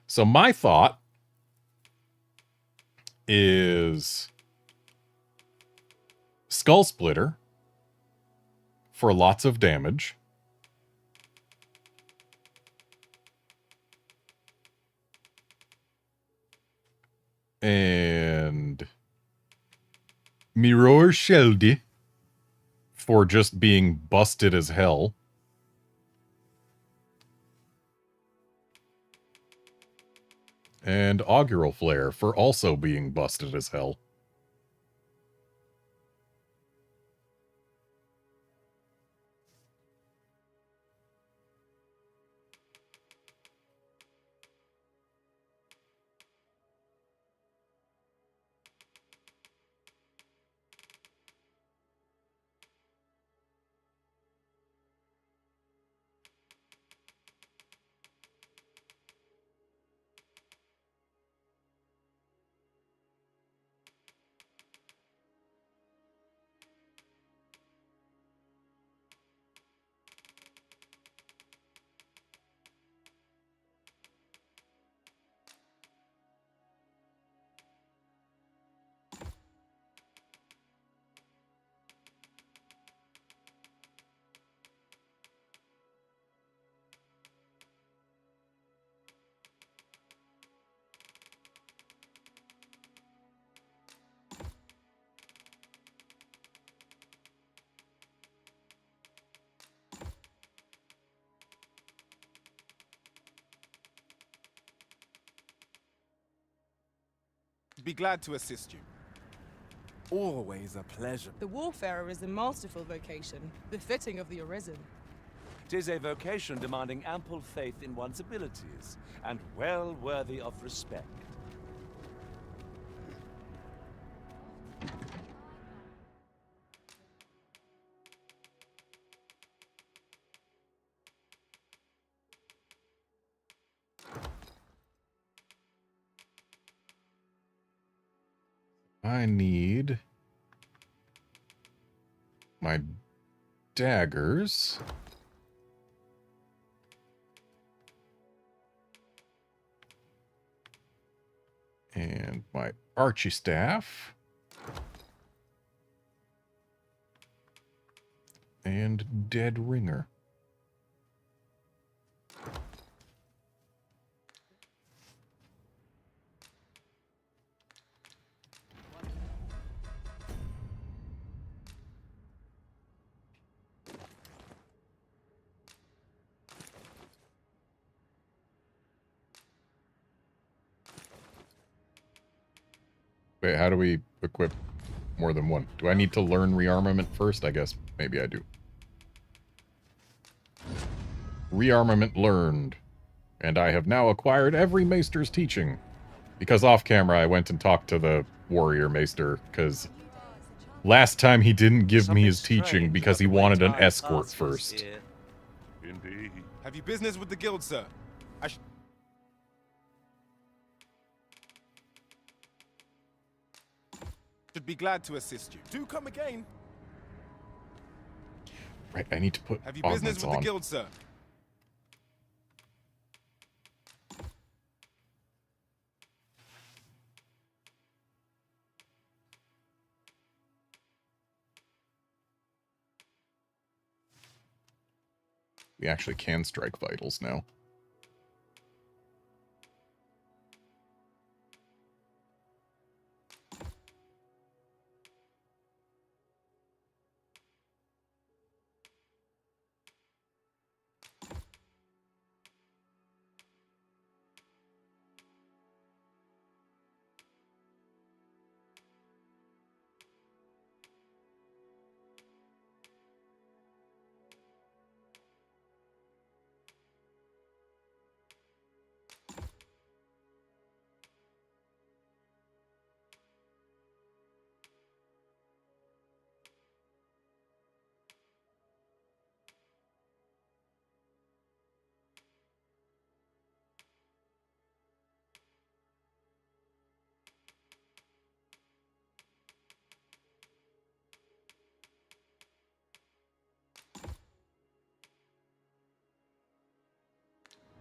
Speaker 1: So my thought is Skull Splitter for lots of damage. And Mirror Sheldy for just being busted as hell. And Augural Flare for also being busted as hell.
Speaker 3: Be glad to assist you.
Speaker 14: Always a pleasure.
Speaker 2: The Warfarer is a masterful vocation, befitting of the Arisen.
Speaker 15: 'Tis a vocation demanding ample faith in one's abilities, and well worthy of respect.
Speaker 1: I need my daggers. And my Archie staff. And Dead Ringer. Wait, how do we equip more than one? Do I need to learn rearmament first? I guess maybe I do. Rearmament learned. And I have now acquired every Maester's teaching. Because off camera I went and talked to the warrior Maester, because last time he didn't give me his teaching because he wanted an escort first.
Speaker 13: Indeed.
Speaker 3: Have you business with the guild, sir? Should be glad to assist you. Do come again.
Speaker 1: Right, I need to put
Speaker 3: Have you business with
Speaker 1: on.
Speaker 3: the guild, sir?
Speaker 1: We actually can strike vitals now.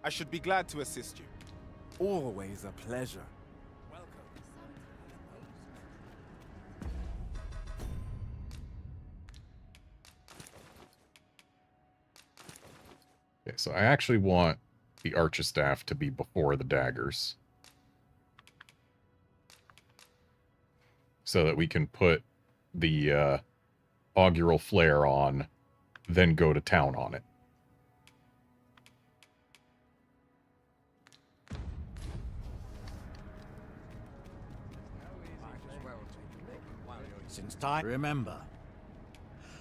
Speaker 3: I should be glad to assist you.
Speaker 14: Always a pleasure.
Speaker 1: Okay, so I actually want the Archistaff to be before the daggers. So that we can put the augural flare on, then go to town on it.
Speaker 11: Since time, remember,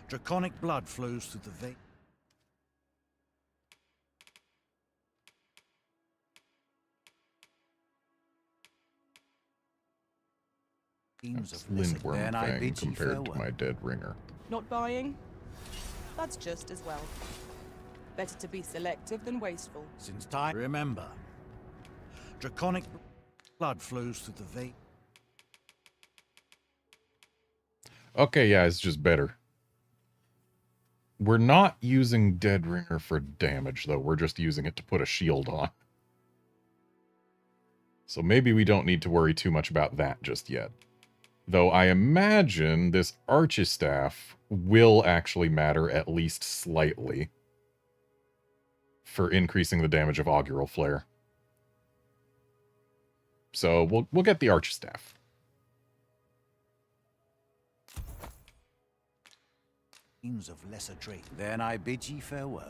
Speaker 11: draconic blood flows through the veins.
Speaker 1: That's Lindworm Fang compared to my dead ringer.
Speaker 2: Not buying? That's just as well. Better to be selective than wasteful.
Speaker 11: Since time, remember, draconic blood flows through the veins.
Speaker 1: Okay, yeah, it's just better. We're not using Dead Ringer for damage, though. We're just using it to put a shield on. So maybe we don't need to worry too much about that just yet. Though I imagine this Archistaff will actually matter at least slightly for increasing the damage of Augural Flare. So we'll get the Archistaff.
Speaker 11: Of lesser trait. Then I bid ye farewell.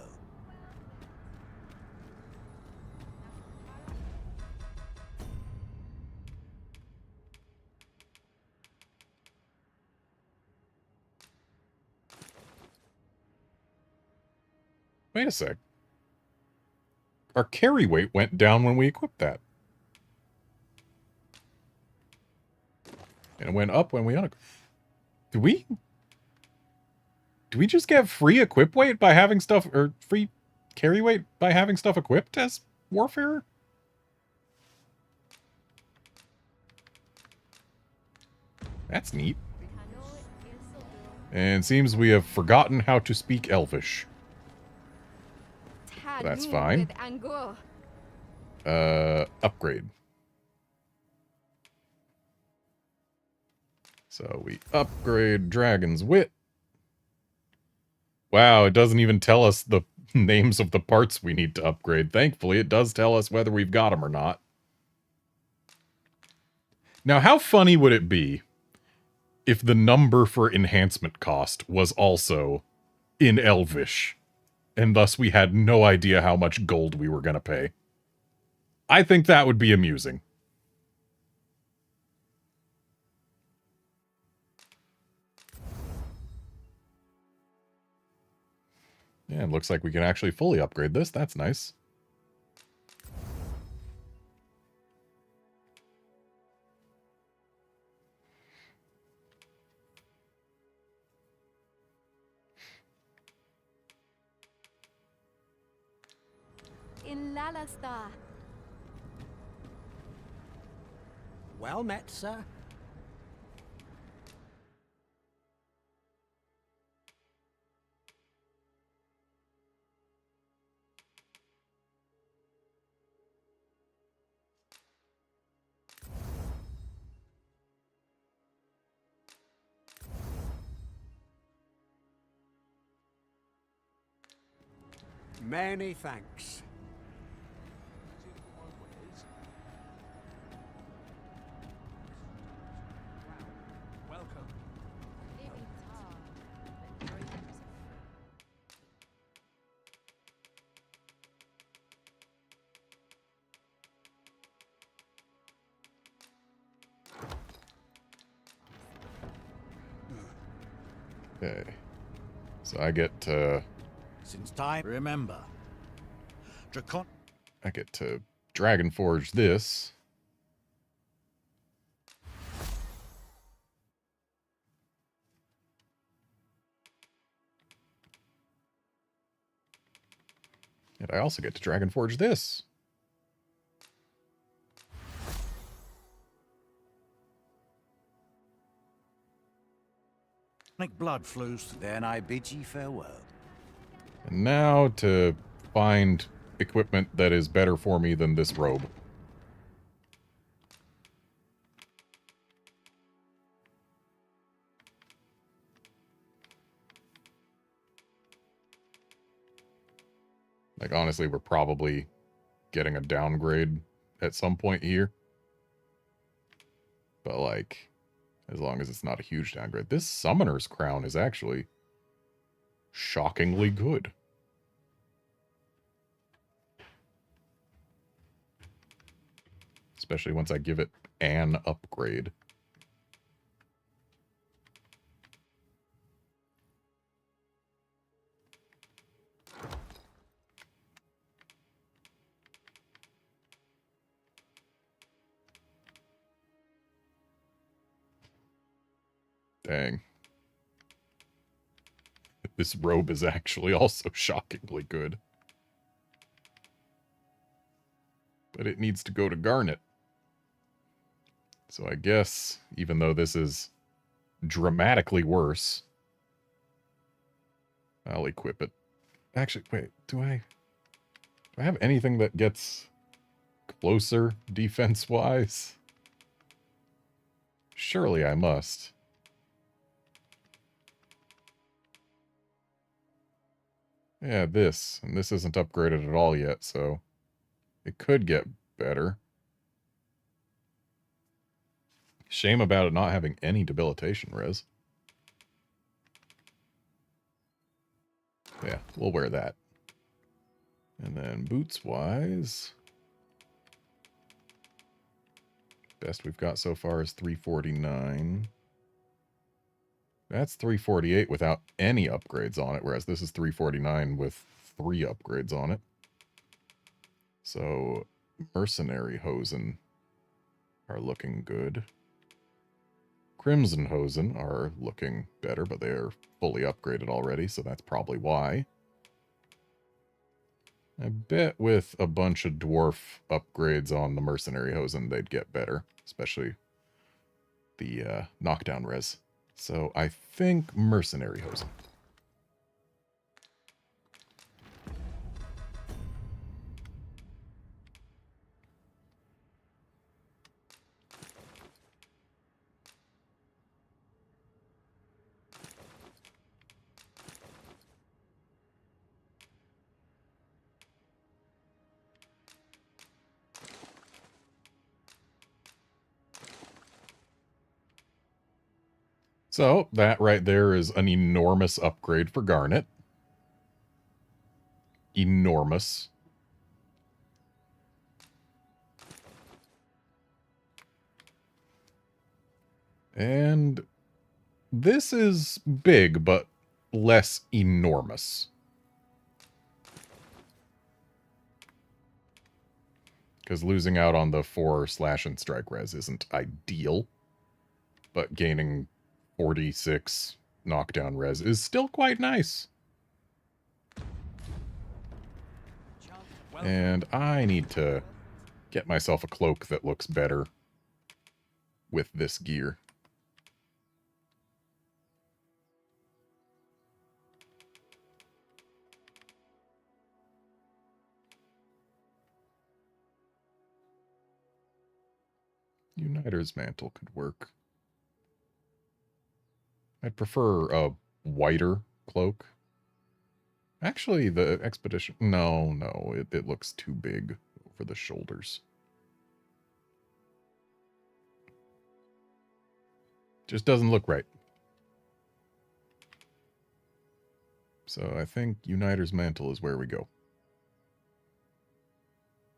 Speaker 1: Wait a sec. Our carry weight went down when we equipped that. And it went up when we unequipped. Do we just get free equip weight by having stuff, or free carry weight by having stuff equipped as Warfarer? That's neat. And it seems we have forgotten how to speak Elvish. That's fine. Upgrade. So we upgrade Dragon's Wit. Wow, it doesn't even tell us the names of the parts we need to upgrade. Thankfully, it does tell us whether we've got them or not. Now, how funny would it be if the number for enhancement cost was also in Elvish, and thus we had no idea how much gold we were going to pay? I think that would be amusing. Yeah, it looks like we can actually fully upgrade this. That's nice.
Speaker 7: In Lalasta.
Speaker 11: Well met, sir.
Speaker 6: Many thanks.
Speaker 11: Welcome.
Speaker 1: Okay. So I get to...
Speaker 16: Since time, remember.
Speaker 1: I get to Dragon Forge this. And I also get to Dragon Forge this.
Speaker 16: Blood flows, then I bid ye farewell.
Speaker 1: And now to find equipment that is better for me than this robe. Like, honestly, we're probably getting a downgrade at some point here. But, like, as long as it's not a huge downgrade. This Summoner's Crown is actually shockingly good. Especially once I give it an upgrade. Dang. This robe is actually also shockingly good. But it needs to go to Garnet. So I guess, even though this is dramatically worse, I'll equip it. Actually, wait, do I have anything that gets closer defense-wise? Surely I must. Yeah, this. And this isn't upgraded at all yet, so it could get better. Shame about it not having any debilitation res. Yeah, we'll wear that. And then boots-wise, best we've got so far is 349. That's 348 without any upgrades on it, whereas this is 349 with 3 upgrades on it. So, Mercenary Hosen are looking good. Crimson Hosen are looking better, but they're fully upgraded already, so that's probably why. I bet with a bunch of dwarf upgrades on the Mercenary Hosen, they'd get better, especially the knockdown res. So I think Mercenary Hosen. So, that right there is an enormous upgrade for Garnet. Enormous. And this is big, but less enormous. Because losing out on the 4 slash and strike res isn't ideal. But gaining 46 knockdown res is still quite nice. And I need to get myself a cloak that looks better with this gear. Uniter's Mantle could work. I'd prefer a whiter cloak. Actually, the expedition... No, it looks too big over the shoulders. Just doesn't look right. So I think Uniter's Mantle is where we go.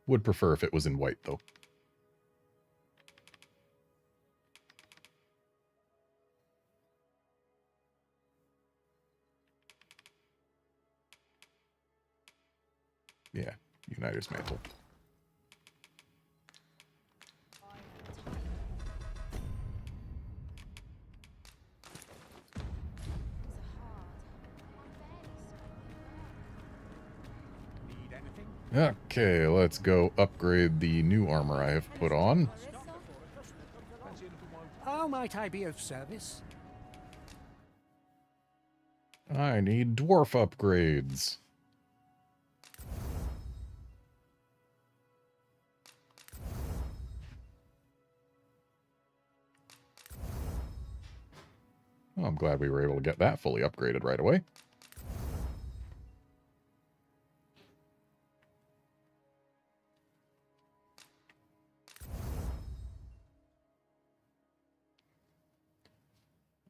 Speaker 1: Would prefer if it was in white, though. Yeah, Uniter's Mantle. Okay, let's go upgrade the new armor I have put on.
Speaker 11: How might I be of service?
Speaker 1: I need dwarf upgrades. Well, I'm glad we were able to get that fully upgraded right away.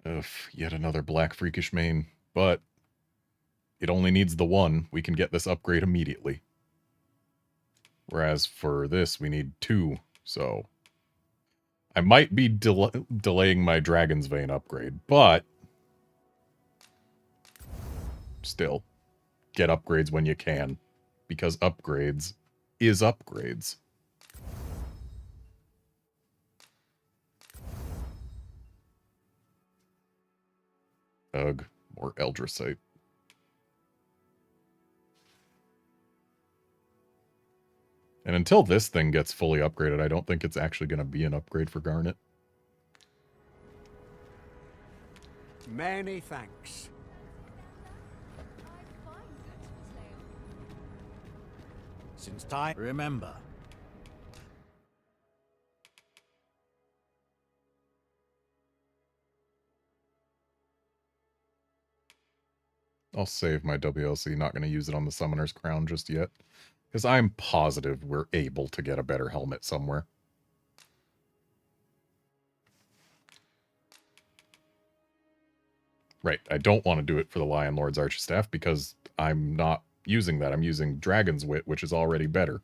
Speaker 1: Ugh, yet another black freakish mane, but it only needs the one. We can get this upgrade immediately. Whereas for this, we need 2, so... I might be delaying my Dragon's Vein upgrade, but... Still, get upgrades when you can, because upgrades is upgrades. Ugh, more Eldrasite. And until this thing gets fully upgraded, I don't think it's actually going to be an upgrade for Garnet.
Speaker 6: Many thanks.
Speaker 16: Since time, remember.
Speaker 1: I'll save my WLC, not going to use it on the Summoner's Crown just yet. Because I'm positive we're able to get a better helmet somewhere. Right, I don't want to do it for the Lion Lord's Archstaff because I'm not using that. I'm using Dragon's Wit, which is already better.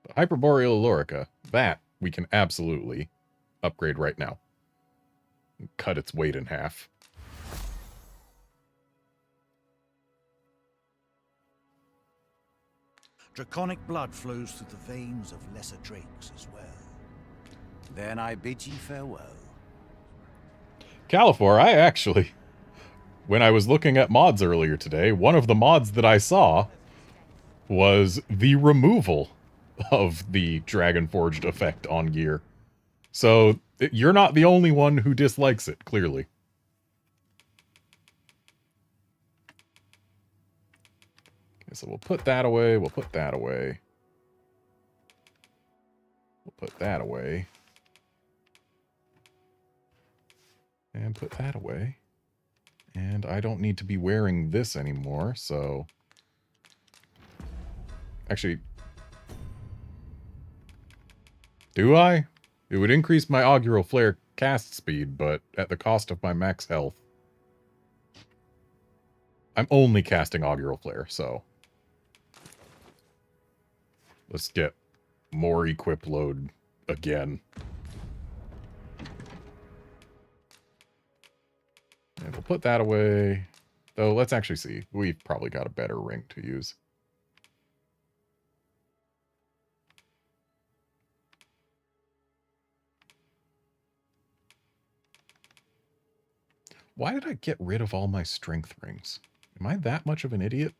Speaker 1: The Hyperboreal Alorica, that we can absolutely upgrade right now. Cut its weight in half.
Speaker 16: Draconic blood flows through the veins of lesser drakes as well. Then I bid ye farewell.
Speaker 1: Califor, I actually... When I was looking at mods earlier today, one of the mods that I saw was the removal of the Dragonforged effect on gear. So, you're not the only one who dislikes it, clearly. Okay, so we'll put that away, we'll put that away. We'll put that away. And put that away. And I don't need to be wearing this anymore, so... Actually... Do I? It would increase my Augural Flare cast speed, but at the cost of my max health. I'm only casting Augural Flare, so... Let's get more equip load again. And we'll put that away. Though, let's actually see. We've probably got a better ring to use. Why did I get rid of all my strength rings? Am I that much of an idiot?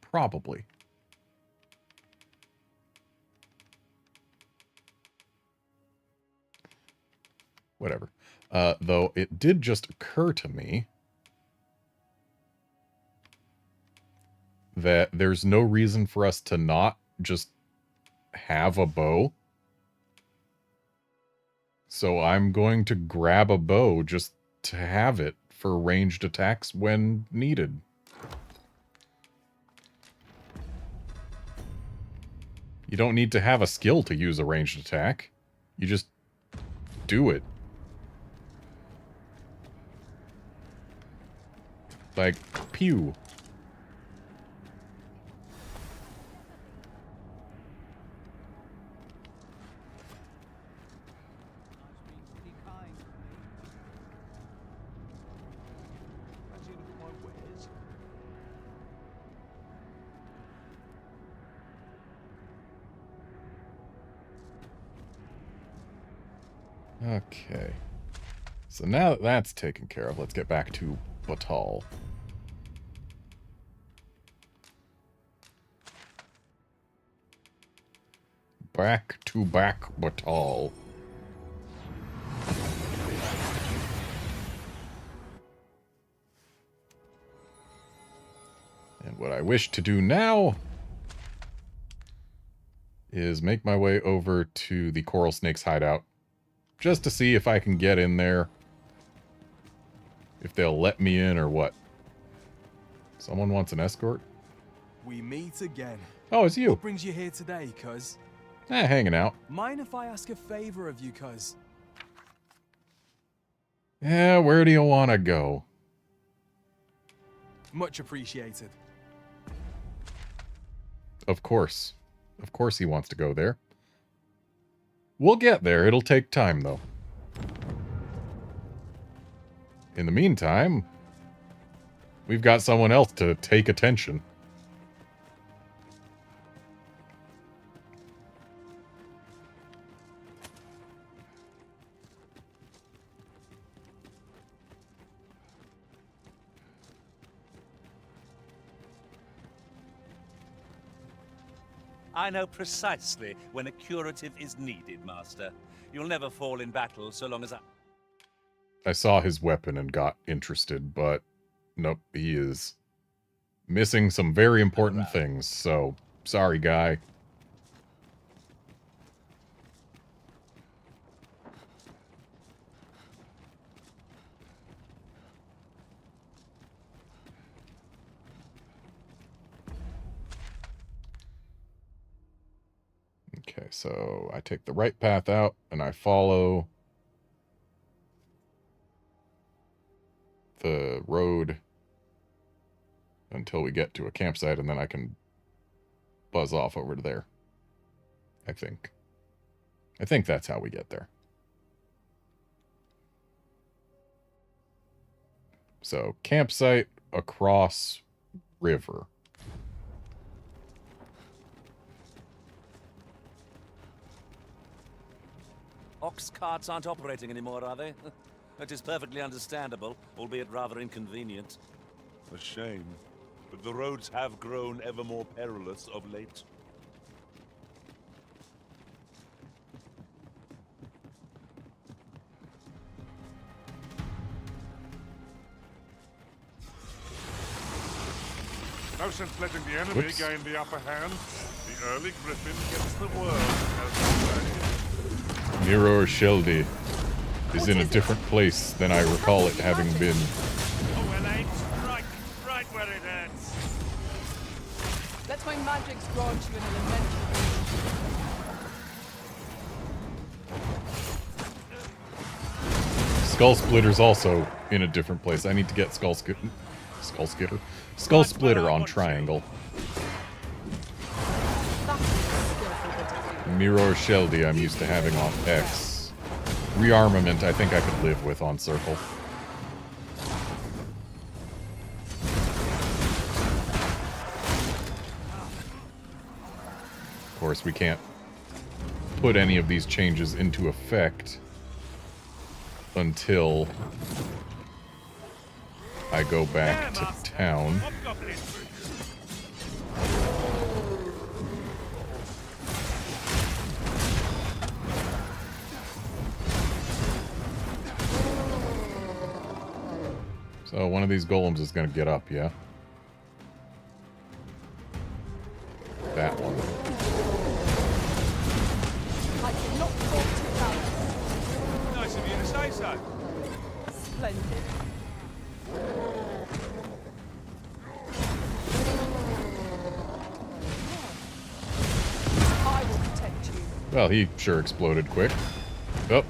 Speaker 1: Probably. Whatever. Though it did just occur to me that there's no reason for us to not just have a bow. So I'm going to grab a bow just to have it for ranged attacks when needed. You don't need to have a skill to use a ranged attack. You just do it. Like, pew. Okay. So now that that's taken care of, let's get back to Batal. Back to Batal. And what I wish to do now is make my way over to the Coral Snake's hideout. Just to see if I can get in there. If they'll let me in or what. Someone wants an escort?
Speaker 14: We meet again.
Speaker 1: Oh, it's you.
Speaker 14: What brings you here today, cuz?
Speaker 1: Hanging out.
Speaker 14: Mind if I ask a favor of you, cuz?
Speaker 1: Yeah, where do you want to go?
Speaker 14: Much appreciated.
Speaker 1: Of course. Of course he wants to go there. We'll get there. It'll take time, though. In the meantime, we've got someone else to take attention.
Speaker 8: I know precisely when a curative is needed, Master. You'll never fall in battle so long as
Speaker 1: I saw his weapon and got interested, but nope, he is missing some very important things, so sorry, guy. Okay, so I take the right path out, and I follow the road until we get to a campsite, and then I can buzz off over to there. I think that's how we get there. So, campsite across river.
Speaker 15: Ox carts aren't operating anymore, are they? It is perfectly understandable, albeit rather inconvenient.
Speaker 13: A shame, but the roads have grown ever more perilous of late. No sense letting the enemy gain the upper hand. The early griffin gets the world, as they say.
Speaker 1: Miro Sheldy is in a different place than I recall it having been.
Speaker 8: Oh, well, aim right where it hurts.
Speaker 2: Let my magics grant you an elemental.
Speaker 1: Skull Splitter's also in a different place. I need to get Skull Splitter on triangle. Miro Sheldy I'm used to having on X. Rearmament I think I could live with on circle. Of course we can't put any of these changes into effect until I go back to town. So one of these golems is going to get up, yeah? That one.
Speaker 8: Nice of you to say so.
Speaker 2: Splendid. I will protect you.
Speaker 1: Well, he sure exploded quick. Oh.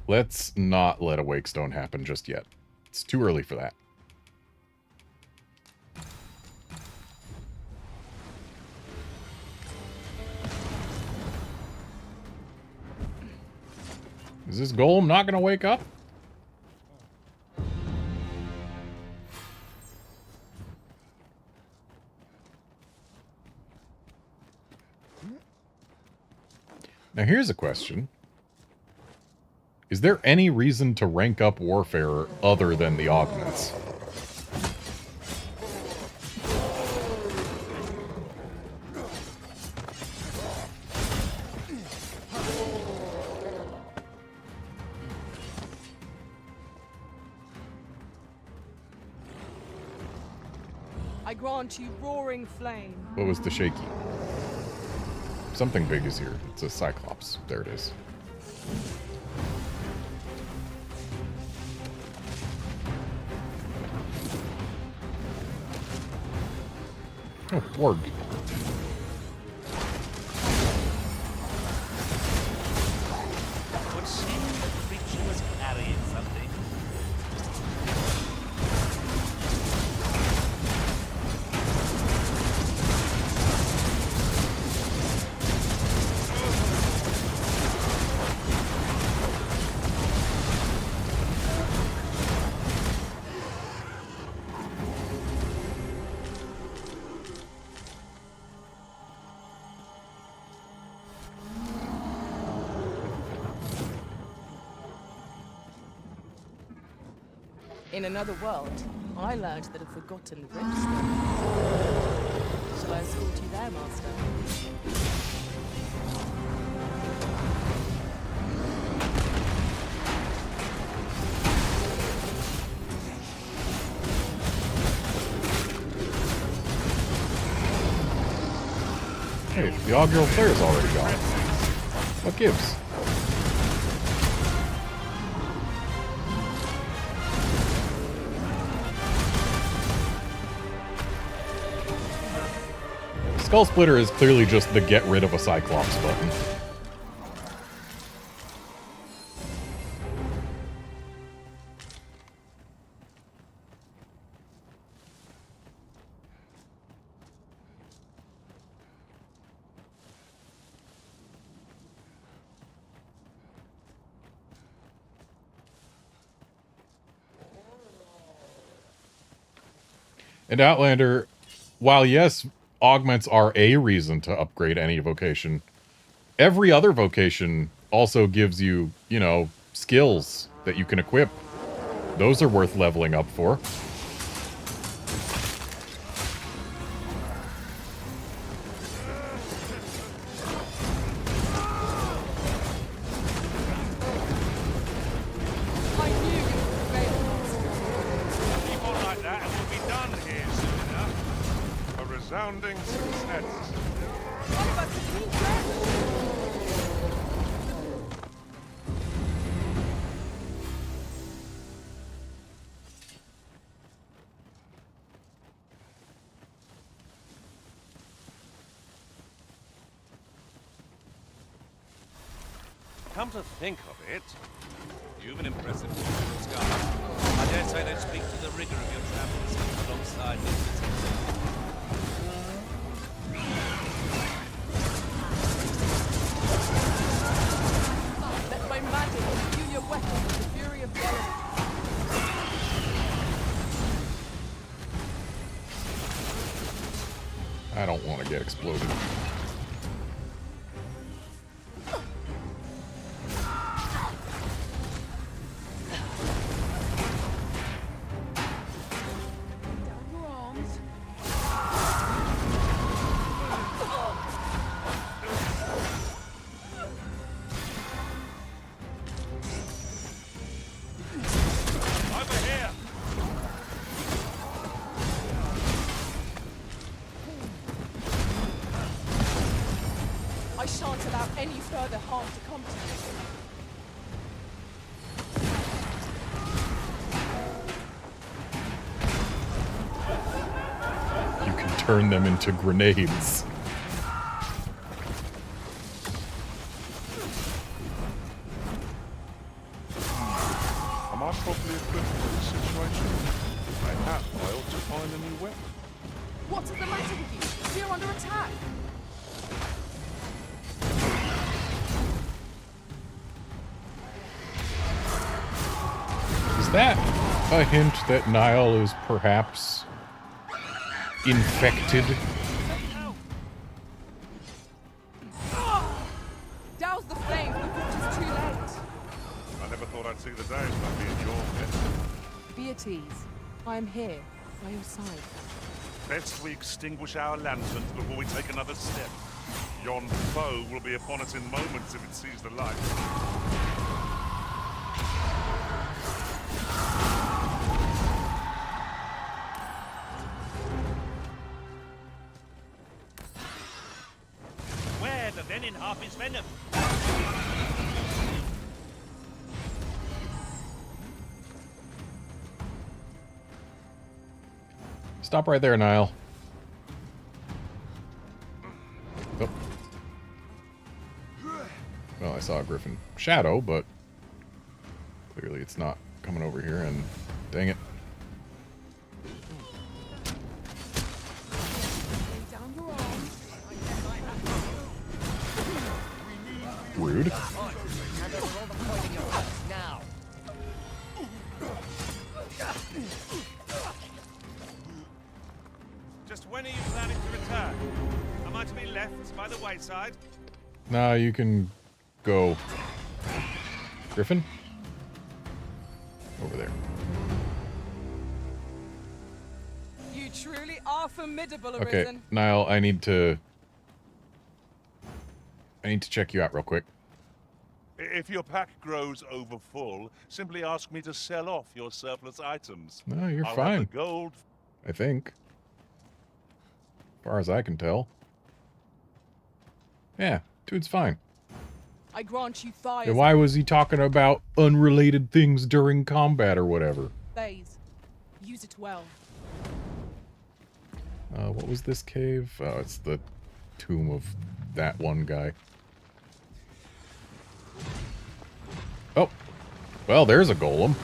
Speaker 1: Let's not let a Wakestone happen just yet. It's too early for that. Is this golem not going to wake up? Now here's a question. Is there any reason to rank up Warfarer other than the augments?
Speaker 2: I grant you roaring flame.
Speaker 1: What was the shaky? Something big is here. It's a Cyclops. There it is. Oh, Warg.
Speaker 8: Would seem the creature was carrying something.
Speaker 2: In another world, I learned that a forgotten rift. Shall I escort you there, Master?
Speaker 1: Hey, the augural flare's already gone. What gives? Skull Splitter is clearly just the get rid of a Cyclops button. And Outlander, while yes, augments are a reason to upgrade any vocation, every other vocation also gives you, you know, skills that you can equip. Those are worth leveling up for.
Speaker 13: People like that and we'll be done here soon enough. A resounding success.
Speaker 8: Come to think of it, you've an impressive physical scar. I dare say they speak to the rigor of your travels alongside me.
Speaker 2: Let my magic imbue your weapon with the fury of the elements.
Speaker 1: I don't want to get exploded.
Speaker 8: Over here!
Speaker 2: I shan't allow any further harm to come to you.
Speaker 1: turn them into grenades.
Speaker 13: Am I properly equipped for this situation? Perhaps I ought to find a new weapon.
Speaker 2: What is the matter with you? You're under attack.
Speaker 1: Is that a hint that Niall is perhaps infected?
Speaker 2: Douse the flame before it is too late.
Speaker 13: I never thought I'd see the day of that being your pet.
Speaker 2: Be at ease. I am here, by your side.
Speaker 13: Best we extinguish our lanterns before we take another step. Yon foe will be upon us in moments if it sees the light.
Speaker 8: Where the venin harp is venom?
Speaker 1: Stop right there, Niall. Oh. Well, I saw a griffin shadow, but clearly it's not coming over here, and dang it. Rude.
Speaker 8: Just when are you planning to return? Am I to be left by the wayside?
Speaker 1: Nah, you can go. Griffin? Over there.
Speaker 2: You truly are formidable,
Speaker 1: Okay,
Speaker 2: Arisen.
Speaker 1: Niall, I need to check you out real quick.
Speaker 13: If your pack grows over full, simply ask me to sell off your surplus items.
Speaker 1: No, you're
Speaker 13: I'll
Speaker 1: fine.
Speaker 13: Have the gold.
Speaker 1: I think. As far as I can tell. Yeah, dude's fine.
Speaker 2: I grant you thighs.
Speaker 1: And why was he talking about unrelated things during combat or whatever?
Speaker 2: Bays. Use it well.
Speaker 1: What was this cave? Oh, it's the tomb of that one guy. Oh. Well, there's a golem.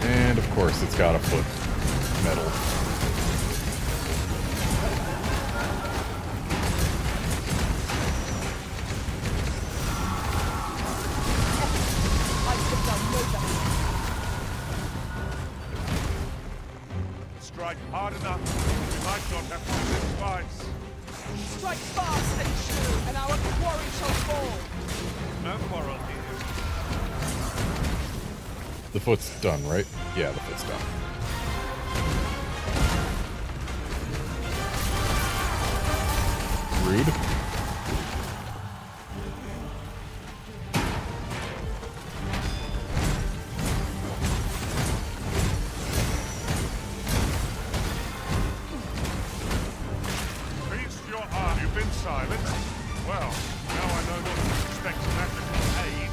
Speaker 1: And, of course, it's got a foot metal.
Speaker 13: Strike hard enough. We might not have to do it twice.
Speaker 2: Strike fast and true, and our quarry shall fall.
Speaker 8: No quarrel here.
Speaker 1: The foot's done, right? Yeah, the foot's done. Rude.
Speaker 13: Feast your eye. You've been silent. Well, now I know not to expect magical aid.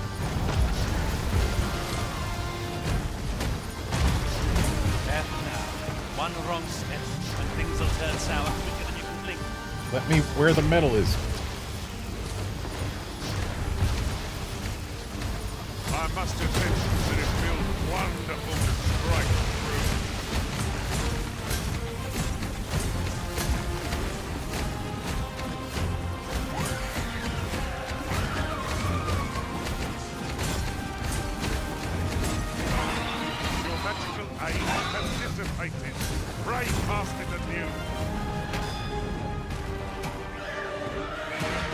Speaker 8: Careful now. One wrong step, and things will turn sour quicker than you can blink.
Speaker 1: Let me where the metal is.
Speaker 13: I must admit that it feels wonderful to strike through. Your magical aid has dissipated. Pray cast it anew.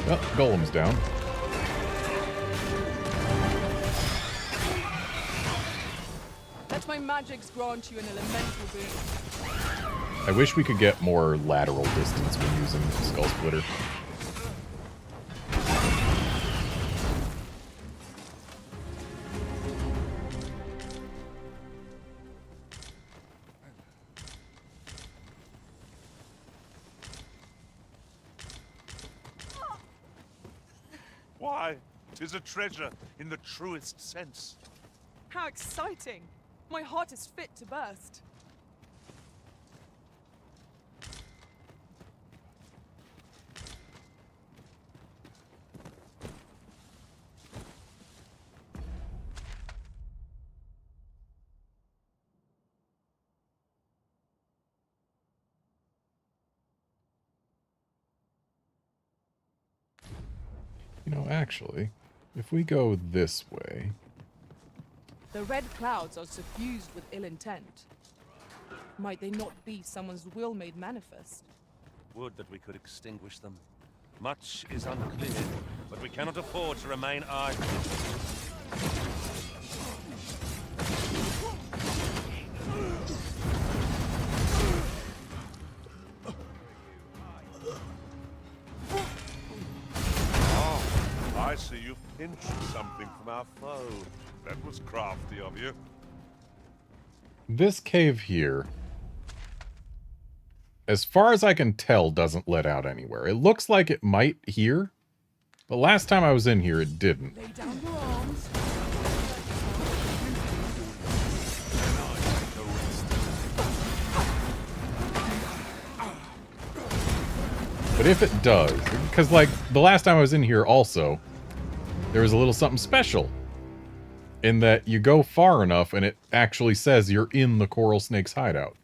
Speaker 1: Oh, golem's down.
Speaker 2: Let my magics grant you an elemental boon.
Speaker 1: I wish we could get more lateral distance when using Skull Splitter.
Speaker 13: Why? 'Tis a treasure in the truest sense.
Speaker 2: How exciting! My heart is fit to burst.
Speaker 1: You know, actually, if we go this way...
Speaker 2: The red clouds are suffused with ill intent. Might they not be someone's will made manifest?
Speaker 15: Would that we could extinguish them. Much is unclear, but we cannot afford to remain idle.
Speaker 13: I see you've pinched something from our foe. That was crafty of you.
Speaker 1: This cave here, as far as I can tell, doesn't let out anywhere. It looks like it might here, but last time I was in here, it didn't.
Speaker 2: Lay down your arms.
Speaker 1: But if it does, because like the last time I was in here also, there was a little something special in that you go far enough and it actually says you're in the coral snake's hideout.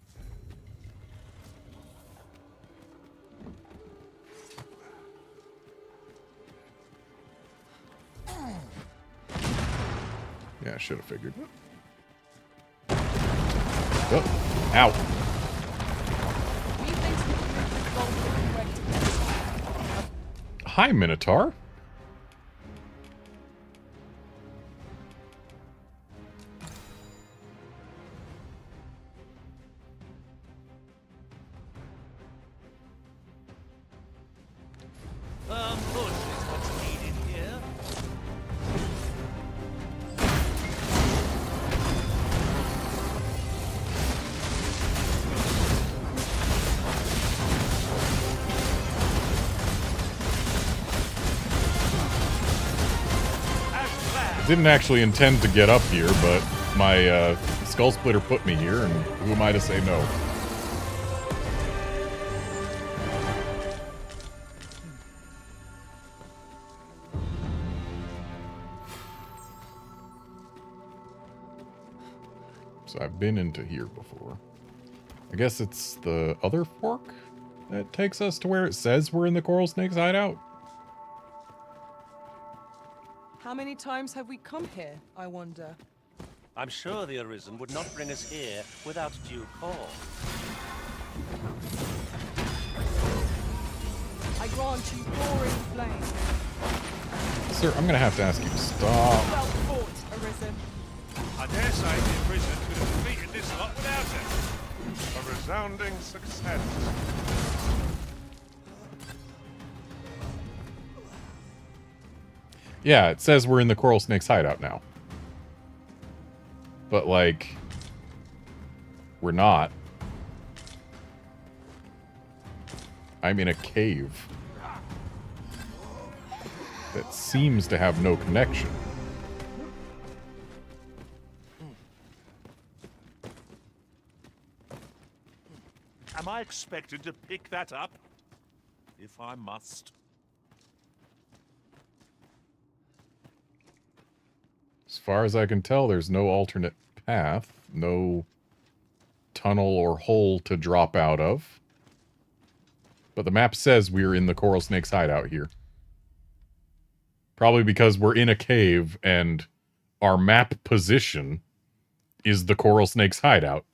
Speaker 1: Yeah, I should have figured. Oh, ow. Hi, Minotaur.
Speaker 8: Push is what's needed here.
Speaker 1: Didn't actually intend to get up here, but my skull splitter put me here, and who am I to say no? So I've been into here before. I guess it's the other fork that takes us to where it says we're in the coral snake's hideout.
Speaker 2: How many times have we come here, I wonder?
Speaker 15: I'm sure the Arisen would not bring us here without due cause.
Speaker 2: I grant you roaring flame.
Speaker 1: Sir, I'm gonna have to ask you to stop.
Speaker 2: Well fought, Arisen.
Speaker 13: I dare say the Arisen could have defeated this lot without it. A resounding success.
Speaker 1: Yeah, it says we're in the coral snake's hideout now. But, like, we're not. I'm in a cave that seems to have no connection.
Speaker 8: Am I expected to pick that up? If I must.
Speaker 1: As far as I can tell, there's no alternate path, no tunnel or hole to drop out of. But the map says we're in the coral snake's hideout here. Probably because we're in a cave and our map position is the coral snake's hideout.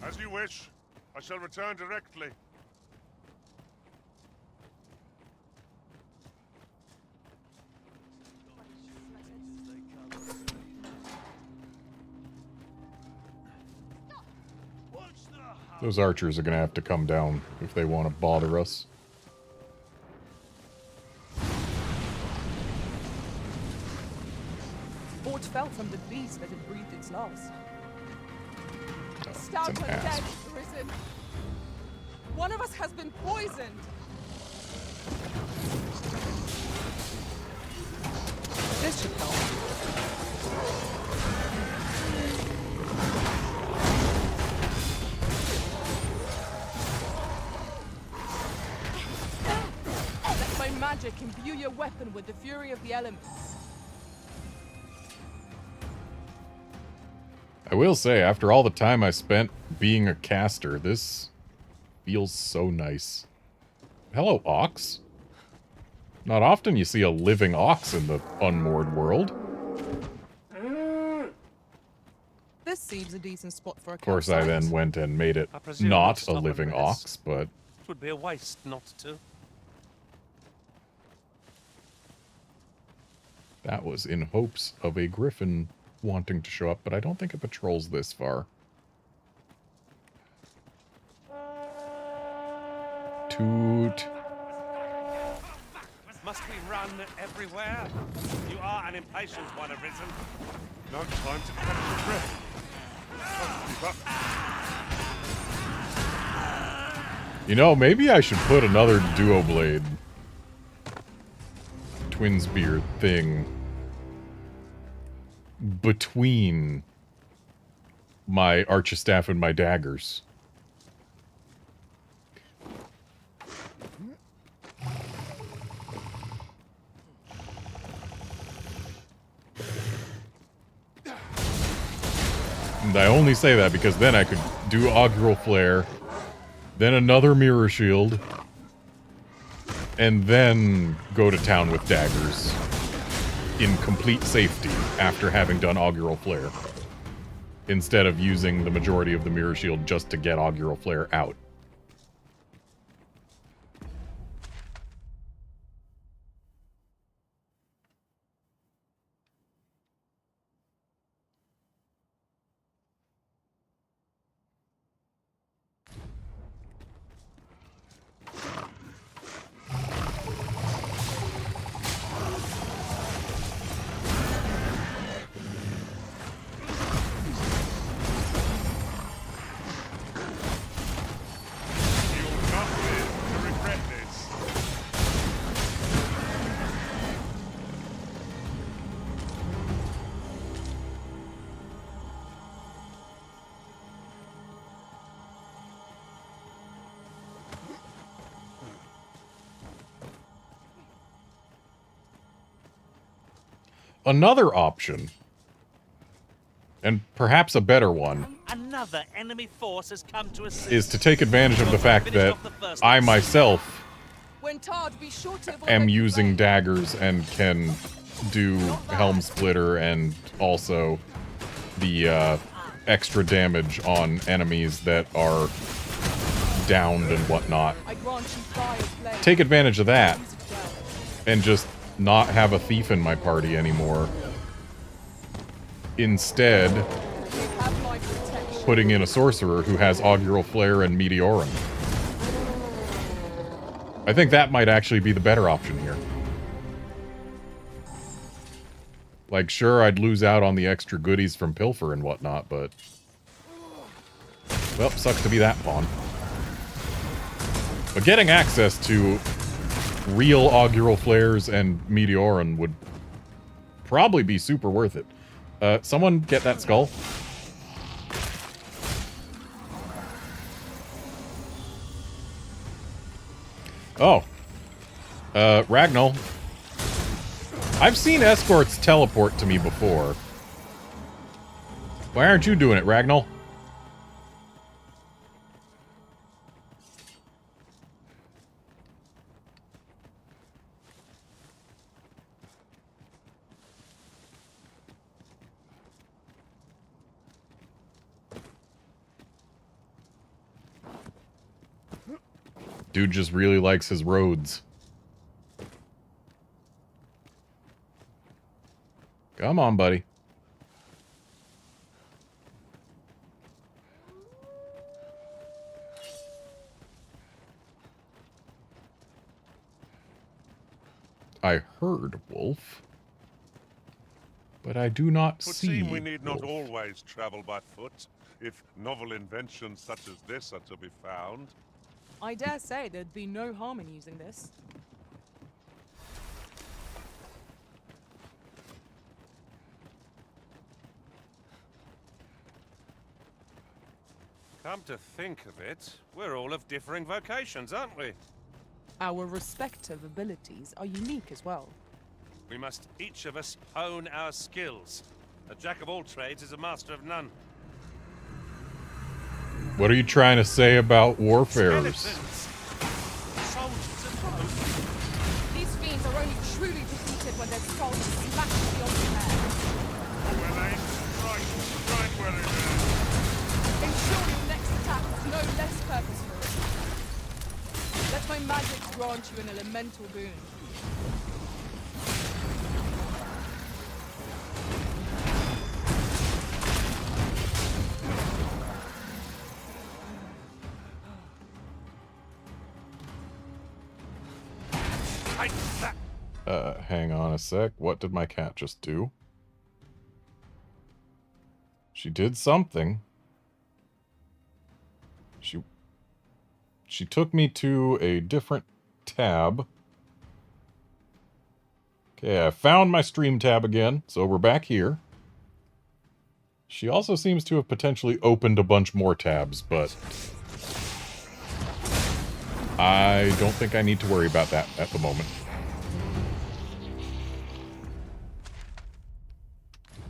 Speaker 13: As you wish. I shall return directly.
Speaker 1: Those archers are gonna have to come down if they want to bother us.
Speaker 2: Fort fell from the beast that had breathed its last. Stout
Speaker 1: an
Speaker 2: and
Speaker 1: asp.
Speaker 2: dead, risen. One of us has been poisoned. This should help. Let my magic imbue your weapon with the fury of the elements.
Speaker 1: I will say, after all the time I spent being a caster, this feels so nice. Hello, Ox. Not often you see a living ox in the unmoored world.
Speaker 2: This seems a decent spot for a
Speaker 1: Of course, I then went and made it
Speaker 8: presume
Speaker 1: not
Speaker 8: we'll
Speaker 1: a
Speaker 8: stop
Speaker 1: living
Speaker 8: and rest.
Speaker 1: ox, but
Speaker 8: It would be a waste not to.
Speaker 1: that was in hopes of a griffin wanting to show up, but I don't think it patrols this far. Toot.
Speaker 8: Must we run everywhere? You are an impatient one, Arisen.
Speaker 13: No time to catch your breath.
Speaker 1: You know, maybe I should put another duo blade twin spear thing between my archistaff and my daggers. And I only say that because then I could do augural flare, then another mirror shield, and then go to town with daggers in complete safety after having done augural flare, instead of using the majority of the mirror shield just to get augural flare out. Another option, and perhaps a better one,
Speaker 8: Another enemy force has come to assist.
Speaker 1: is to take advantage of the fact that I myself
Speaker 2: When tarred, be sure to avoid
Speaker 1: am using daggers and can do Helm Splitter and also the extra damage on enemies that are downed and whatnot.
Speaker 2: I grant you fire's blade.
Speaker 1: Take advantage of that and just not have a thief in my party anymore. Instead,
Speaker 2: Have my protection.
Speaker 1: putting in a sorcerer who has augural flare and meteorum. I think that might actually be the better option here. Like, sure, I'd lose out on the extra goodies from Pilfer and whatnot, but... well, sucks to be that pawn. But getting access to real augural flares and meteorum would probably be super worth it. Someone get that skull. Oh. Ragnall. I've seen escorts teleport to me before. Why aren't you doing it, Ragnall? Dude just really likes his roads. Come on, buddy. I heard wolf, but I do not
Speaker 13: Would
Speaker 1: see
Speaker 13: seem we need not
Speaker 1: wolf.
Speaker 13: always travel by foot, if novel inventions such as this are to be found.
Speaker 2: I dare say there'd be no harm in using this.
Speaker 8: Come to think of it, we're all of differing vocations, aren't we?
Speaker 2: Our respective abilities are unique as well.
Speaker 8: We must each of us hone our skills. A jack of all trades is a master of none.
Speaker 1: What are you trying to say about warfarers?
Speaker 8: Skeletons! Soldiers of both.
Speaker 2: These fiends are only truly defeated when their skulls are smashed beyond repair.
Speaker 13: Well aimed, right where it is.
Speaker 2: Ensure your next attack is no less purposeful. Let my magic grant you an elemental boon.
Speaker 1: Hang on a sec. What did my cat just do? She did something. She took me to a different tab. Okay, I found my stream tab again, so we're back here. She also seems to have potentially opened a bunch more tabs, but I don't think I need to worry about that at the moment.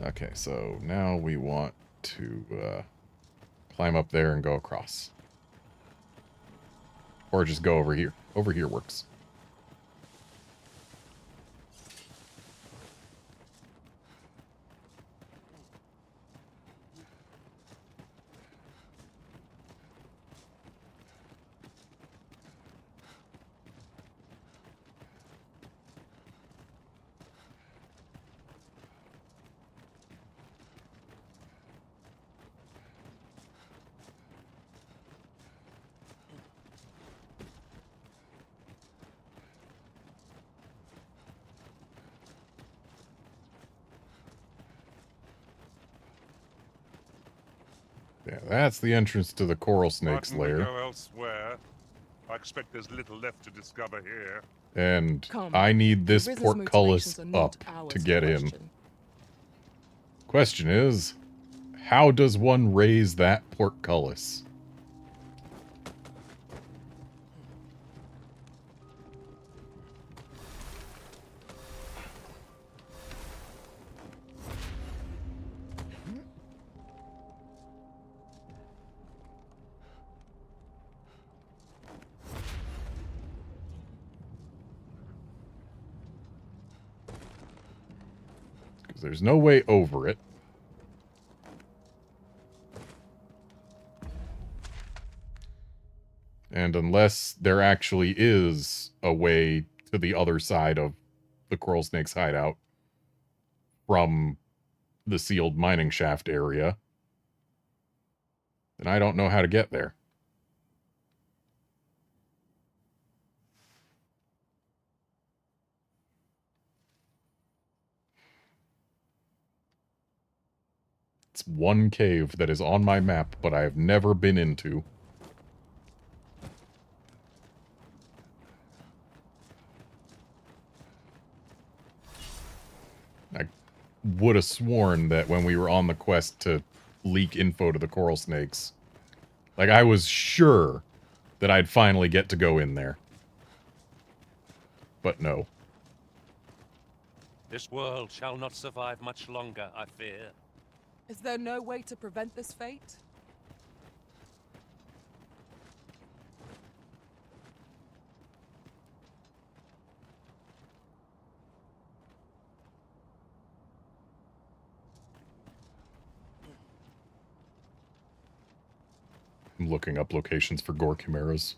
Speaker 1: Okay, so now we want to climb up there and go across. Or just go over here. Over here works. Yeah, that's the entrance to the coral snake's
Speaker 13: Mightn't we
Speaker 1: lair.
Speaker 13: go elsewhere? I expect there's little left to discover here.
Speaker 1: And
Speaker 2: Come,
Speaker 1: I need this
Speaker 2: your business
Speaker 1: portcullis
Speaker 2: motivations are not
Speaker 1: up
Speaker 2: ours
Speaker 1: to
Speaker 2: to
Speaker 1: get in.
Speaker 2: question.
Speaker 1: Question is, how does one raise that portcullis? Because there's no way over it. And unless there actually is a way to the other side of the coral snake's hideout from the sealed mining shaft area, then I don't know how to get there. It's one cave that is on my map, but I have never been into. I would have sworn that when we were on the quest to leak info to the coral snakes, like I was sure that I'd finally get to go in there. But no.
Speaker 8: This world shall not survive much longer, I fear.
Speaker 2: Is there no way to prevent this fate?
Speaker 1: I'm looking up locations for gore chimeras.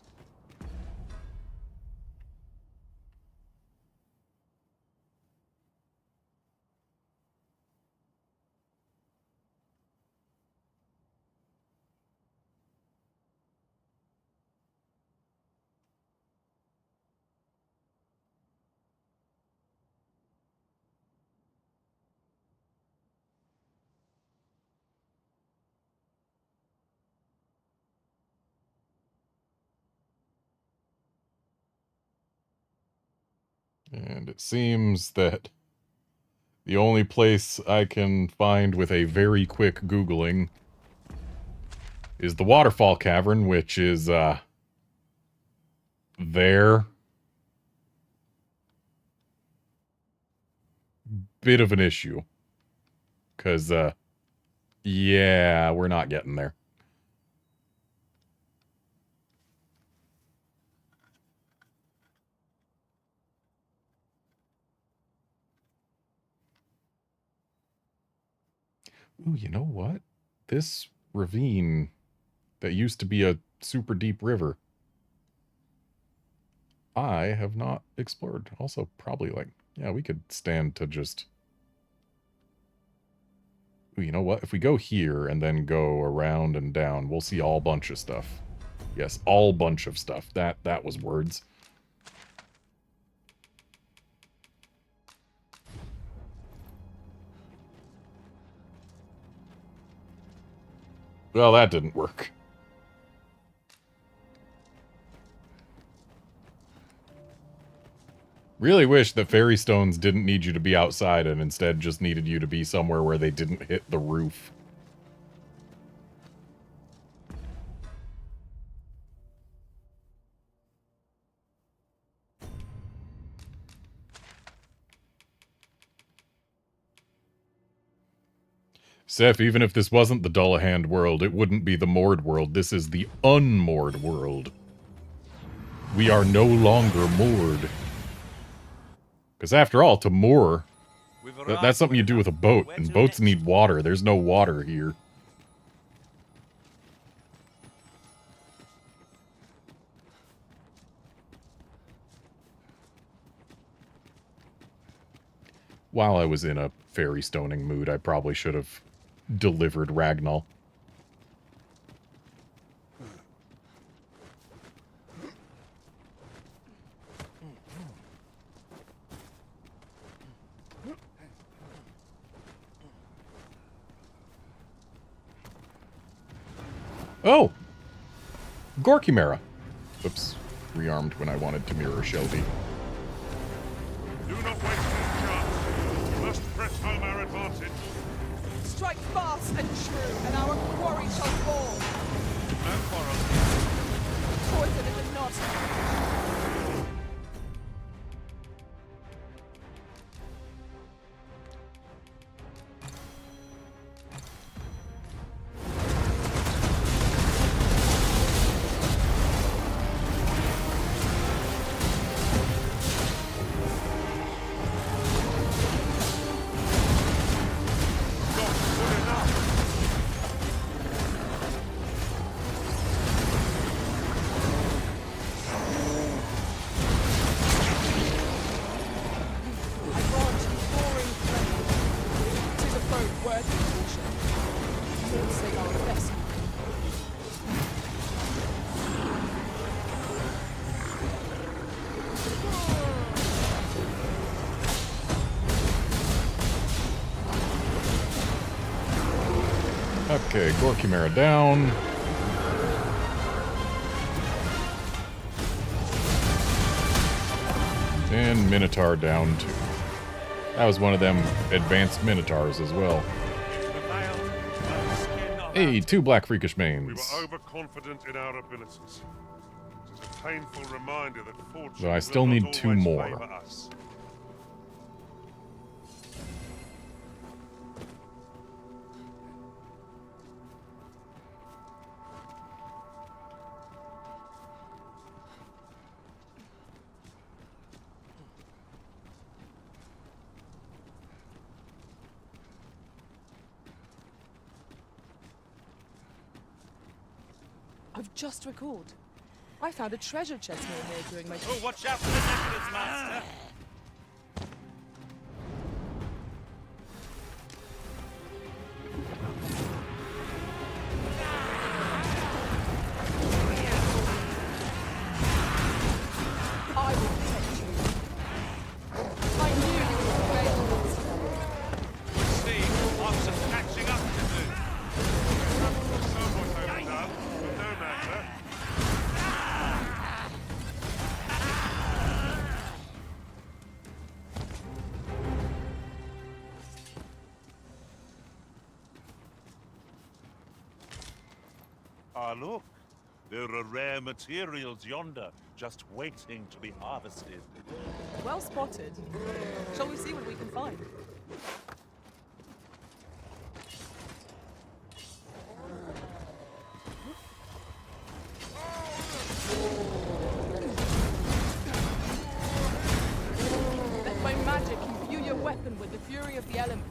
Speaker 1: And it seems that the only place I can find with a very quick Googling is the Waterfall Cavern, which is, there. Bit of an issue. 'Cause, yeah, we're not getting there. Ooh, you know what? This ravine that used to be a super deep river, I have not explored. Also, probably like, yeah, we could stand to just... Ooh, you know what? If we go here and then go around and down, we'll see all bunch of stuff. Yes, all bunch of stuff. That was words. Well, that didn't work. Really wish that fairy stones didn't need you to be outside and instead just needed you to be somewhere where they didn't hit the roof. Seth, even if this wasn't the Dullahan world, it wouldn't be the moored world. This is the unmoored world. We are no longer moored. Because after all, to moor, that's something you do with a boat, and boats need water. There's no water here. While I was in a fairy stoning mood, I probably should have delivered Ragnall. Oh! Gorkimera. Oops. Rearmed when I wanted to mirror Shelby.
Speaker 13: Do not waste this chance. We must press home our advantage.
Speaker 2: Strike fast and true, and our quarry shall fall.
Speaker 13: No quarrel.
Speaker 2: Towards it is it not.
Speaker 1: Okay, Gorkimera down. And Minotaur down too. That was one of them advanced Minotaurs as well. Hey, 2 black freakish mains.
Speaker 13: We were overconfident in our abilities. It is a painful reminder that fortune
Speaker 1: So I still
Speaker 13: will
Speaker 1: need
Speaker 13: not
Speaker 1: 2
Speaker 13: always
Speaker 1: more.
Speaker 13: favor us.
Speaker 2: I've just recalled. I found a treasure chest near here during my...
Speaker 8: Oh, watch out for the necklace, Master!
Speaker 2: I will protect you. I knew you would fail.
Speaker 8: We see, I've some catching up to do.
Speaker 13: Somewhat overdone, but no matter.
Speaker 8: Ah, look. There are rare materials yonder, just waiting to be harvested.
Speaker 2: Well spotted. Shall we see what we can find? Let my magic imbue your weapon with the fury of the elements.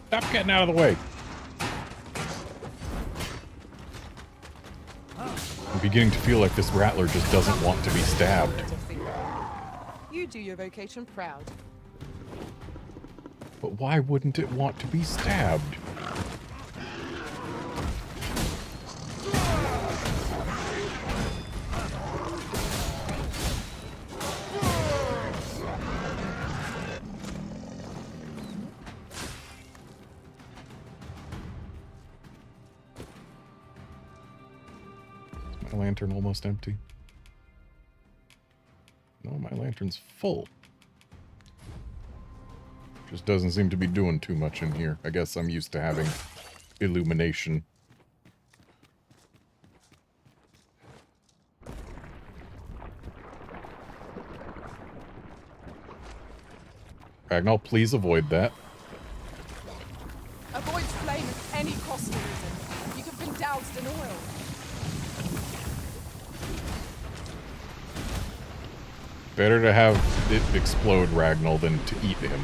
Speaker 1: Stop getting out of the way. I'm beginning to feel like this rattler just doesn't want to be stabbed.
Speaker 2: You do your vocation proud.
Speaker 1: But why wouldn't it want to be stabbed? My lantern almost empty. No, my lantern's full. Just doesn't seem to be doing too much in here. I guess I'm used to having illumination. Ragnall, please avoid that.
Speaker 2: Avoid flame at any cost or reason. You have been doused in oil.
Speaker 1: Better to have it explode Ragnall than to eat him.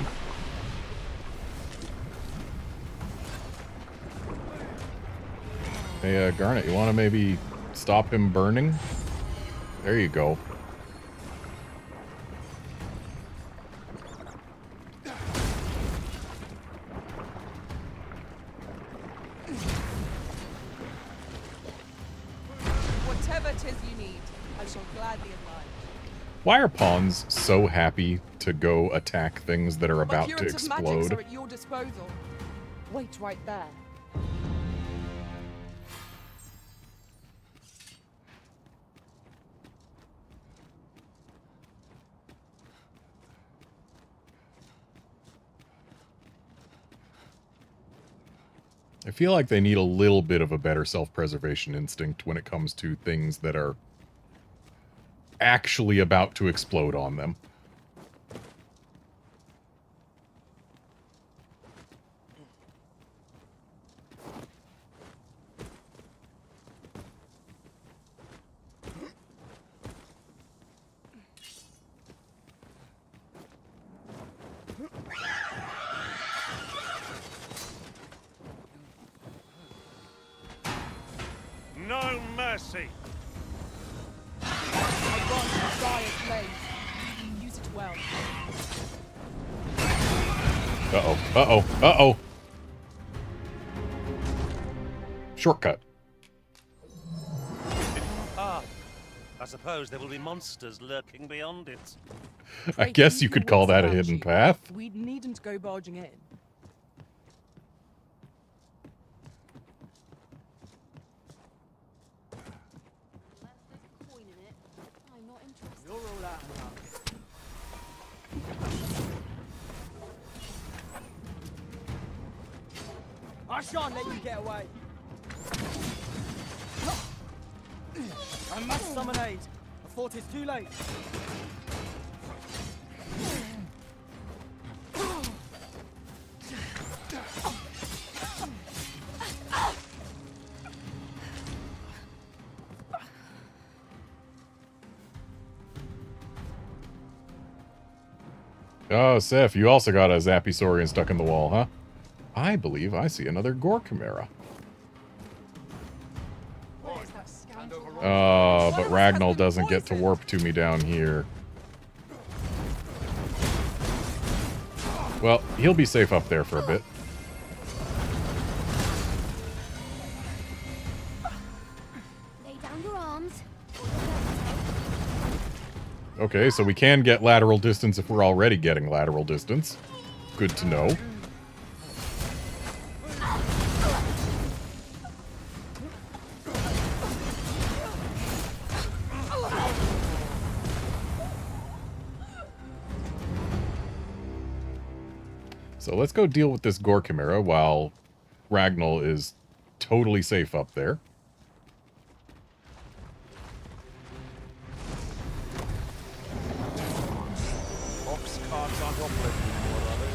Speaker 1: Hey, Garnet, you want to maybe stop him burning? There you go.
Speaker 2: Whatever 'tis you need, I shall gladly oblige.
Speaker 1: Why are pawns so happy to go attack things that are about to
Speaker 2: Curative magics
Speaker 1: explode?
Speaker 2: are at your disposal. Wait right there.
Speaker 1: I feel like they need a little bit of a better self-preservation instinct when it comes to things that are actually about to explode on them.
Speaker 8: No mercy.
Speaker 2: I grant you dire flame. Use it well.
Speaker 1: Uh-oh, uh-oh, uh-oh! Shortcut.
Speaker 8: Ah, I suppose there will be monsters lurking beyond it.
Speaker 1: I guess you could call that a hidden path.
Speaker 2: We needn't go barging in.
Speaker 11: You're all out now. I shan't let you get away. I must summon aid. I thought it's too late.
Speaker 1: Oh, Seth, you also got a Zappy Saurian stuck in the wall, huh? I believe I see another Gore Chimera. But Ragnall doesn't get to warp to me down here. Well, he'll be safe up there for a bit.
Speaker 12: Lay down your arms.
Speaker 1: Okay, so we can get lateral distance if we're already getting lateral distance. Good to know. So let's go deal with this Gore Chimera while Ragnall is totally safe up there.
Speaker 15: Ox carts aren't operating anymore, are they?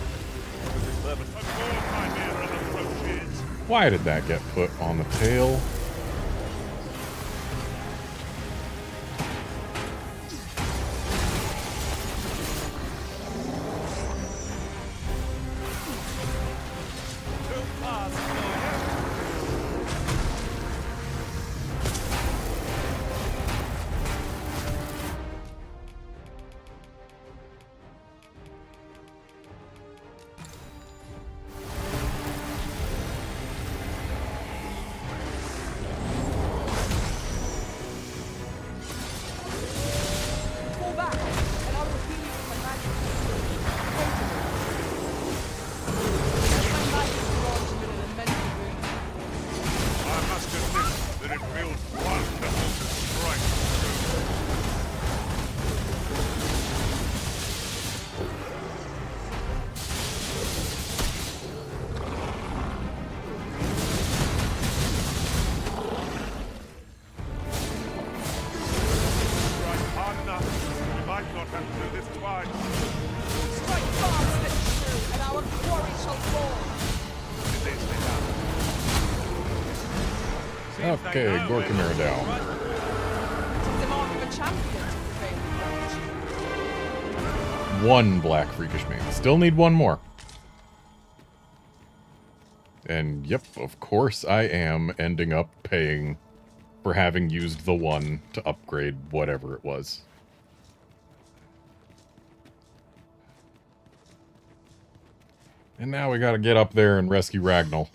Speaker 1: Why did that get put on the tail? Okay, Gore Chimera down.
Speaker 2: The mark of a champion to prevail in
Speaker 1: One black freakish man. Still need one more. And yep, of course I am ending up paying for having used the one to upgrade whatever it was. And now we gotta get up there and rescue Ragnall.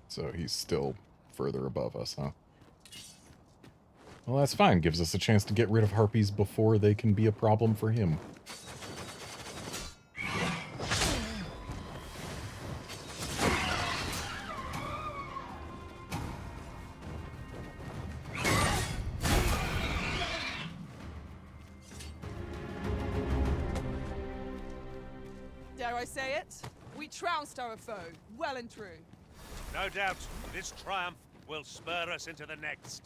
Speaker 1: So he's still further above us, huh? Well, that's fine. Gives us a chance to get rid of harpies before they can be a problem for him.
Speaker 2: Dare I say it? We trounced our foe, well and true.
Speaker 8: No doubt, this triumph will spur us into the next.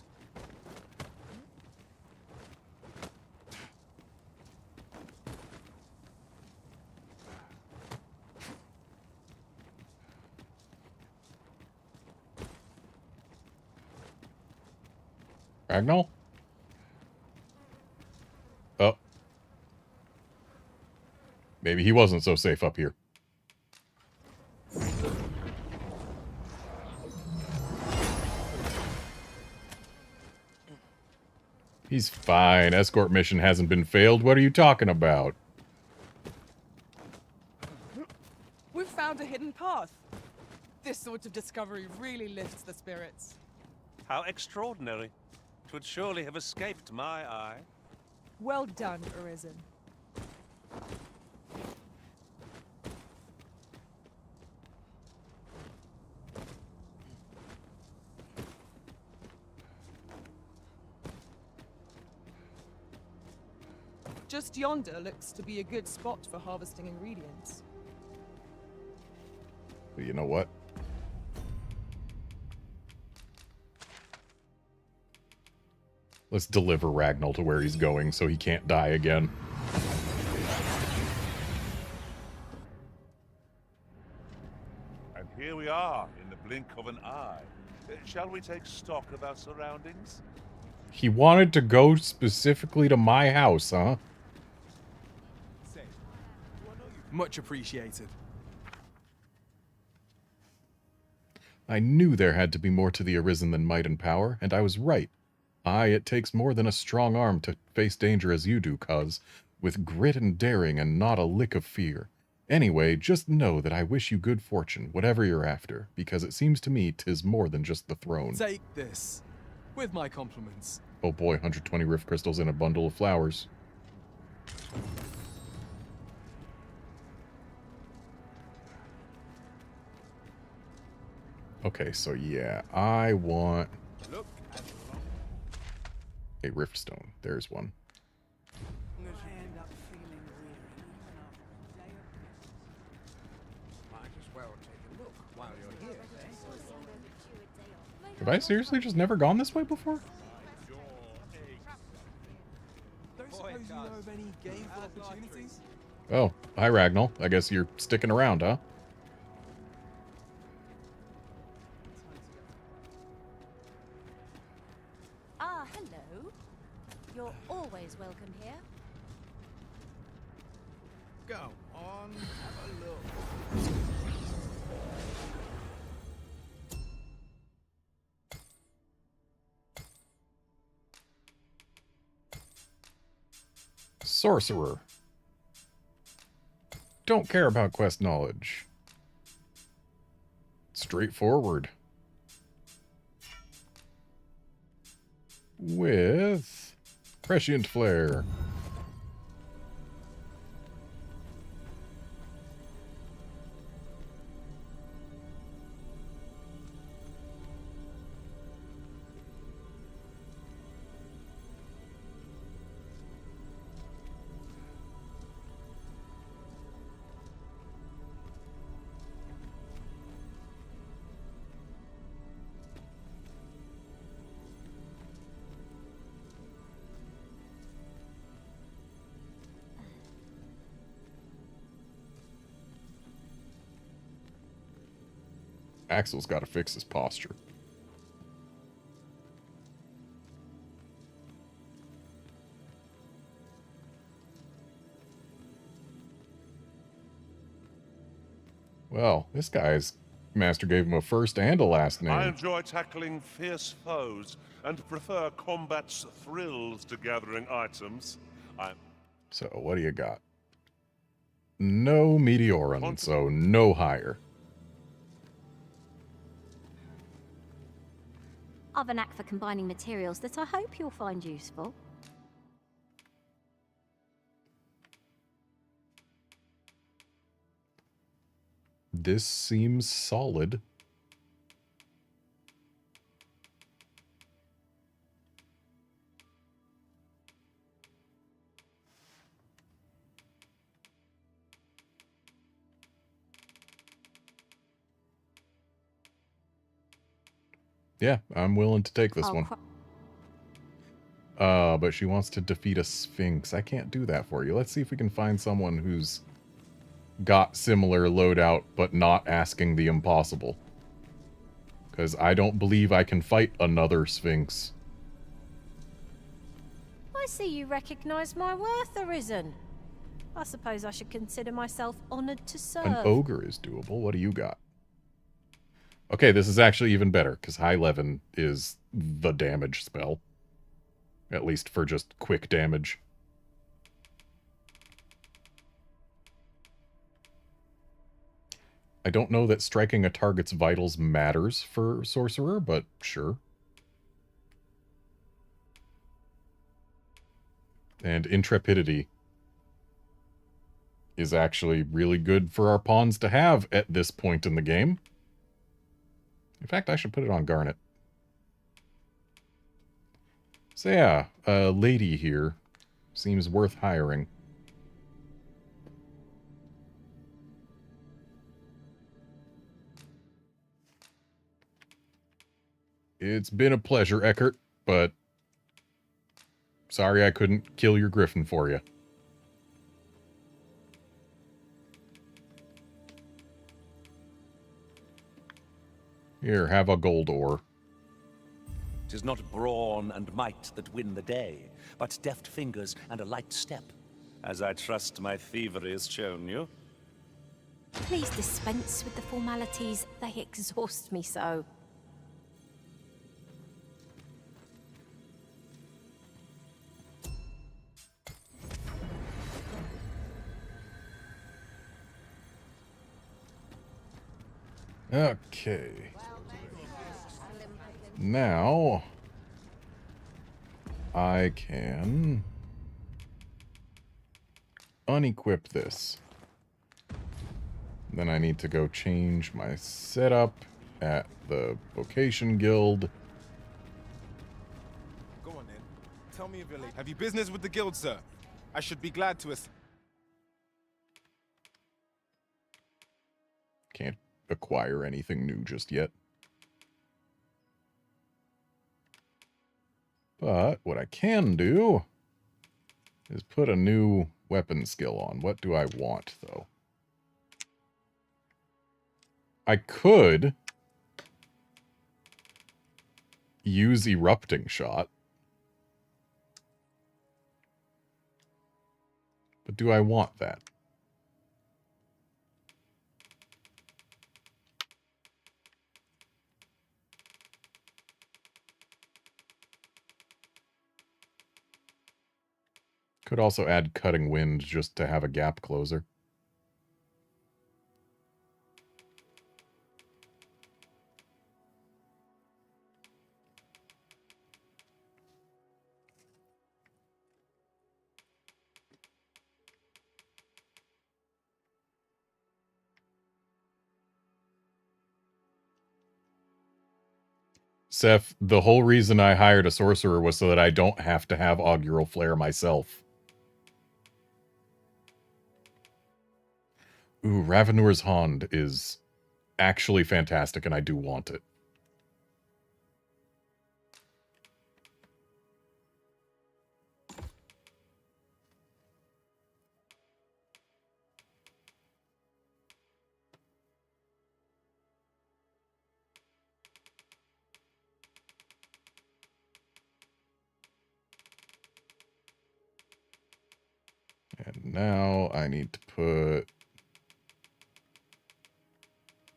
Speaker 1: Ragnall? Oh. Maybe he wasn't so safe up here. He's fine. Escort mission hasn't been failed. What are you talking about?
Speaker 2: We've found a hidden path. This sort of discovery really lifts the spirits.
Speaker 8: How extraordinary. 'Twould surely have escaped my eye.
Speaker 2: Well done, Arisen. Just yonder looks to be a good spot for harvesting ingredients.
Speaker 1: But you know what? Let's deliver Ragnall to where he's going so he can't die again.
Speaker 13: And here we are, in the blink of an eye. Shall we take stock of our surroundings?
Speaker 1: He wanted to go specifically to my house, huh?
Speaker 14: Much appreciated.
Speaker 1: I knew there had to be more to the Arisen than might and power, and I was right. Aye, it takes more than a strong arm to face danger as you do, cuz, with grit and daring and not a lick of fear. Anyway, just know that I wish you good fortune, whatever you're after, because it seems to me 'tis more than just the throne.
Speaker 14: Take this, with my compliments.
Speaker 1: Oh boy, 120 rift crystals in a bundle of flowers. Okay, so yeah, I want a rift stone. There's one. Have I seriously just never gone this way before?
Speaker 14: Don't suppose you know of any gainful opportunities?
Speaker 1: Oh, hi Ragnall. I guess you're sticking around, huh?
Speaker 7: Ah, hello. You're always welcome here.
Speaker 10: Go on, have a look.
Speaker 1: Sorcerer. Don't care about quest knowledge. Straightforward. With prescient flare. Axel's got to fix his posture. Well, this guy's master gave him a first and a last name.
Speaker 13: I enjoy tackling fierce foes and prefer combat's thrills to gathering items.
Speaker 1: So, what do you got? No Meteoran, so no higher.
Speaker 7: I've a knack for combining materials that I hope you'll find useful.
Speaker 1: This seems solid. Yeah, I'm willing to take this one. But she wants to defeat a Sphinx. I can't do that for you. Let's see if we can find someone who's got similar loadout, but not asking the impossible. Because I don't believe I can fight another Sphinx.
Speaker 7: I see you recognize my worth, Arisen. I suppose I should consider myself honored to serve.
Speaker 1: An ogre is doable. What do you got? Okay, this is actually even better, because High Levin is the damage spell. At least for just quick damage. I don't know that striking a target's vitals matters for Sorcerer, but sure. And Intrepidity is actually really good for our pawns to have at this point in the game. In fact, I should put it on Garnet. So yeah, a lady here seems worth hiring. It's been a pleasure, Eckert, but sorry I couldn't kill your griffin for you. Here, have a gold ore.
Speaker 15: 'Tis not brawn and might that win the day, but deft fingers and a light step, as I trust my thievery has shown you.
Speaker 7: Please dispense with the formalities. They exhaust me so.
Speaker 1: Okay. Now, I can unequip this. Then I need to go change my setup at the Vocation Guild.
Speaker 3: Go on then. Tell me if you're late. Have you business with the guild, sir? I should be glad to
Speaker 1: Can't acquire anything new just yet. But what I can do is put a new weapon skill on. What do I want, though? I could use Erupting Shot. But do I want that? Could also add Cutting Wind just to have a gap closer. Seth, the whole reason I hired a sorcerer was so that I don't have to have Augural Flare myself. Ooh, Ravenor's Hond is actually fantastic, and I do want it. And now I need to put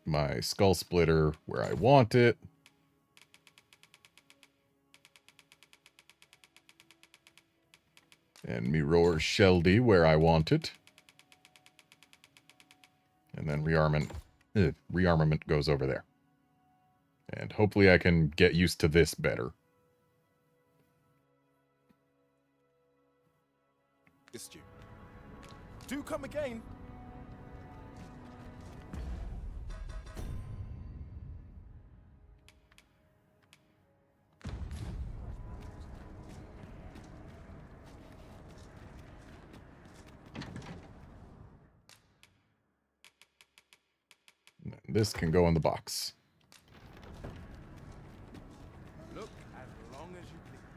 Speaker 1: my Skull Splitter where I want it. And Mirror Sheldy where I want it. And then rearmament goes over there. And hopefully I can get used to this better.
Speaker 3: assist you. Do come again.
Speaker 1: This can go in the box.
Speaker 3: Look, as long as you please.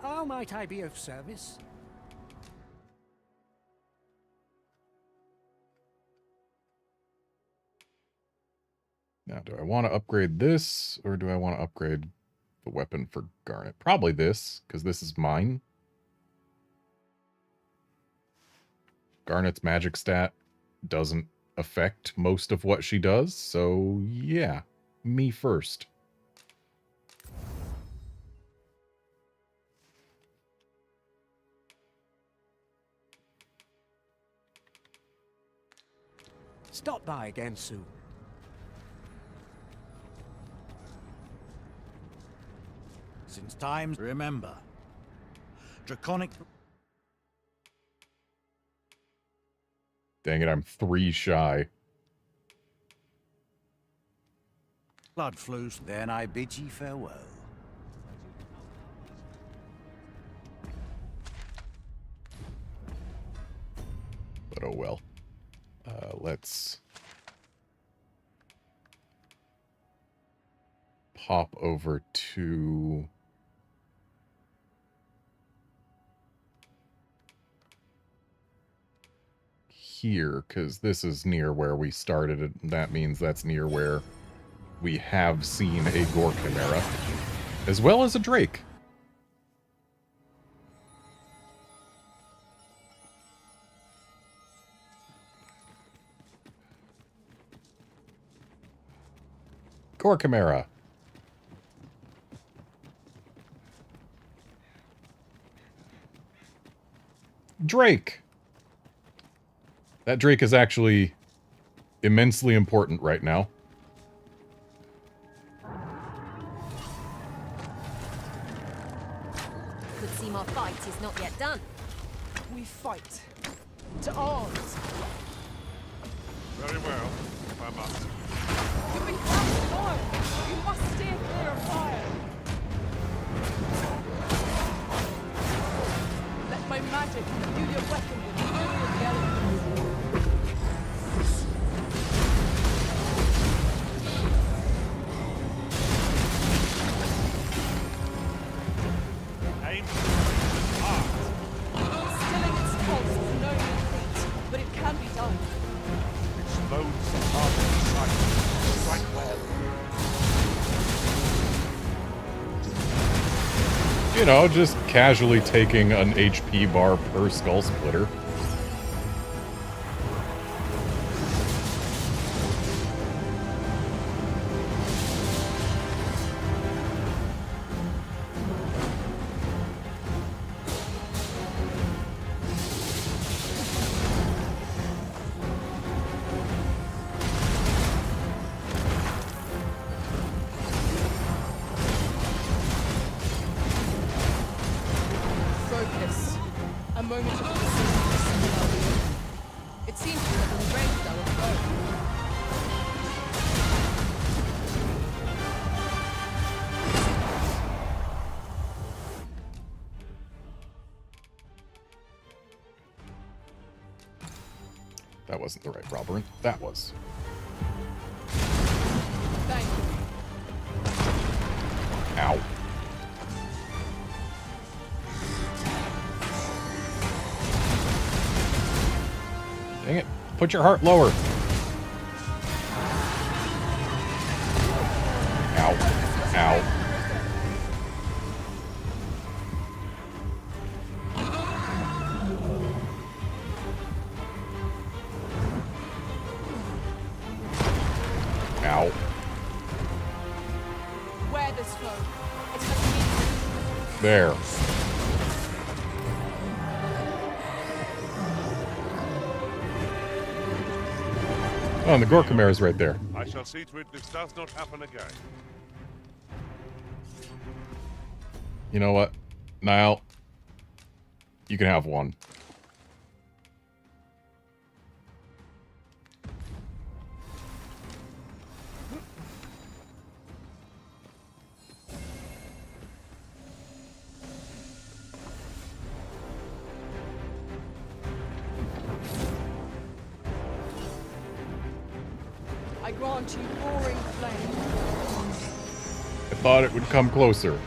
Speaker 11: How might I be of service?
Speaker 1: Now, do I want to upgrade this, or do I want to upgrade the weapon for Garnet? Probably this, because this is mine. Garnet's magic stat doesn't affect most of what she does, so yeah, me first.
Speaker 11: Stop by again soon.
Speaker 16: Since times remember, draconic.
Speaker 1: Dang it, I'm 3 shy.
Speaker 16: Blood flows. Then I bid ye farewell.
Speaker 1: But oh well. Let's pop over to here, because this is near where we started it. That means that's near where we have seen a Gore Chimera, as well as a Drake. Gore Chimera. Drake. That Drake is actually immensely important right now.
Speaker 17: Could seem our fight is not yet done.
Speaker 2: We fight. To arms.
Speaker 13: Very well, if I must.
Speaker 2: You've been cast on. You must steer clear of fire. Let my magic imbue your weapon with the fury of the elements.
Speaker 8: Aim hard.
Speaker 2: Stilling its pulse is no mean feat, but it can be done.
Speaker 8: Explodes the target sight. Strike well.
Speaker 1: You know, just casually taking an HP bar per skull splitter.
Speaker 2: Focus. A moment of precision. It seems to have been raised our foe.
Speaker 1: That wasn't the right Robert. That was.
Speaker 2: Thank you.
Speaker 1: Ow. Dang it. Put your heart lower. Ow. Ow. Ow.
Speaker 2: Wear this foe. It has meaning.
Speaker 1: There. Oh, and the Gore Chimera's right there.
Speaker 13: I shall see to it this does not happen again.
Speaker 1: You know what? Niall, you can have one.
Speaker 2: I grant you roaring flame.
Speaker 1: I thought it would come closer.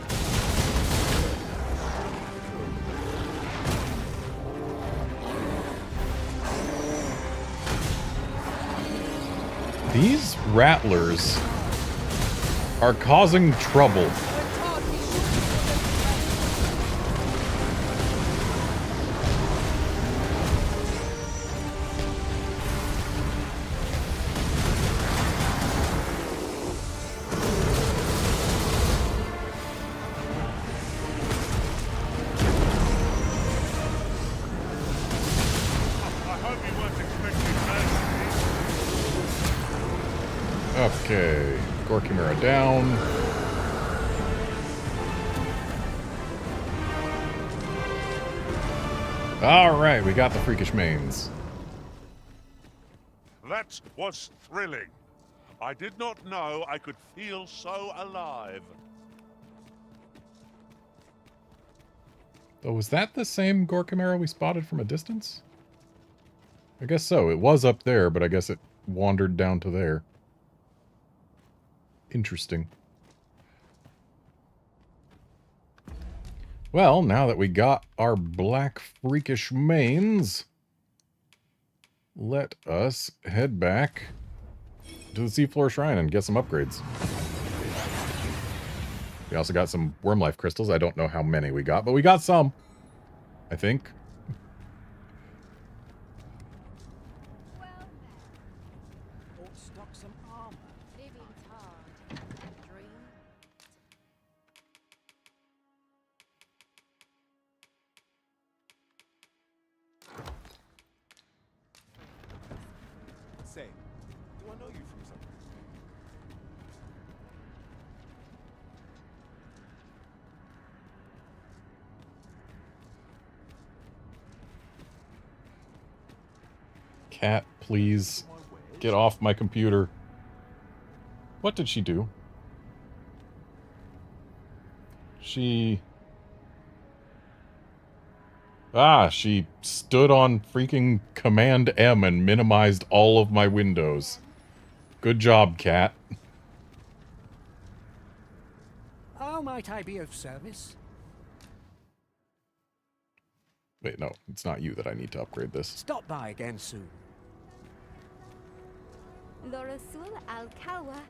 Speaker 1: These rattlers are causing trouble. Okay, Gore Chimera down. Alright, we got the freakish mains.
Speaker 13: That was thrilling. I did not know I could feel so alive.
Speaker 1: Oh, was that the same Gorkamera we spotted from a distance? I guess so. It was up there, but I guess it wandered down to there. Interesting. Well, now that we got our black freakish mains, let us head back to the Seafloor Shrine and get some upgrades. We also got some worm life crystals. I don't know how many we got, but we got some, I think.
Speaker 11: Stock some armor.
Speaker 12: Living's hard. Dream.
Speaker 3: Say, do I know you from somewhere?
Speaker 1: Cat, please get off my computer. What did she do? She stood on freaking Command M and minimized all of my windows. Good job, Cat.
Speaker 11: How might I be of service?
Speaker 1: Wait, no, it's not you that I need to upgrade this.
Speaker 11: Stop by again soon.
Speaker 17: Lorosul al-Kawa.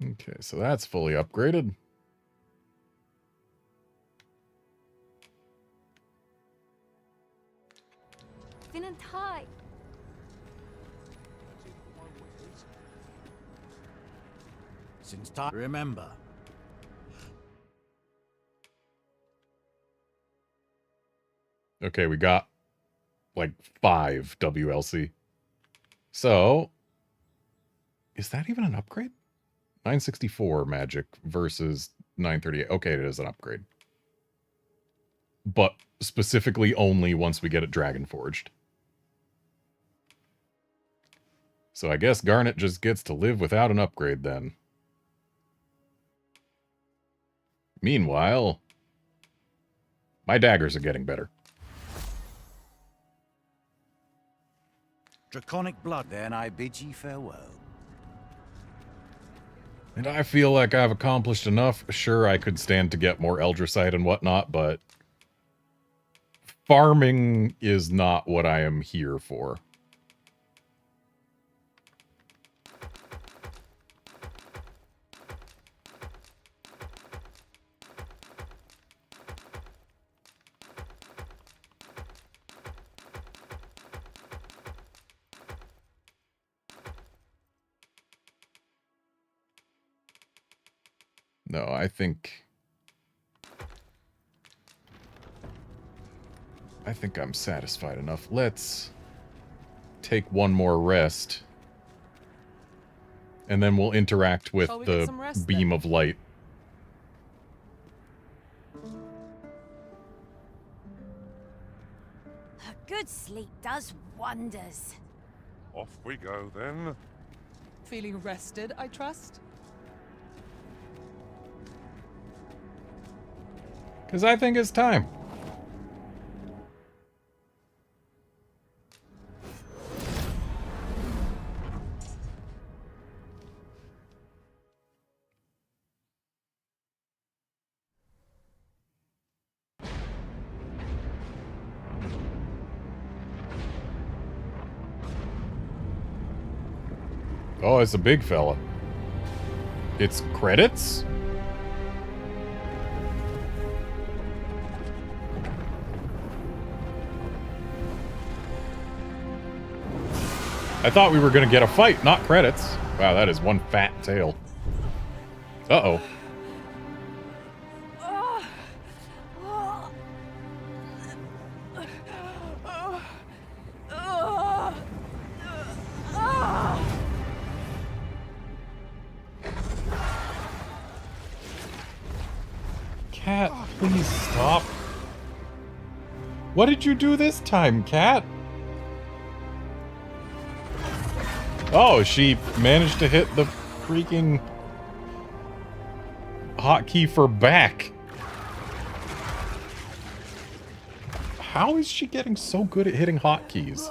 Speaker 1: Okay, so that's fully upgraded.
Speaker 17: Finant high.
Speaker 16: Since time, remember.
Speaker 1: Okay, we got like 5 WLC. So, is that even an upgrade? 964 magic versus 938. Okay, it is an upgrade. But specifically only once we get it Dragon Forged. So I guess Garnet just gets to live without an upgrade then. Meanwhile, my daggers are getting better.
Speaker 16: Draconic blood, then I bid ye farewell.
Speaker 1: And I feel like I've accomplished enough. Sure, I could stand to get more Eldrasite and whatnot, but farming is not what I am here for. No, I think I'm satisfied enough. Let's take one more rest. And then we'll interact with the beam of light.
Speaker 4: A good sleep does wonders.
Speaker 13: Off we go then.
Speaker 2: Feeling rested, I trust?
Speaker 1: Because I think it's time. Oh, it's a big fella. It's credits? I thought we were going to get a fight, not credits. Wow, that is one fat tail. Uh-oh. Cat, please stop. What did you do this time, Cat? Oh, she managed to hit the freaking hotkey for back. How is she getting so good at hitting hotkeys?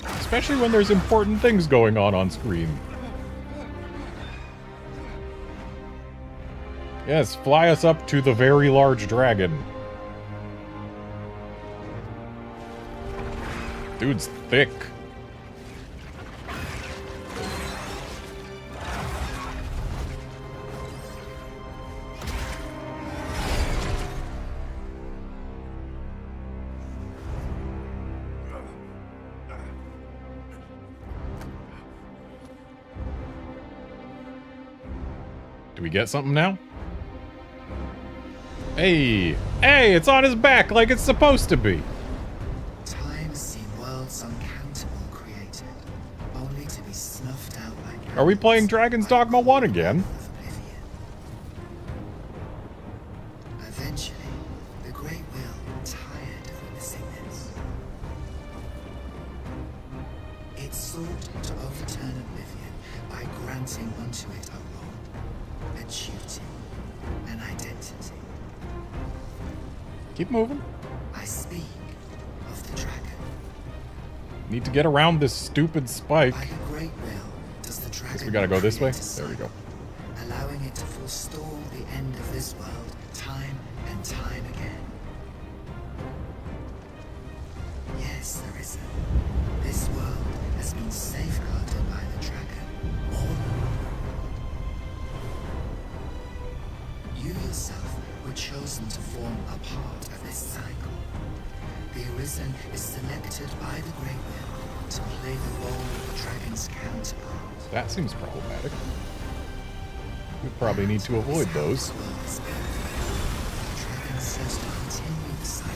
Speaker 1: Especially when there's important things going on screen. Yes, fly us up to the very large dragon. Dude's thick. Do we get something now? Hey! Hey! It's on his back like it's supposed to be!
Speaker 18: Times see worlds uncountable created, only to be snuffed out like...
Speaker 1: Are we playing Dragon's Dogma 1 again?
Speaker 18: Eventually, the Great Will tired of witnessing this. It sought to overturn oblivion by granting unto it a role, a duty, an identity.
Speaker 1: Keep moving.
Speaker 18: I speak of the dragon.
Speaker 1: Need to get around this stupid spike.
Speaker 18: By the Great Will, does the dragon...
Speaker 1: Guess we gotta go this way? There we go.
Speaker 18: Allowing it to forestall the end of this world time and time again. Yes, Arisen. This world has been safeguarded by the dragon all along. You yourself were chosen to form a part of this cycle. The Arisen is selected by the Great Will to play the role of the dragon's counterpart.
Speaker 1: That seems problematic. We probably need to avoid those.
Speaker 18: The dragon serves to continue the cycle,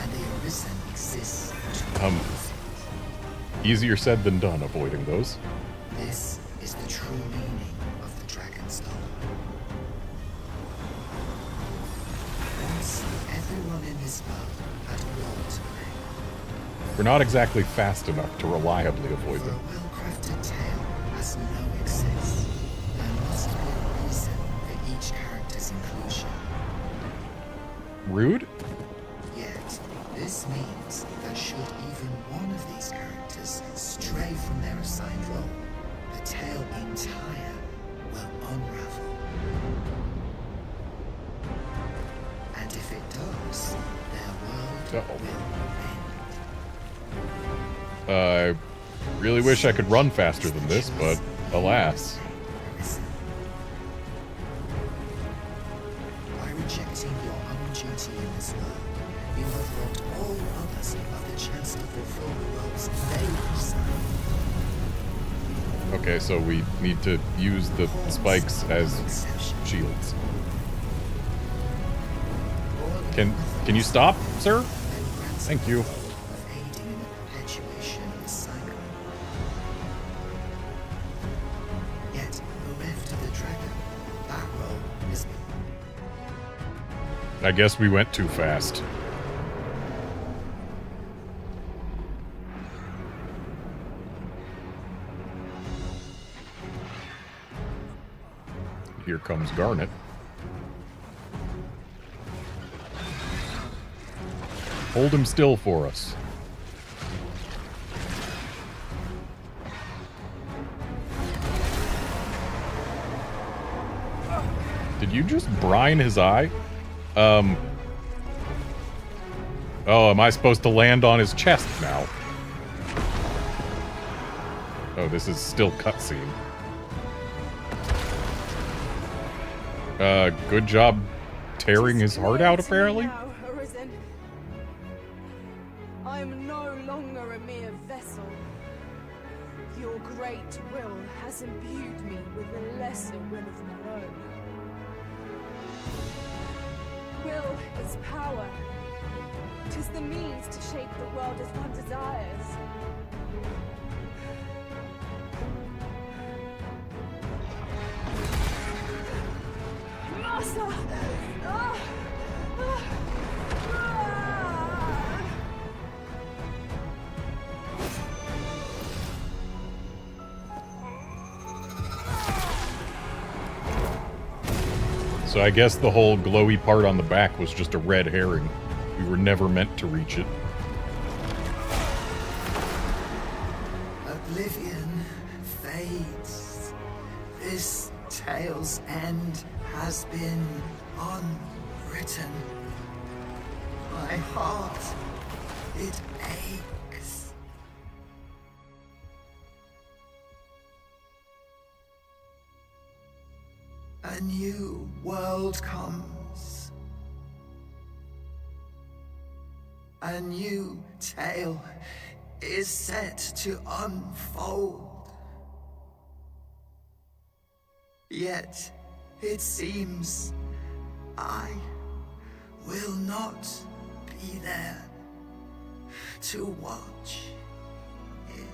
Speaker 18: and the Arisen exists to
Speaker 1: Easier said than done, avoiding those.
Speaker 18: This is the true meaning of the dragon's dogma. Once everyone in this world had a role to play.
Speaker 1: We're not exactly fast enough to reliably avoid them.
Speaker 18: A well-crafted tale has no excess. There must be a reason for each character's inclusion.
Speaker 1: Rude?
Speaker 18: Yet, this means that should even one of these characters stray from their assigned role, the tale entire will unravel. And if it does, their world will end.
Speaker 1: I really wish I could run faster than this, but alas.
Speaker 18: By rejecting your own duty in this world, you have robbed all others of the chance to fulfill the roles they have assigned.
Speaker 1: Okay, so we need to use the spikes as shields. Can you stop, sir? Thank you.
Speaker 18: Yet, bereft of the dragon, that role is...
Speaker 1: I guess we went too fast. Here comes Garnet. Hold him still for us. Did you just brine his eye? Oh, am I supposed to land on his chest now? Oh, this is still cutscene. Good job tearing his heart out, apparently?
Speaker 2: Now, Arisen. I am no longer a mere vessel. Your great will has imbued me with a lesser will of my own. Will is power. 'Tis the means to shape the world as one desires.
Speaker 17: Master!
Speaker 1: So I guess the whole glowy part on the back was just a red herring. We were never meant to reach it.
Speaker 18: Oblivion fades. This tale's end has been unwritten. My heart, it aches. A new world comes. A new tale is set to unfold. Yet, it seems I will not be there to watch it.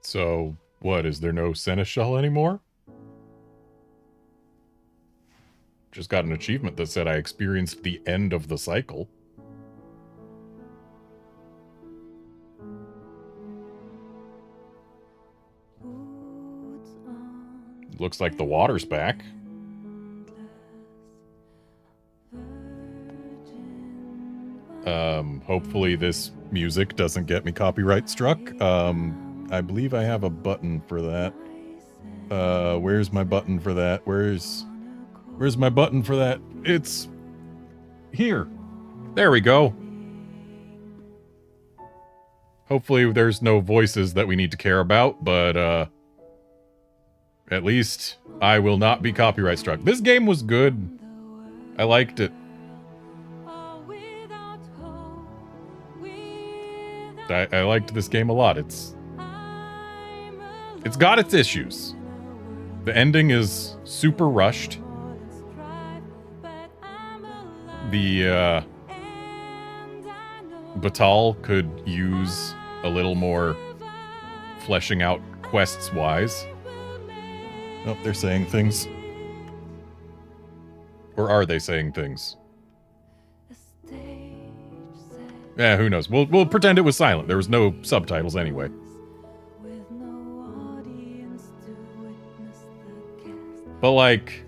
Speaker 1: So, what, is there no seneschal anymore? Just got an achievement that said I experienced the end of the cycle. Looks like the water's back. Hopefully this music doesn't get me copyright struck. I believe I have a button for that. Where's my button for that? Where's my button for that? It's here. There we go. Hopefully there's no voices that we need to care about, but at least I will not be copyright struck. This game was good. I liked it. I liked this game a lot. It's got its issues. The ending is super rushed. The Batal could use a little more fleshing out quests wise. Oh, they're saying things. Or are they saying things? Yeah, who knows? We'll pretend it was silent. There was no subtitles anyway. But like,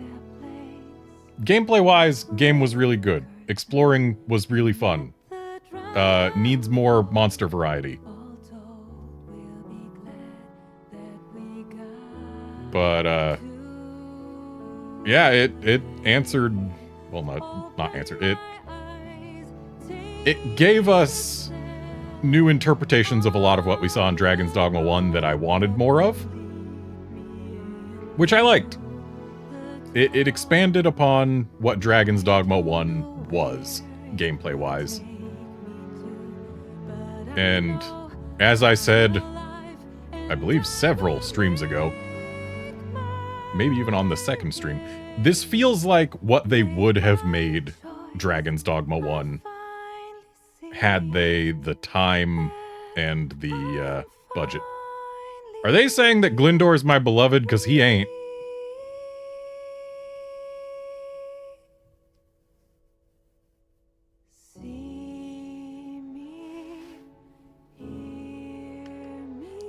Speaker 1: gameplay-wise, game was really good. Exploring was really fun. Needs more monster variety. But yeah, it answered. Well, not answered. It gave us new interpretations of a lot of what we saw in Dragon's Dogma 1 that I wanted more of, which I liked. It expanded upon what Dragon's Dogma 1 was, gameplay-wise. And as I said, I believe several streams ago, maybe even on the second stream, this feels like what they would have made Dragon's Dogma 1 had they the time and the budget. Are they saying that Glyndor is my beloved? Because he ain't.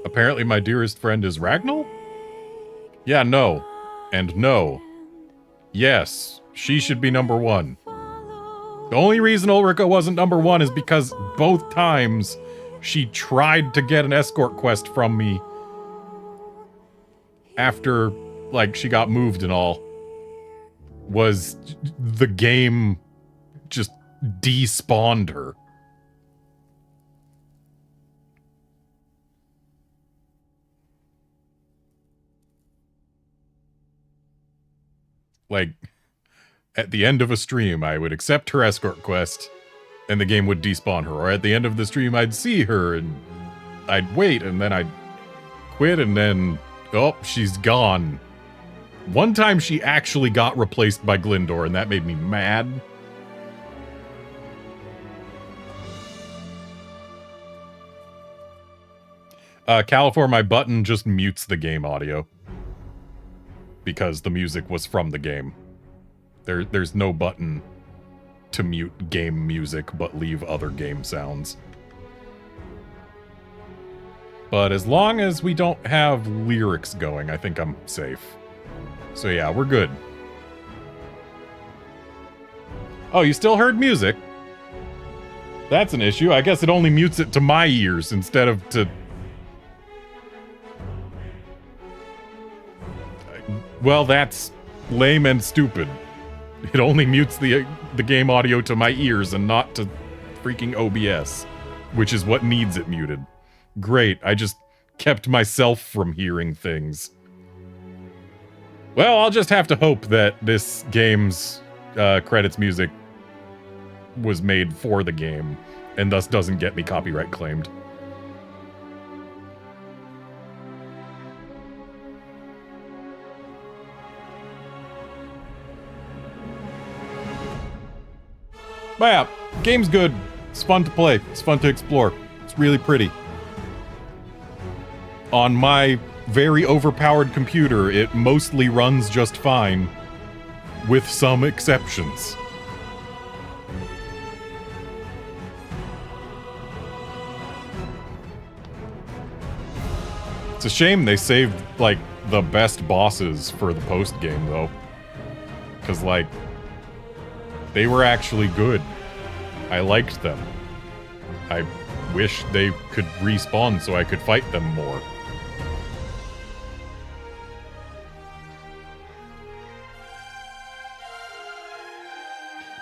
Speaker 1: Apparently my dearest friend is Ragnall? Yeah, no. And no. Yes, she should be number 1. The only reason Ulrika wasn't number 1 is because both times she tried to get an escort quest from me after, like, she got moved and all. Was the game just despawned her. Like, at the end of a stream, I would accept her escort quest, and the game would despawn her. Or at the end of the stream, I'd see her, and I'd wait, and then I'd quit, and then, oh, she's gone. One time she actually got replaced by Glyndor, and that made me mad. Califor, my button just mutes the game audio. Because the music was from the game. There's no button to mute game music, but leave other game sounds. But as long as we don't have lyrics going, I think I'm safe. So yeah, we're good. Oh, you still heard music? That's an issue. I guess it only mutes it to my ears instead of to... Well, that's lame and stupid. It only mutes the game audio to my ears and not to freaking OBS, which is what needs it muted. Great, I just kept myself from hearing things. Well, I'll just have to hope that this game's credits music was made for the game, and thus doesn't get me copyright claimed. But yeah, game's good. It's fun to play. It's fun to explore. It's really pretty. On my very overpowered computer, it mostly runs just fine, with some exceptions. It's a shame they saved, like, the best bosses for the post-game, though. Because, like, they were actually good. I liked them. I wish they could respawn so I could fight them more.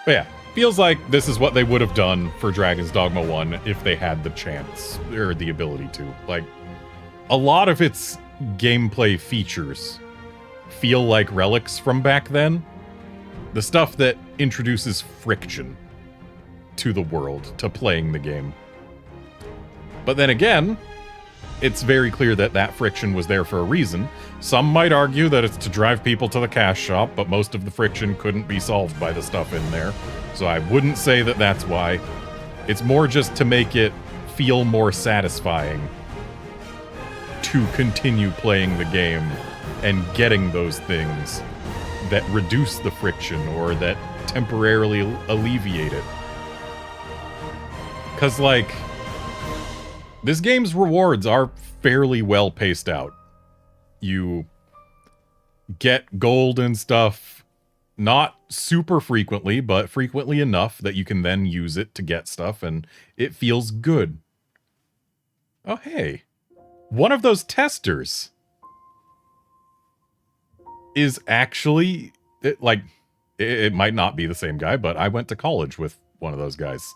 Speaker 1: But yeah, feels like this is what they would have done for Dragon's Dogma 1 if they had the chance, or the ability to. Like, a lot of its gameplay features feel like relics from back then. The stuff that introduces friction to the world, to playing the game. But then again, it's very clear that that friction was there for a reason. Some might argue that it's to drive people to the cash shop, but most of the friction couldn't be solved by the stuff in there. So I wouldn't say that that's why. It's more just to make it feel more satisfying to continue playing the game and getting those things that reduce the friction or that temporarily alleviate it. Because, like, this game's rewards are fairly well paced out. You get gold and stuff not super frequently, but frequently enough that you can then use it to get stuff, and it feels good. Oh, hey. One of those testers is actually, it might not be the same guy, but I went to college with one of those guys.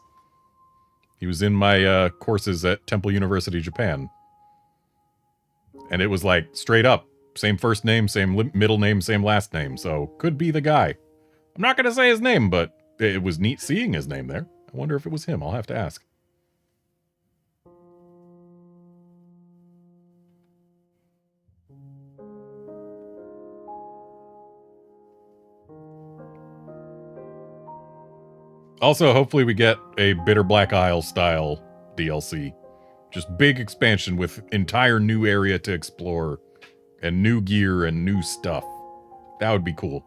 Speaker 1: He was in my courses at Temple University, Japan. And it was like, straight up, same first name, same middle name, same last name, so could be the guy. I'm not going to say his name, but it was neat seeing his name there. I wonder if it was him. I'll have to ask. Also, hopefully we get a Bitter Black Isle style DLC. Just big expansion with entire new area to explore, and new gear and new stuff. That would be cool.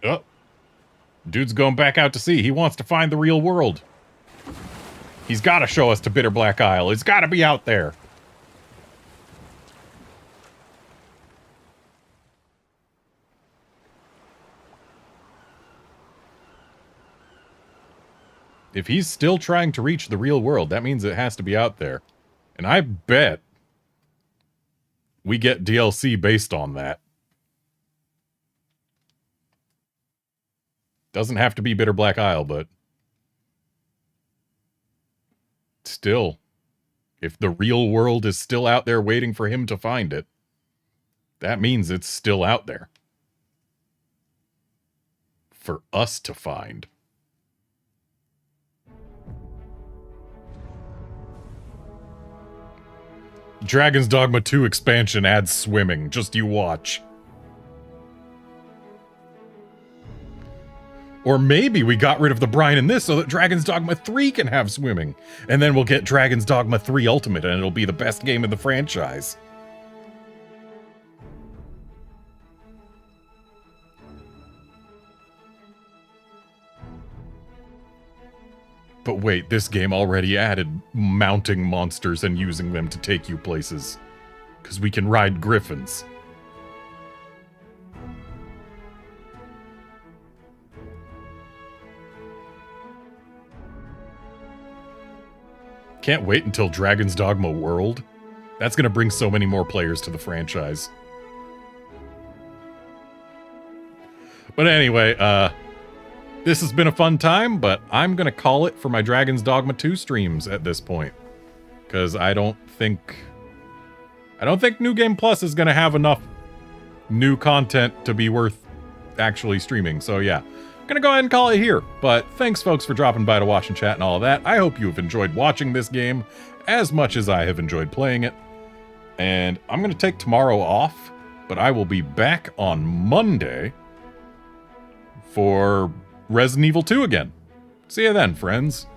Speaker 1: Oh. Dude's going back out to sea. He wants to find the real world. He's got to show us to Bitter Black Isle. It's got to be out there. If he's still trying to reach the real world, that means it has to be out there. And I bet we get DLC based on that. Doesn't have to be Bitter Black Isle, but still, if the real world is still out there waiting for him to find it, that means it's still out there. For us to find. Dragon's Dogma 2 expansion adds swimming. Just you watch. Or maybe we got rid of the brine in this so that Dragon's Dogma 3 can have swimming. And then we'll get Dragon's Dogma 3 Ultimate and it'll be the best game in the franchise. But wait, this game already added mounting monsters and using them to take you places. Because we can ride griffins. Can't wait until Dragon's Dogma World. That's going to bring so many more players to the franchise. But anyway, this has been a fun time, but I'm going to call it for my Dragon's Dogma 2 streams at this point. Because I don't think New Game Plus is going to have enough new content to be worth actually streaming. So yeah, I'm going to go ahead and call it here. But thanks folks for dropping by to watch and chat and all of that. I hope you have enjoyed watching this game as much as I have enjoyed playing it. And I'm going to take tomorrow off, but I will be back on Monday for Resident Evil 2 again. See you then, friends.